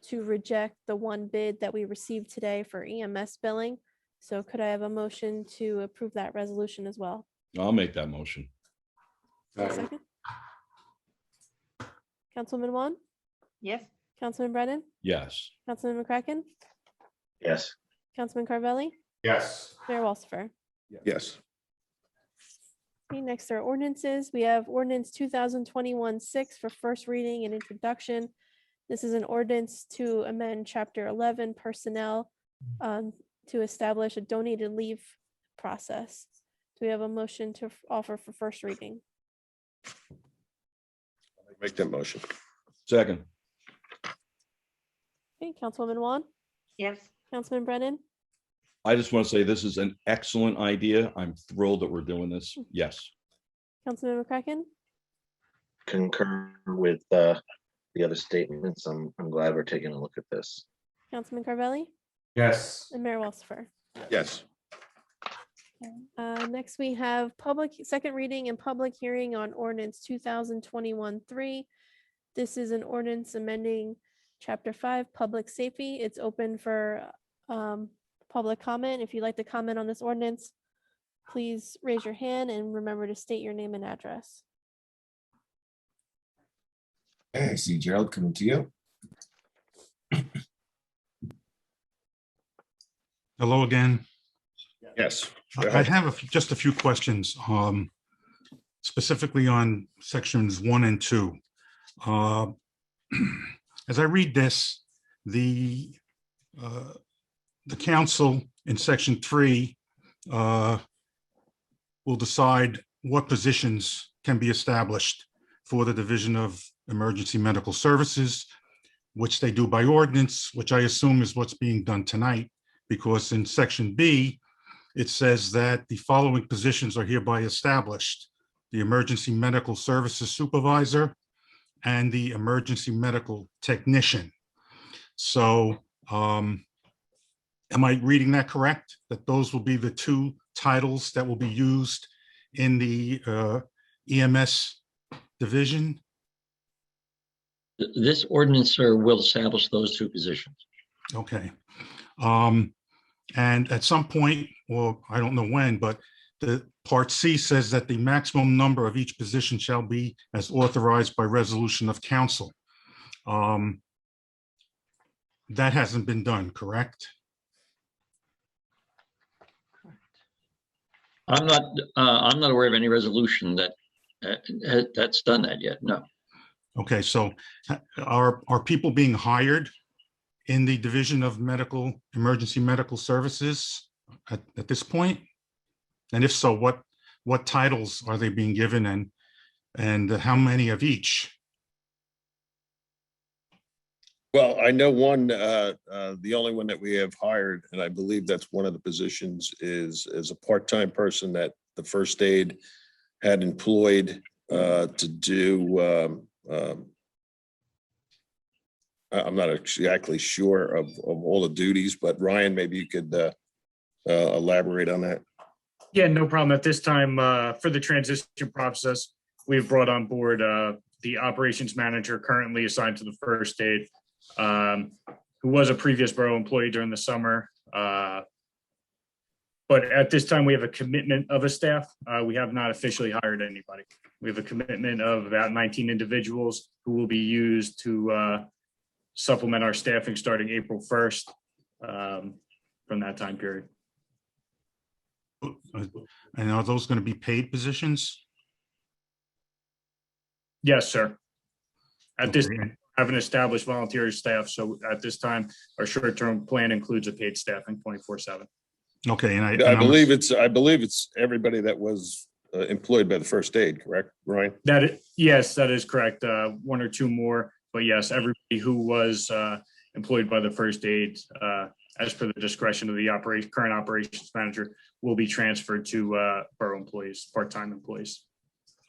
to reject the one bid that we received today for EMS billing. So could I have a motion to approve that resolution as well? I'll make that motion. A second. Councilman Juan? Yes. Councilman Brennan? Yes. Councilman McCracken? Yes. Councilman Carvelli? Yes. Mayor Walsifer? Yes. Okay, next are ordinances. We have ordinance 2021-6 for first reading and introduction. This is an ordinance to amend chapter 11 personnel to establish a donated leave process. Do we have a motion to offer for first reading? Make that motion. Second. Okay, Councilwoman Juan? Yes. Councilman Brennan? I just want to say this is an excellent idea. I'm thrilled that we're doing this. Yes. Councilman McCracken? concur with the other statements. I'm glad we're taking a look at this. Councilman Carvelli Yes. and Mayor Walsifer. Yes. Next, we have second reading and public hearing on ordinance 2021-3. This is an ordinance amending Chapter 5, Public Safety. It's open for public comment. If you'd like to comment on this ordinance, please raise your hand and remember to state your name and address. Hey, I see Gerald coming to you. Hello again. Yes. I have just a few questions, specifically on sections 1 and 2. As I read this, the council in section 3 will decide what positions can be established for the Division of Emergency Medical Services, which they do by ordinance, which I assume is what's being done tonight, because in section B, it says that the following positions are hereby established: the Emergency Medical Services Supervisor and the Emergency Medical Technician. So am I reading that correct? That those will be the two titles that will be used in the EMS division? This ordinance, sir, will establish those two positions. Okay. And at some point, well, I don't know when, but the part C says that the maximum number of each position shall be as authorized by resolution of council. That hasn't been done, correct? I'm not aware of any resolution that's done that yet. No. Okay, so are people being hired in the Division of Emergency Medical Services at this point? And if so, what titles are they being given, and how many of each? Well, I know one, the only one that we have hired, and I believe that's one of the positions, is a part-time person that the first aid had employed to do. I'm not exactly sure of all the duties, but Ryan, maybe you could elaborate on that. Yeah, no problem. At this time, for the transition process, we've brought on board the operations manager currently assigned to the first aid, who was a previous borough employee during the summer. But at this time, we have a commitment of a staff. We have not officially hired anybody. We have a commitment of about 19 individuals who will be used to supplement our staffing starting April 1st from that time period. And are those going to be paid positions? Yes, sir. At this time, I have an established volunteer staff. So at this time, our short-term plan includes a paid staffing 24/7. Okay, and I believe it's everybody that was employed by the first aid, correct, Ryan? Yes, that is correct. One or two more, but yes, everybody who was employed by the first aid, as per the discretion of the current operations manager, will be transferred to borough employees, part-time employees.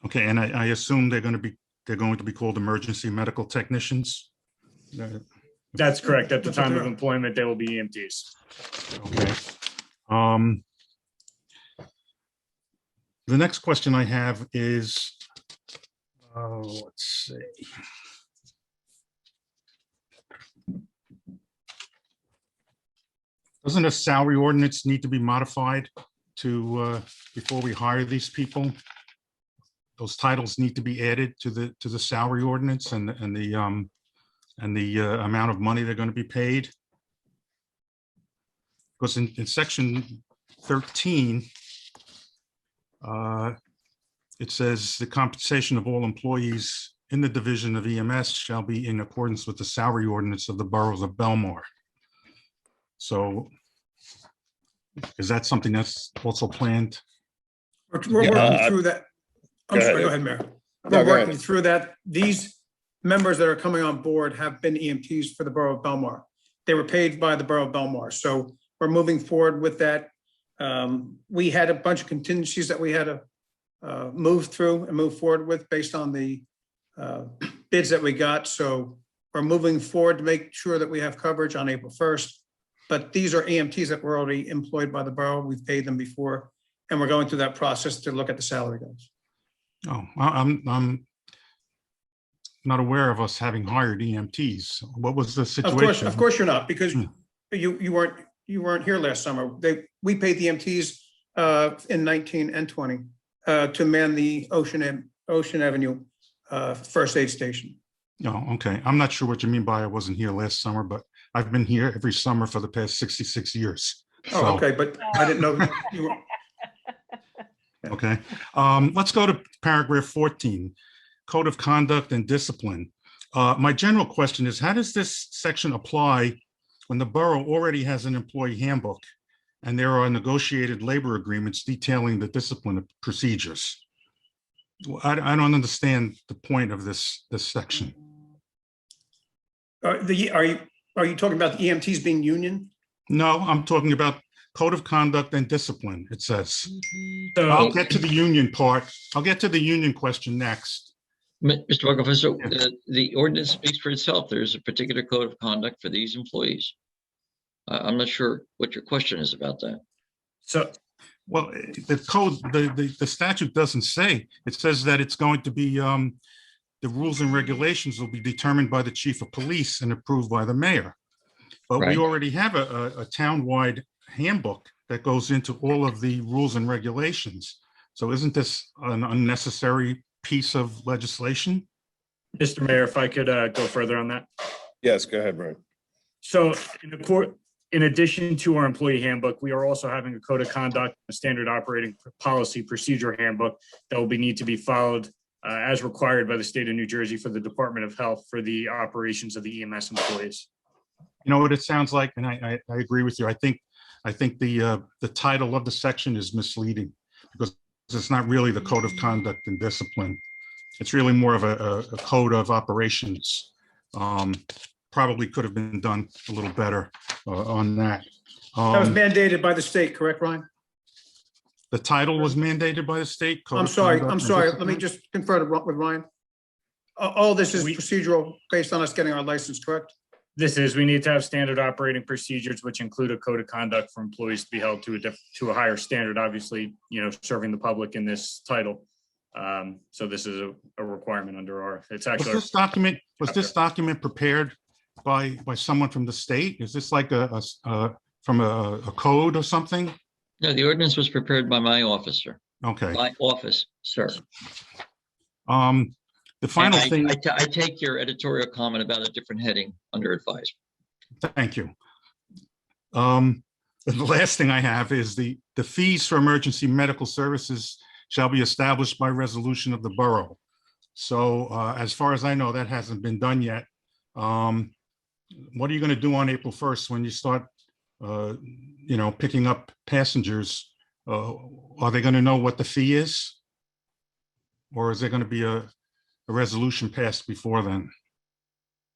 Okay, and I assume they're going to be called emergency medical technicians? That's correct. At the time of employment, they will be EMTs. Okay. The next question I have is, let's see. Doesn't a salary ordinance need to be modified to before we hire these people? Those titles need to be added to the salary ordinance and the amount of money they're going to be paid. Because in section 13, it says the compensation of all employees in the division of EMS shall be in accordance with the salary ordinance of the boroughs of Belmar. So is that something that's also planned? We're working through that. I'm sorry, go ahead, Mayor. We're working through that. These members that are coming on board have been EMTs for the borough of Belmar. They were paid by the borough of Belmar. So we're moving forward with that. We had a bunch of contingencies that we had to move through and move forward with based on the bids that we got. So we're moving forward to make sure that we have coverage on April 1st. But these are EMTs that were already employed by the borough. We've paid them before, and we're going through that process to look at the salary guides. Oh, I'm not aware of us having hired EMTs. What was the situation? Of course you're not, because you weren't here last summer. We paid the EMTs in 19 and 20 to man the Ocean Avenue first aid station. Oh, okay. I'm not sure what you mean by I wasn't here last summer, but I've been here every summer for the past 66 years. Oh, okay, but I didn't know you were. Okay. Let's go to paragraph 14, Code of Conduct and Discipline. My general question is, how does this section apply when the borough already has an employee handbook and there are negotiated labor agreements detailing the discipline procedures? I don't understand the point of this section. Are you talking about the EMTs being union? No, I'm talking about Code of Conduct and Discipline, it says. I'll get to the union part. I'll get to the union question next. Mr. Wackoff, so the ordinance speaks for itself. There's a particular code of conduct for these employees. I'm not sure what your question is about that. So, well, the code, the statute doesn't say. It says that it's going to be, the rules and regulations will be determined by the chief of police and approved by the mayor. But we already have a town-wide handbook that goes into all of the rules and regulations. So isn't this an unnecessary piece of legislation? Mr. Mayor, if I could go further on that. Yes, go ahead, Brian. So in addition to our employee handbook, we are also having a code of conduct, a standard operating policy procedure handbook that will need to be followed as required by the state of New Jersey for the Department of Health for the operations of the EMS employees. You know what it sounds like, and I agree with you. I think the title of the section is misleading because it's not really the Code of Conduct and Discipline. It's really more of a code of operations. Probably could have been done a little better on that. That was mandated by the state, correct, Ryan? The title was mandated by the state. I'm sorry. Let me just confer with Ryan. All this is procedural based on us getting our license, correct? We need to have standard operating procedures, which include a code of conduct for employees to be held to a higher standard, obviously, serving the public in this title. So this is a requirement under our, it's actually. Was this document prepared by someone from the state? Is this like from a code or something? No, the ordinance was prepared by my officer. Okay. My office, sir. The final thing. I take your editorial comment about a different heading under advisement. Thank you. The last thing I have is the fees for emergency medical services shall be established by resolution of the borough. So as far as I know, that hasn't been done yet. What are you going to do on April 1st when you start, picking up passengers? Are they going to know what the fee is? Or is there going to be a resolution passed before then?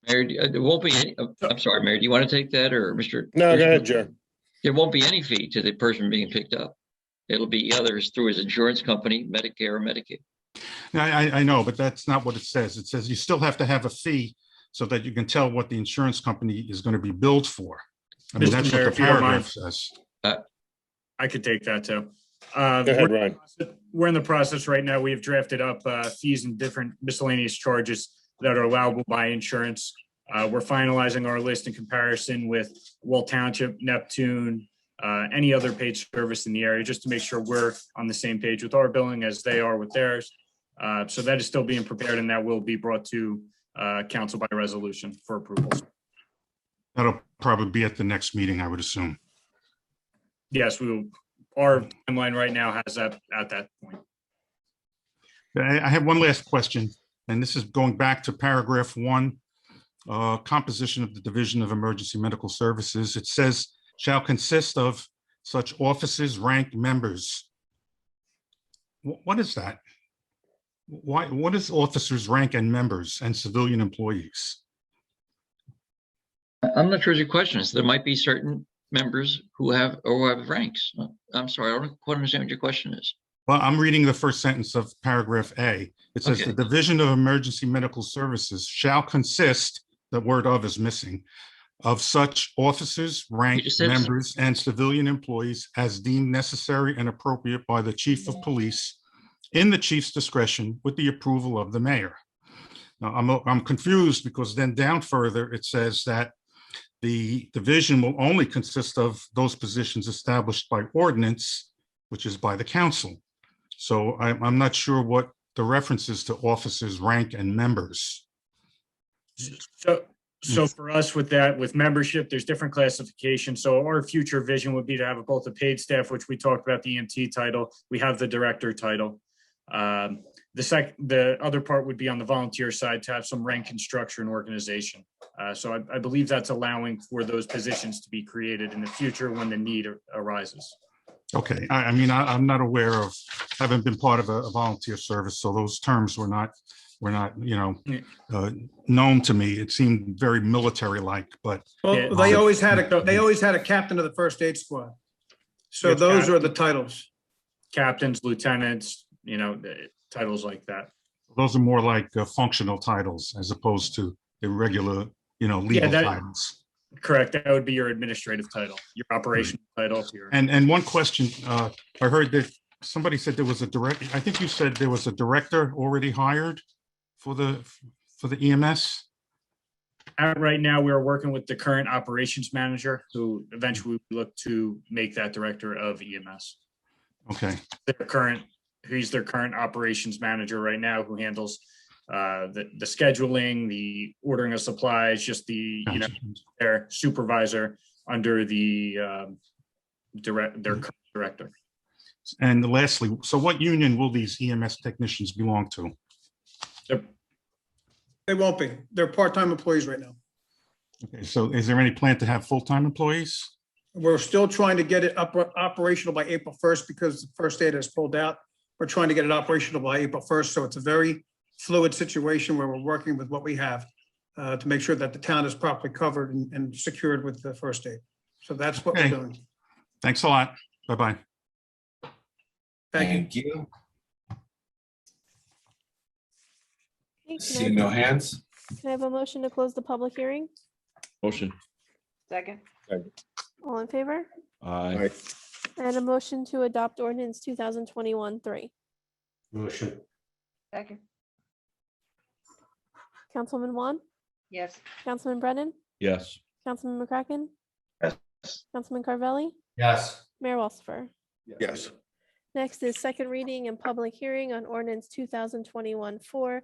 Mayor, there won't be any, I'm sorry, Mayor, do you want to take that or Mr.? No, go ahead, Joe. There won't be any fee to the person being picked up. It'll be either through his insurance company, Medicare or Medicaid. I know, but that's not what it says. It says you still have to have a fee so that you can tell what the insurance company is going to be billed for. I mean, that's what the paragraph says. I could take that too. Go ahead, Ryan. We're in the process right now. We have drafted up fees and different miscellaneous charges that are allowable by insurance. We're finalizing our list in comparison with Wall Township, Neptune, any other paid service in the area, just to make sure we're on the same page with our billing as they are with theirs. So that is still being prepared, and that will be brought to council by resolution for approval. That'll probably be at the next meeting, I would assume. Yes, we will. Our timeline right now has that at that point. I have one last question, and this is going back to paragraph 1, composition of the Division of Emergency Medical Services. It says, shall consist of such officers, rank members. What is that? What is officers, rank, and members and civilian employees? I'm not sure what your question is. There might be certain members who have ranks. I'm sorry, I don't quite understand what your question is. Well, I'm reading the first sentence of paragraph A. It says Okay. the Division of Emergency Medical Services shall consist, the word "of" is missing, of such officers, rank just said- members, and civilian employees as deemed necessary and appropriate by the chief of police in the chief's discretion with the approval of the mayor. Now, I'm confused because then down further, it says that the division will only consist of those positions established by ordinance, which is by the council. So I'm not sure what the references to officers, rank, and members. So for us with that, with membership, there's different classifications. So our future vision would be to have both the paid staff, which we talked about, the EMT title. We have the director title. The other part would be on the volunteer side to have some rank and structure and organization. So I believe that's allowing for those positions to be created in the future when the need arises. Okay, I mean, I'm not aware of, haven't been part of a volunteer service, so those terms were not, known to me. It seemed very military-like, but. Well, they always had a captain of the first aid squad. So Yes, those are the titles. Captains, lieutenants, titles like that. Those are more like functional titles as opposed to irregular, legal titles. Correct. That would be your administrative title, your operational title. And one question, I heard that somebody said there was a I think you said there was a director already hired for the EMS? Right now, we are working with the current operations manager who eventually will look to make that director of EMS. Okay. He's their current operations manager right now who handles the scheduling, the ordering of supplies, just their supervisor under their current director. And lastly, so what union will these EMS technicians belong to? They won't be. They're part-time employees right now. Okay, so is there any plan to have full-time employees? We're still trying to get it operational by April 1st because the first aid has pulled out. We're trying to get it operational by April 1st. So it's a very fluid situation where we're working with what we have to make sure that the town is properly covered and secured with the first aid. So that's what we're doing. Thanks a lot. Bye-bye. Thank you. Okay, See no hands. Can I have a motion to close the public hearing? Motion. Second. All in favor? Aye. And a motion to adopt ordinance 2021-3. Motion. Second. Councilman Juan? Yes. Councilman Brennan? Yes. Councilman McCracken? Yes. Councilman Carvelli? Yes. Mayor Walsifer? Yes. Next is second reading and public hearing on ordinance 2021-4.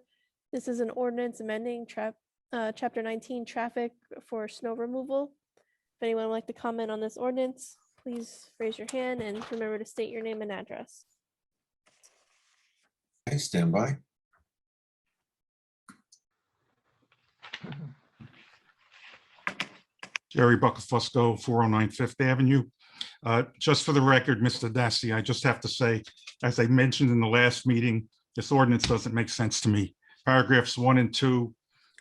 This is an ordinance amending Chapter 19 traffic for snow removal. If anyone would like to comment on this ordinance, please raise your hand and remember to state your name and address. Okay, stand by. Jerry Buckafusco, 409 Fifth Avenue. Just for the record, Mr. Dasty, I just have to say, as I mentioned in the last meeting, this ordinance doesn't make sense to me. Paragraphs 1 and 2,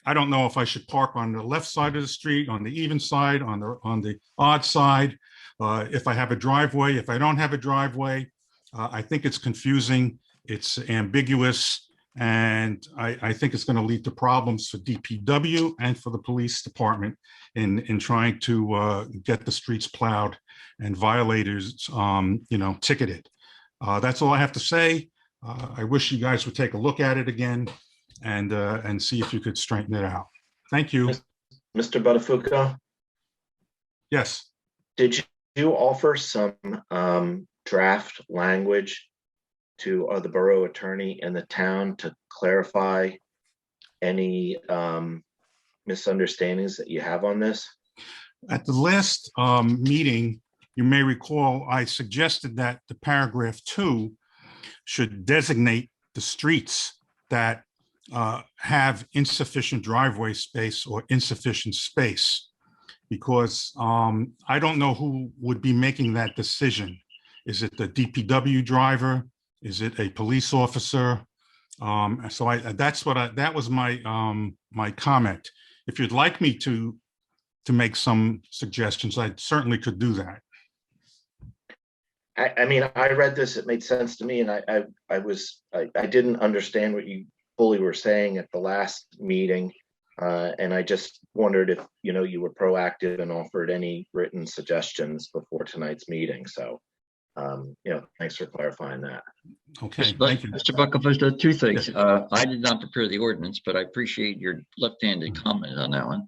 I don't know if I should park on the left side of the street, on the even side, on the odd side, if I have a driveway, if I don't have a driveway. I think it's confusing, it's ambiguous, and I think it's going to lead to problems for DPW and for the police department in trying to get the streets plowed and violators, ticketed. That's all I have to say. I wish you guys would take a look at it again and see if you could straighten it out. Thank you. Mr. Buttafuoco? Yes. Did you offer some draft language to the borough attorney and the town to clarify any misunderstandings that you have on this? At the last meeting, you may recall, I suggested that the paragraph 2 should designate the streets that have insufficient driveway space or insufficient space, because I don't know who would be making that decision. Is it the DPW driver? Is it a police officer? That was my comment. If you'd like me to make some suggestions, I certainly could do that. I mean, I read this, it made sense to me, and I didn't understand what you fully were saying at the last meeting. And I just wondered if, you were proactive and offered any written suggestions before tonight's meeting. So, thanks for clarifying that. Okay, But thank you. Mr. Buckham, two things. I did not prepare the ordinance, but I appreciate your left-handed comment on that one.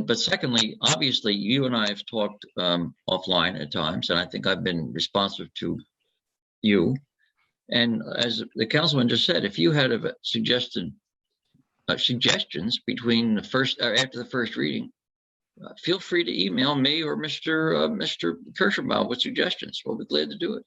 But secondly, obviously, you and I have talked offline at times, and I think I've been responsive to you. And as the councilman just said, if you had suggested suggestions between the first or after the first reading, feel free to email me or Mr. Kirschenbaum with suggestions. We'll be glad to do it.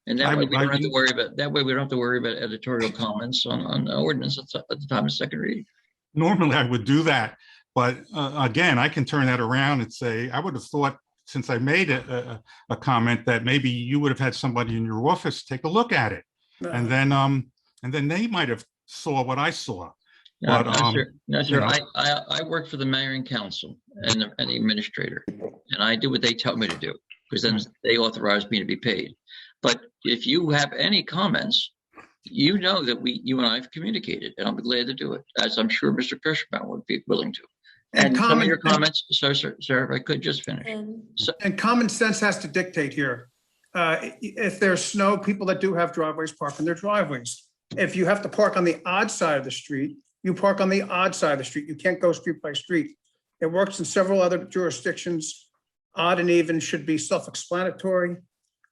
And that way we don't have to worry about editorial comments on ordinance at the time of second reading. Normally I would do that, but again, I can turn that around and say, I would have thought, since I made a comment, that maybe you would have had somebody in your office take a look at it. And then they might have saw what I saw. But, no, sir. I work for the mayor and council and the administrator, and I do what they tell me to do, because then they authorize me to be paid. But if you have any comments, you know that you and I have communicated, and I'll be glad to do it, as I'm sure Mr. Kirschbaum would be willing to. And some of your comments, sir, if I could just finish. And common sense has to dictate here. If there's snow, people that do have driveways park in their driveways. If you have to park on the odd side of the street, you park on the odd side of the street. You can't go street by street. It works in several other jurisdictions. Odd and even should be self-explanatory.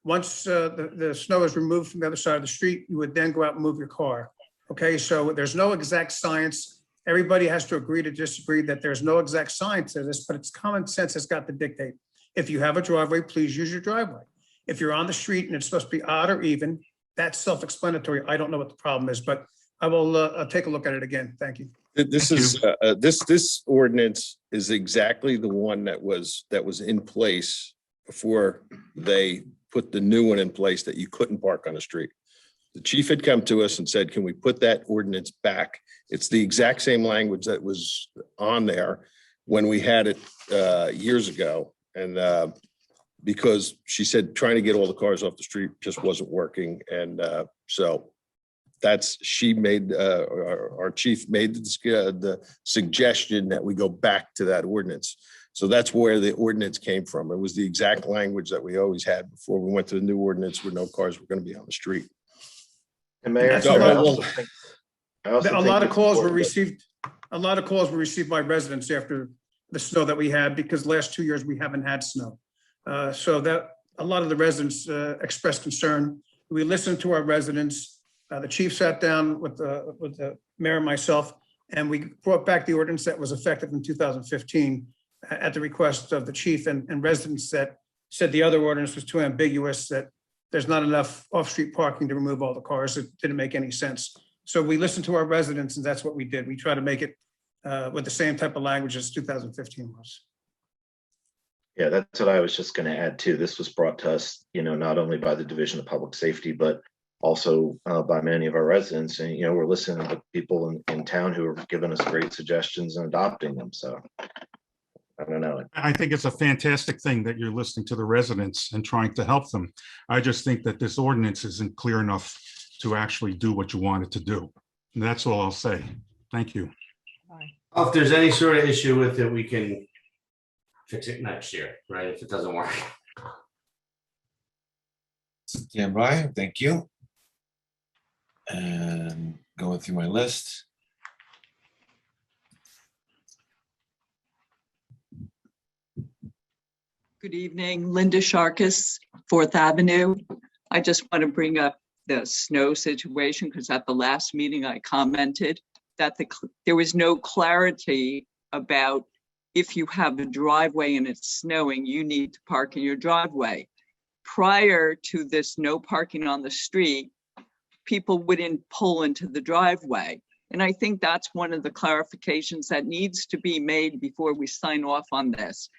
Once the snow is removed from the other side of the street, you would then go out and move your car. Okay, so there's no exact science. Everybody has to agree to disagree that there's no exact science to this, but it's common sense has got to dictate. If you have a driveway, please use your driveway. If you're on the street and it's supposed to be odd or even, that's self-explanatory. I don't know what the problem is, but I will take a look at it again. Thank you. This ordinance is exactly the one that was in place before they put the new one in place that you couldn't park on the street. The chief had come to us and said, can we put that ordinance back? It's the exact same language that was on there when we had it years ago. And because she said trying to get all the cars off the street just wasn't working. And so our chief made the suggestion that we go back to that ordinance. So that's where the ordinance came from. It was the exact language that we always had before we went to the new ordinance where no cars were going to be on the street. And Mayor, a lot of calls were received. A lot of calls were received by residents after the snow that we had, because last 2 years we haven't had snow. So that a lot of the residents expressed concern. We listened to our residents. The chief sat down with the mayor and myself, and we brought back the ordinance that was effective in 2015 at the request of the chief and residents that said the other ordinance was too ambiguous, that there's not enough off-street parking to remove all the cars. It didn't make any sense. So we listened to our residents, and that's what we did. We try to make it with the same type of language as 2015 was. Yeah, that's what I was just going to add too. This was brought to us, not only by the Division of Public Safety, but also by many of our residents. And, we're listening to people in town who are giving us great suggestions and adopting them. So I don't know. I think it's a fantastic thing that you're listening to the residents and trying to help them. I just think that this ordinance isn't clear enough to actually do what you want it to do. And that's all I'll say. Thank you. If there's any sort of issue with it, we can fix it next year, right? If it doesn't work. Stand by. Thank you. And going through my list. Good evening, Linda Sharkus, 4th Avenue. I just want to bring up the snow situation because at the last meeting I commented that there was no clarity about if you have a driveway and it's snowing, you need to park in your driveway. Prior to this no parking on the street, people wouldn't pull into the driveway. And I think that's one of the clarifications that needs to be made before we sign off on this.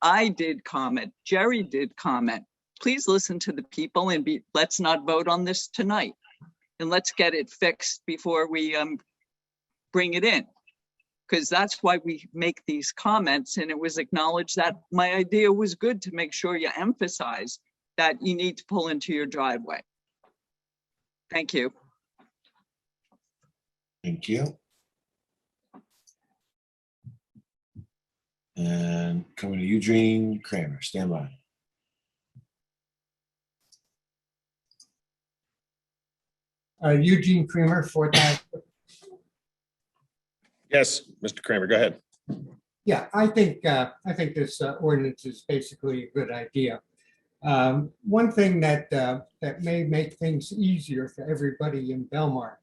I did comment, Jerry did comment. Please listen to the people and let's not vote on this tonight. And let's get it fixed before we bring it in. Because that's why we make these comments, and it was acknowledged that my idea was good to make sure you emphasize that you need to pull into your driveway. Thank you. Thank you. And coming to Eugene Kramer, stand by. Eugene Creamer, 4,000. Yes, Mr. Kramer, go ahead. Yeah, I think this ordinance is basically a good idea. One thing that may make things easier for everybody in Belmar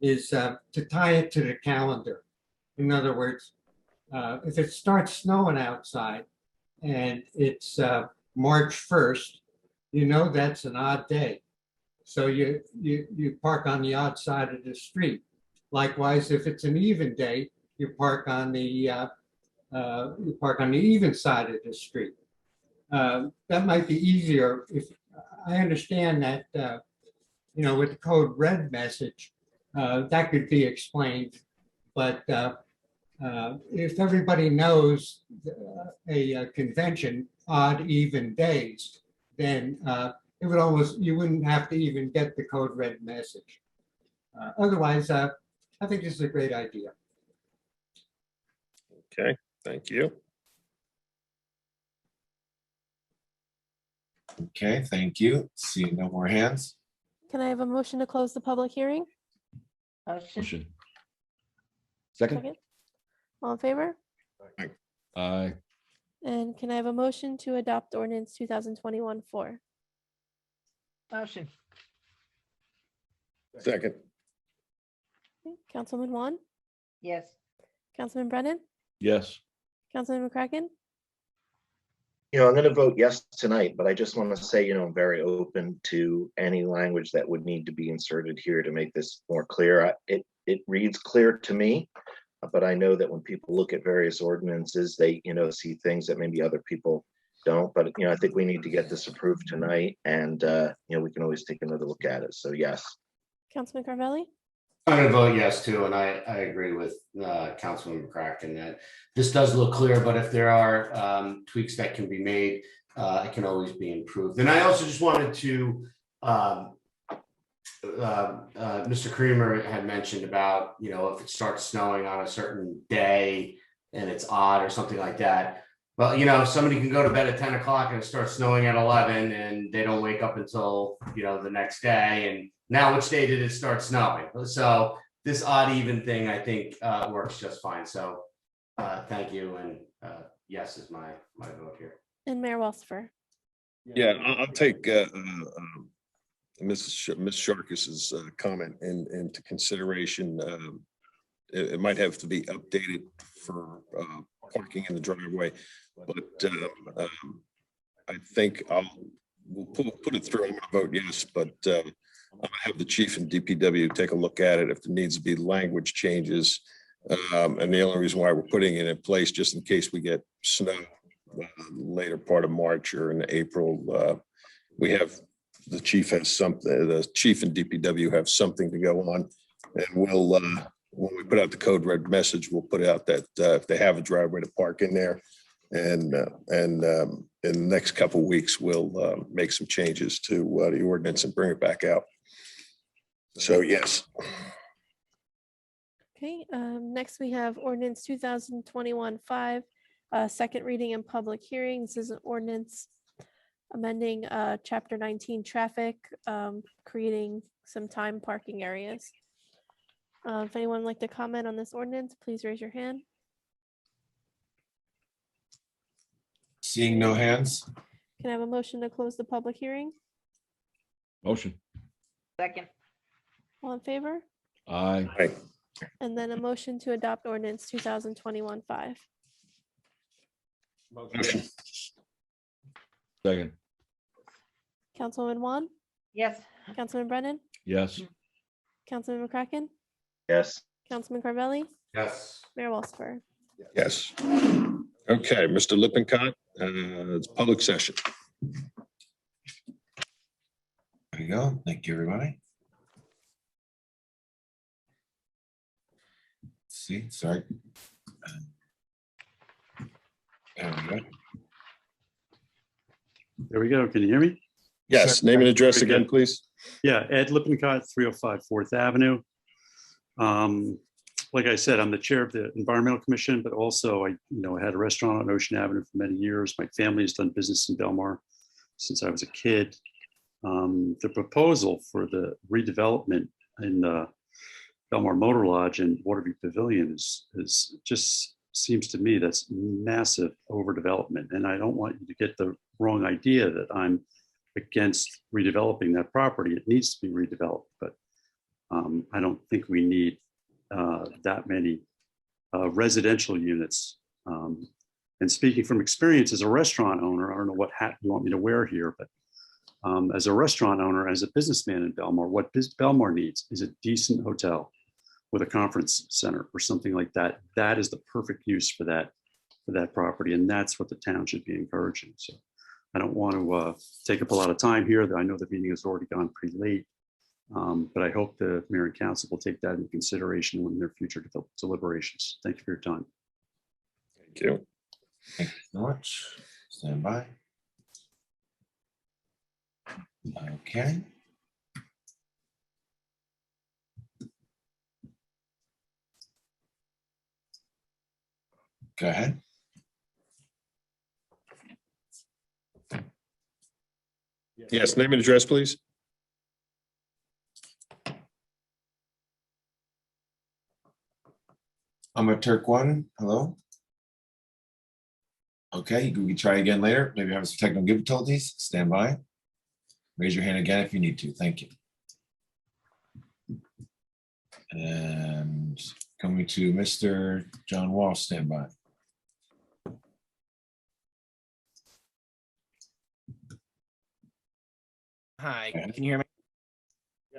is to tie it to the calendar. In other words, if it starts snowing outside and it's March 1st, you know that's an odd day. So you park on the odd side of the street. Likewise, if it's an even day, you park on the even side of the street. That might be easier. If I understand that, with the code red message, that could be explained. But if everybody knows a convention, odd, even days, then it would almost, you wouldn't have to even get the code red message. Otherwise, I think this is a great idea. Okay, thank you. Okay, thank you. See no more hands. Can I have a motion to close the public hearing? Motion. Second? All in favor? Aye. And can I have a motion to adopt ordinance 2021-4? Motion. Second. Okay, Councilman Juan, Yes. Councilman Brennan, Yes. Councilman McCracken, I'm going to vote yes tonight, but I just want to say, I'm very open to any language that would need to be inserted here to make this more clear. It reads clear to me, but I know that when people look at various ordinances, they, see things that maybe other people don't. But, I think we need to get this approved tonight, and, we can always take another look at it. So yes. Councilman Carvelli, I'm going to vote yes too, and I agree with Councilman McCracken that this does look clear, but if there are tweaks that can be made, it can always be improved. And I also just wanted to, Mr. Creamer had mentioned about, if it starts snowing on a certain day and it's odd or something like that. Well, somebody can go to bed at 10 o'clock and it starts snowing at 11 and they don't wake up until, the next day. And now which day did it start snowing? So this odd even thing, I think, works just fine. So thank you. And yes is my vote here. and Mayor Walsifer. Yeah, I'll take Ms. Sharkus's comment into consideration. It might have to be updated for parking in the driveway, but I think we'll put it through. I'm going to vote yes, but I'm going to have the chief and DPW take a look at it if there needs to be language changes. And the only reason why we're putting it in place, just in case we get snow later part of March or in April, we have the chief has something. The chief and DPW have something to go on, and we'll when we put out the code red message, we'll put out that if they have a driveway to park in there, and in the next couple of weeks, we'll make some changes to the ordinance and bring it back out. So yes. Okay, next we have ordinance 2021-5, second reading and public hearing. This is an ordinance amending chapter 19 traffic, creating some time parking areas. If anyone would like to comment on this ordinance, please raise your hand. Seeing no hands. Can I have a motion to close the public hearing? Motion. Second. All in favor? Aye. Aye. And then a motion to adopt ordinance 2021-5. Motion. Second. Councilwoman Juan, Yes. Councilman Brennan, Yes. Councilman McCracken, Yes. Councilman Carvelli, Yes. Mayor Walsifer. Yes. Okay, Mr. Lippincott, it's public session. There you go. Thank you, everybody. Let's see, sorry. There we go. There we go. Can you hear me? Yes, name and address Very again, good. please. Yeah, Ed Lippincott, 305 4th Avenue. Like I said, I'm the chair of the Environmental Commission, but also I had a restaurant on Ocean Avenue for many years. My family has done business in Belmar since I was a kid. The proposal for the redevelopment in the Belmar Motor Lodge and Waterview Pavilion is just seems to me that's massive overdevelopment. And I don't want you to get the wrong idea that I'm against redeveloping that property. It needs to be redeveloped, but I don't think we need that many residential units. And speaking from experience as a restaurant owner, I don't know what hat you want me to wear here, but as a restaurant owner, as a businessman in Belmar, what Belmar needs is a decent hotel with a conference center or something like that. That is the perfect use for that property, and that's what the town should be encouraging. So I don't want to take up a lot of time here. I know the meeting has already gone pretty late, but I hope the mayor and council will take that into consideration in their future deliberations. Thank you for your time. Thank you. Thank you so much. Stand by. Okay. Go ahead. Yes, name and address, please. I'm a Turk one. Hello. Okay, we can try again later. Maybe have some technical difficulties. Stand by. Raise your hand again if you need to. Thank you. And coming to Mr. John Walsh, stand by. Hi, can you hear me?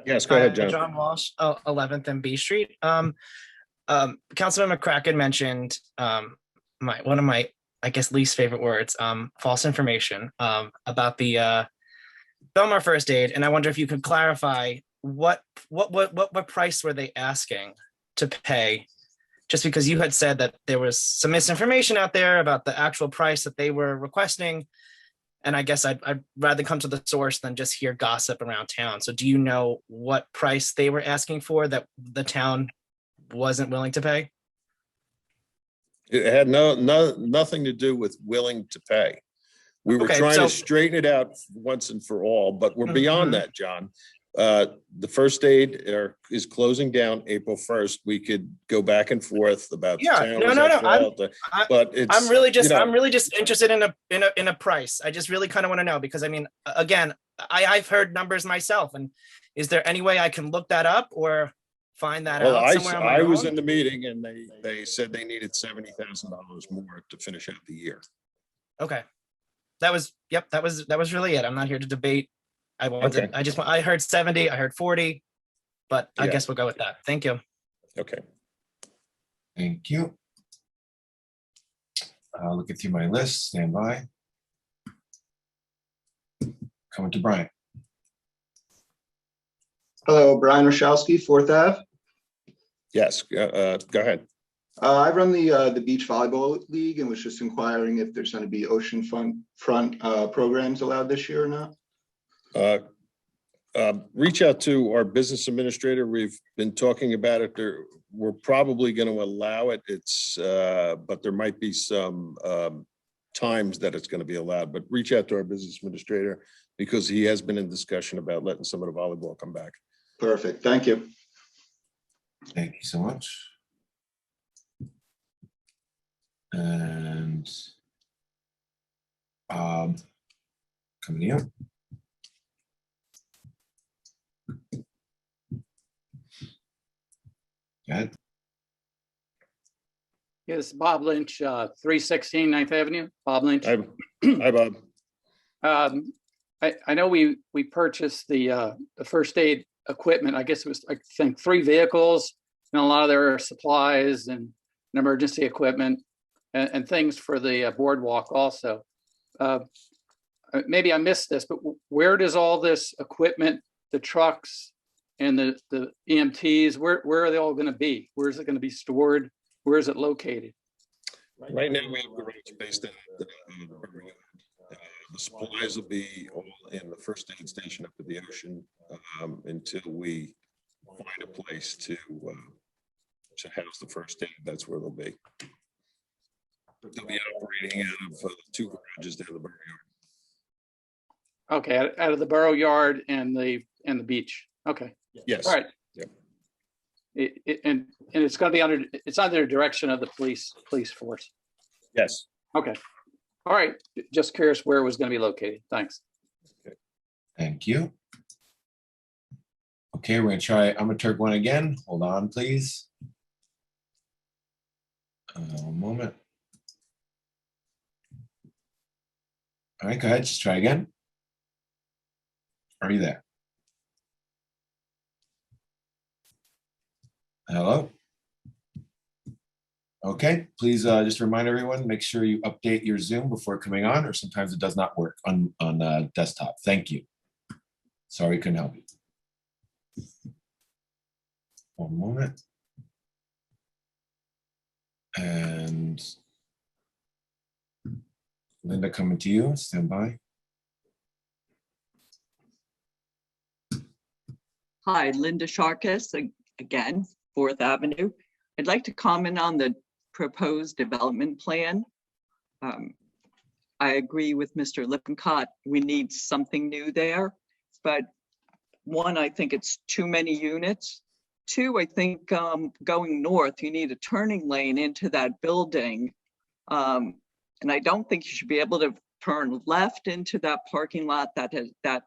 Yes, go ahead, John. John Walsh, 11th and B Street. Councilman McCracken mentioned one of my, I guess, least favorite words, false information about the Belmar first aid, and I wonder if you could clarify what price were they asking to pay? Just because you had said that there was some misinformation out there about the actual price that they were requesting. And I guess I'd rather come to the source than just hear gossip around town. So do you know what price they were asking for that the town wasn't willing to pay? It had nothing to do with willing to pay. We were trying to straighten it out once and for all, but we're beyond that, John. The first aid is closing down April 1st. We could go back and forth about but it's, I'm really just interested in a price. I just really kind of want to know, because I mean, again, I've heard numbers myself, and is there any way I can look that up or find that out somewhere on my I was own? in the meeting and they said they needed $70,000 more to finish out the year. Okay. That was really it. I'm not here to debate. I heard 70, I heard 40, but I guess we'll go with that. Thank you. Okay. Thank you. I'll look through my list. Stand by. Coming to Brian. Hello, Brian Rashowski, 4th Ave. Yes, go ahead. I run the Beach Volleyball League and was just inquiring if there's going to be oceanfront programs allowed this year or not. Reach out to our business administrator. We've been talking about it. We're probably going to allow it. But there might be some times that it's going to be allowed. But reach out to our business administrator because he has been in discussion about letting some of the volleyball come back. Perfect. Thank you. Thank you so much. And coming to you. Go ahead. Yes, Bob Lynch, 316 9th Avenue. Bob Lynch. Hi, Bob. I know we purchased the first aid equipment. I guess it was, I think, 3 vehicles and a lot of their supplies and emergency equipment and things for the boardwalk also. Maybe I missed this, but where does all this equipment, the trucks and the EMTs, where are they all going to be? Where is it going to be stored? Where is it located? Right now, we have garage based in the supplies will be all in the first aid station up at the ocean until we find a place to to house the first aid, that's where they'll be. They'll be operating out of 2 garages down the borough yard. Okay, out of the borough yard and the beach. Okay. Yes. All right. Yep. And it's going to be it's under the direction of the police force. Yes. Okay. All right. Just curious where it was going to be located. Thanks. Thank you. Okay, we're gonna try, I'm gonna turn one again. Hold on, please. One moment. All right, go ahead, just try again. Are you there? Hello? Okay, please just remind everyone, make sure you update your Zoom before coming on, or sometimes it does not work on desktop. Thank you. Sorry, couldn't help you. One moment. And Linda, coming to you, stand by. Hi, Linda Sharkus, again, 4th Avenue. I'd like to comment on the proposed development plan. I agree with Mr. Lippincott. We need something new there, but 1, I think it's too many units. 2, I think going north, you need a turning lane into that building. And I don't think you should be able to turn left into that parking lot that has that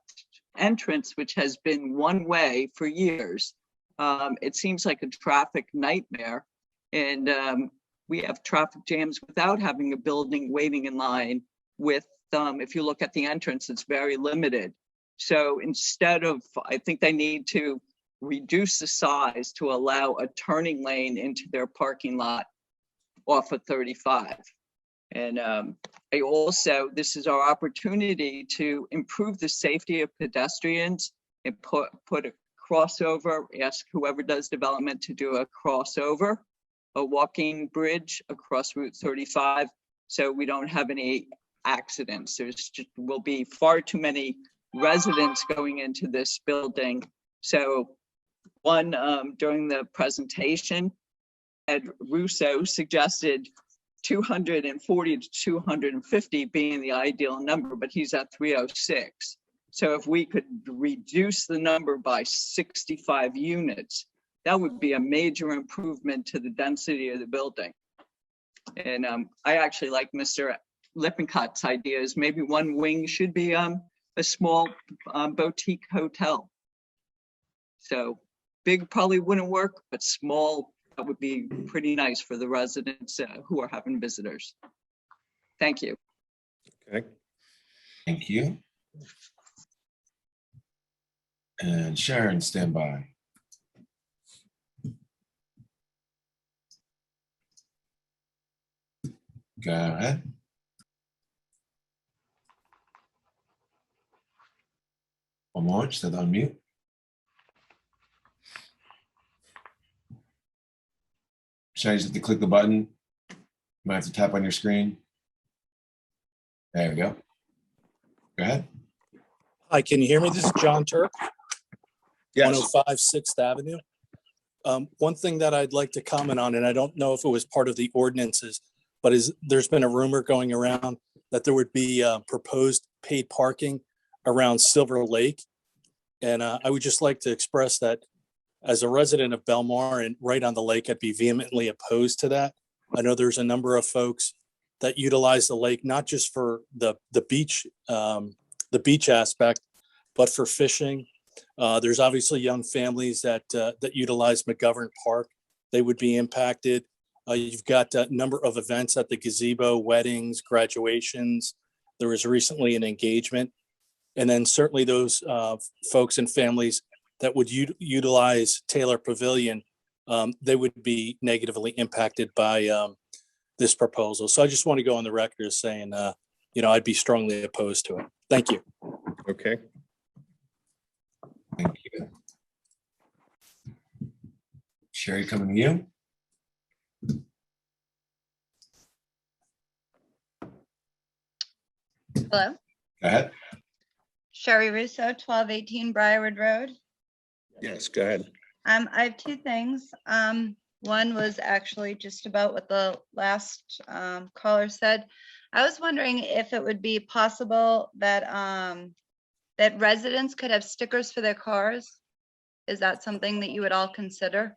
entrance, which has been one way for years. It seems like a traffic nightmare. And we have traffic jams without having a building waiting in line with, if you look at the entrance, it's very limited. So instead of, I think they need to reduce the size to allow a turning lane into their parking lot off of 35. And I also, this is our opportunity to improve the safety of pedestrians and put a crossover, ask whoever does development to do a crossover, a walking bridge across Route 35, so we don't have any accidents. There's just will be far too many residents going into this building. So during the presentation, Ed Russo suggested 240 to 250 being the ideal number, but he's at 306. So if we could reduce the number by 65 units, that would be a major improvement to the density of the building. And I actually like Mr. Lippincott's ideas. Maybe one wing should be a small boutique hotel. So big probably wouldn't work, but small, that would be pretty nice for the residents who are having visitors. Thank you. Okay. Thank you. And Sharon, stand by. Go ahead. One more, just unmute. Should I just have to click the button? You might have to tap on your screen. There we go. Go ahead. Hi, can you hear me? This is John Turk. Yes. 105 6th Avenue. One thing that I'd like to comment on, and I don't know if it was part of the ordinances, but there's been a rumor going around that there would be proposed paid parking around Silver Lake. And I would just like to express that as a resident of Belmar and right on the lake, I'd be vehemently opposed to that. I know there's a number of folks that utilize the lake, not just for the beach aspect, but for fishing. There's obviously young families that utilize McGovern Park. They would be impacted. You've got a number of events at the gazebo, weddings, graduations. There was recently an engagement. And then certainly those folks and families that would utilize Taylor Pavilion, they would be negatively impacted by this proposal. So I just want to go on the record as saying, I'd be strongly opposed to it. Thank you. Okay. Thank you. Sherry, coming to you. Hello, Go ahead. Sherry Russo, 1218 Briarwood Road. Yes, go ahead. I have 2 things. One was actually just about what the last caller said. I was wondering if it would be possible that that residents could have stickers for their cars. Is that something that you would all consider?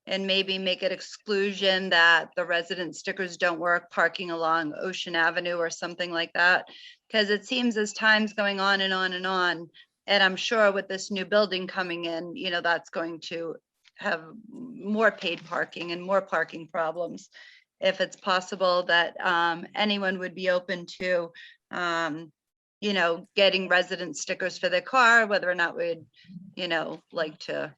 And maybe make it exclusion that the resident stickers don't work parking along Ocean Avenue or something like that. Because it seems as time's going on and on and on, and I'm sure with this new building coming in, you know, that's going to have more paid parking and more parking problems. If it's possible that anyone would be open to, you know, getting resident stickers for their car, whether or not we'd, you know, like to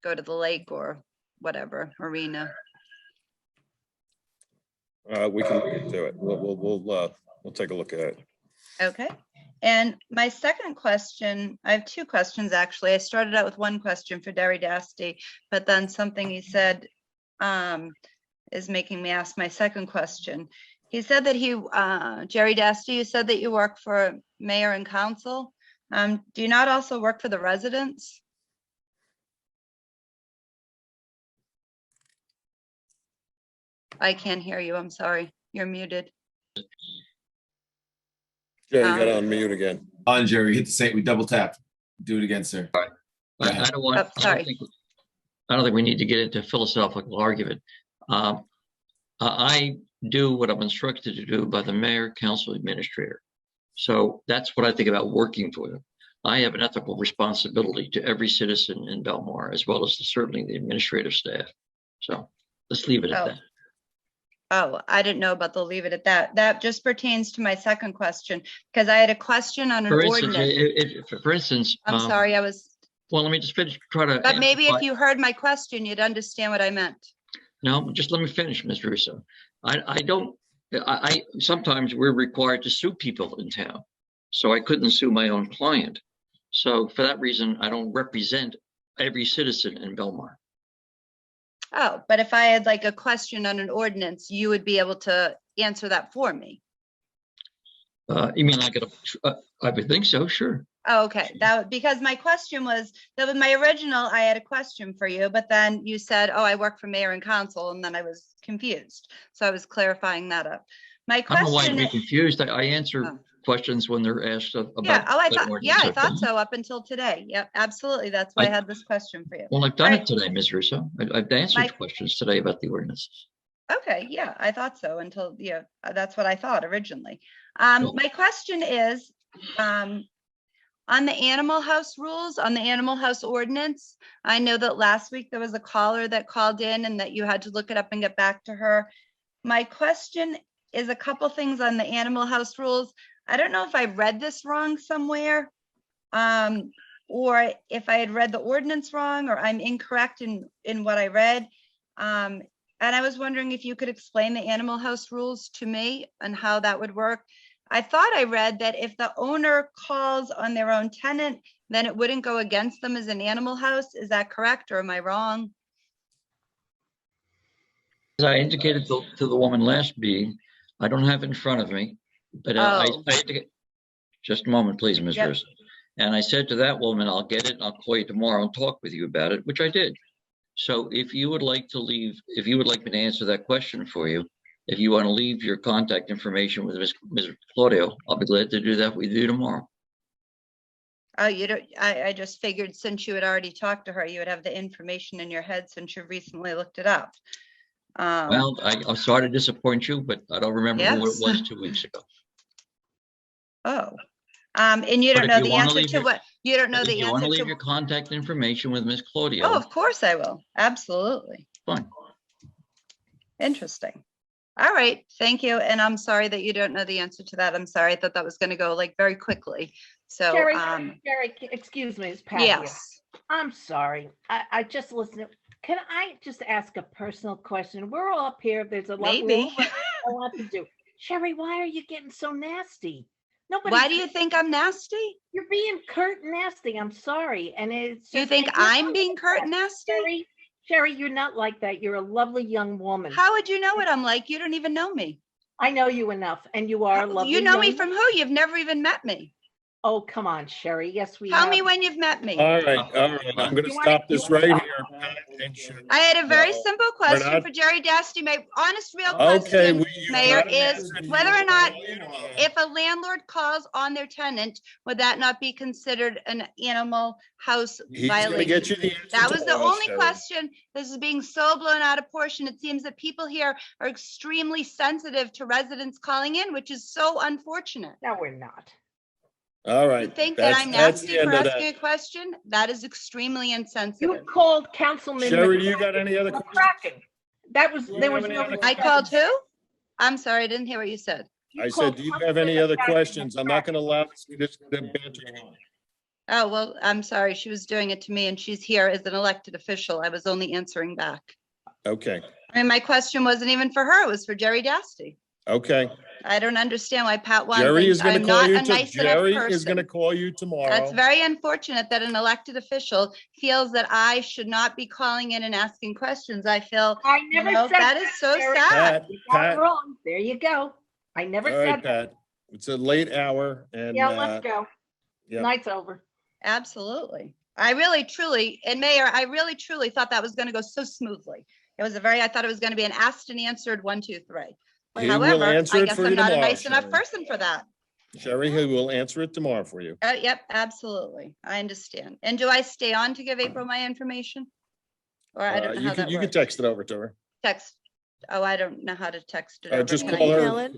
go to the lake or whatever, Marina. We can look into it. We'll take a look at it. Okay. And my second question, I have two questions actually. I started out with one question for Derry Dasty, but then something he said is making me ask my second question. He said that Jerry Dasty, you said that you work for mayor and council. Do you not also work for the residents? I can't hear you. I'm sorry. You're muted. Yeah, you got on mute again. On Jerry, hit the same, we double tap. Do it again, sir. I don't want, I don't think we need to get into a philosophical argument. I do what I'm instructed to do by the mayor, council, administrator. So that's what I think about working for them. I have an ethical responsibility to every citizen in Belmar, as well as certainly the administrative staff. So let's leave it at that. Oh, I didn't know about the leave it at that. That just pertains to my second question, because I had a question on an ordinance. For instance, I'm sorry, I was. Well, let me just finish. But maybe if you heard my question, you'd understand what I meant. No, just let me finish, Ms. Russo. Sometimes we're required to sue people in town, so I couldn't sue my own client. So for that reason, I don't represent every citizen in Belmar. Oh, but if I had like a question on an ordinance, you would be able to answer that for me. You mean like I would think so, sure. Oh, okay. Because my question was, that was my original, I had a question for you, but then you said, oh, I work for mayor and council, and then I was confused. So I was clarifying that up. My question. I don't know why you'd be confused. I answer questions when they're asked about. Yeah, I thought so up until today. Yep, absolutely. That's why I had this question for you. Well, I've done it today, Ms. Russo. I've answered questions today about the ordinances. Okay, yeah, I thought so until, yeah, that's what I thought originally. My question is, on the animal house rules, on the animal house ordinance, I know that last week there was a caller that called in and that you had to look it up and get back to her. My question is a couple things on the animal house rules. I don't know if I read this wrong somewhere, or if I had read the ordinance wrong, or I'm incorrect in what I read. And I was wondering if you could explain the animal house rules to me and how that would work. I thought I read that if the owner calls on their own tenant, then it wouldn't go against them as an animal house. Is that correct, or am I wrong? As I indicated to the woman last meeting, I don't have it in front of me, but I had to get, just a moment, please, Ms. Russo. And I said to that woman, I'll get it and I'll call you tomorrow and talk with you about it, which I did. So if you would like to leave, if you would like me to answer that question for you, if you want to leave your contact information with Ms. Claudio, I'll be glad to do that with you tomorrow. Oh, you don't, I just figured since you had already talked to her, you would have the information in your head since you recently looked it up. Well, I'm sorry to disappoint you, but I don't remember who it was 2 weeks ago. Oh, and you don't know the answer to what, you don't know the answer to. You want to leave your contact information with Ms. Claudio? Oh, of course I will. Absolutely. Fine. Interesting. All right, thank you. And I'm sorry that you don't know the answer to that. I'm sorry. I thought that was going to go like very quickly. So, Jerry, excuse me, it's Pat. Yes. Here. I'm sorry. I just listened. Can I just ask a personal question? We're all up here. There's a lot. Maybe. A lot to do. Sherry, why are you getting so nasty? Nobody. Why do you think I'm nasty? You're being curt and nasty. I'm sorry. And it's. You think I'm being curt and nasty? Sherry, you're not like that. You're a lovely young woman. How would you know what I'm like? You don't even know me. I know you enough, and you are lovely. You know me from who? You've never even met me. Oh, come on, Sherry. Yes, we Tell me when you've met me. All right. I'm going to stop this right here. I had a very No, simple we're question not- for Jerry Dasty. My honest, real Okay, question, Mayor, is whether or not if a landlord calls on their tenant, would that not be considered an animal house He's gonna get violation? you the answer That was the tomorrow, only Sherry. question. This is being so blown out of proportion. It seems that people here are extremely sensitive to residents calling in, which is so unfortunate. No, we're not. All You right. think that that's- I'm that's the nasty end for of that. asking a question? That is extremely You insensitive. called Councilman. Sherry, do you got any other McCracken. That was, there was have any no. other I called who? I'm sorry, I didn't hear what you said. I said, do you have any other questions? I'm not gonna allow this banter on. Oh, well, I'm sorry. She was doing it to me and she's here as an elected official. I was only answering back. Okay, I mean, my question wasn't even for her. It was for Jerry Dasty. okay. I don't understand why Pat One Jerry thinks is gonna I'm call not you, a nice enough Jerry is gonna person. call you tomorrow. That's very unfortunate that an elected official feels that I should not be calling in and asking questions. I feel, I you never know, said that is so Jerry. sad. Pat, You got it Pat, wrong. There you go. I never all right, said that. Pat. It's a late hour and. Yeah, let's go. yeah. Night's over. Absolutely. I really, truly, and Mayor, I really, truly thought that was going to go so smoothly. It was I thought it was going to be an asked and answered 1, 2, 3. But He will however, answer I it guess for I'm you not a tomorrow, nice enough Sherry. person for that. Sherry, he will answer it tomorrow for you. Yep, absolutely. I understand. And do I stay on to give April my information? Or I don't know how that You can works. text it over to her. Text. Oh, I don't know how to text it over. Just Can I call her. email it?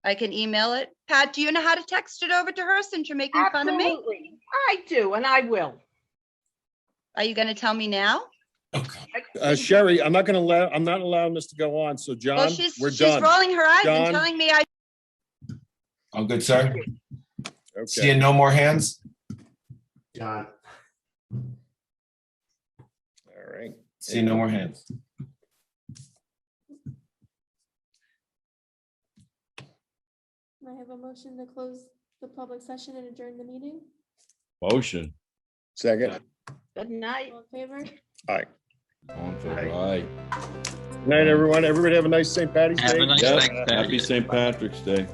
I can email it. Pat, do you know how to text it over to her since you're making fun of me? Absolutely. I do, and I will. Are you going to tell me now? Sherry, I'm not allowing this to go on. So John, Well, we're she's done. rolling her eyes and John? telling me I. All good, sir. Okay. Seeing no more hands? John. All right. Seeing no more hands. I have a motion to close the public session and adjourn the meeting. Motion. Second. Good night. All in favor? Aye. On for aye. Good night, everyone. Everybody have a nice St. Patty's Day. Have a nice Yep. Thanksgiving. Happy St. Patrick's Day.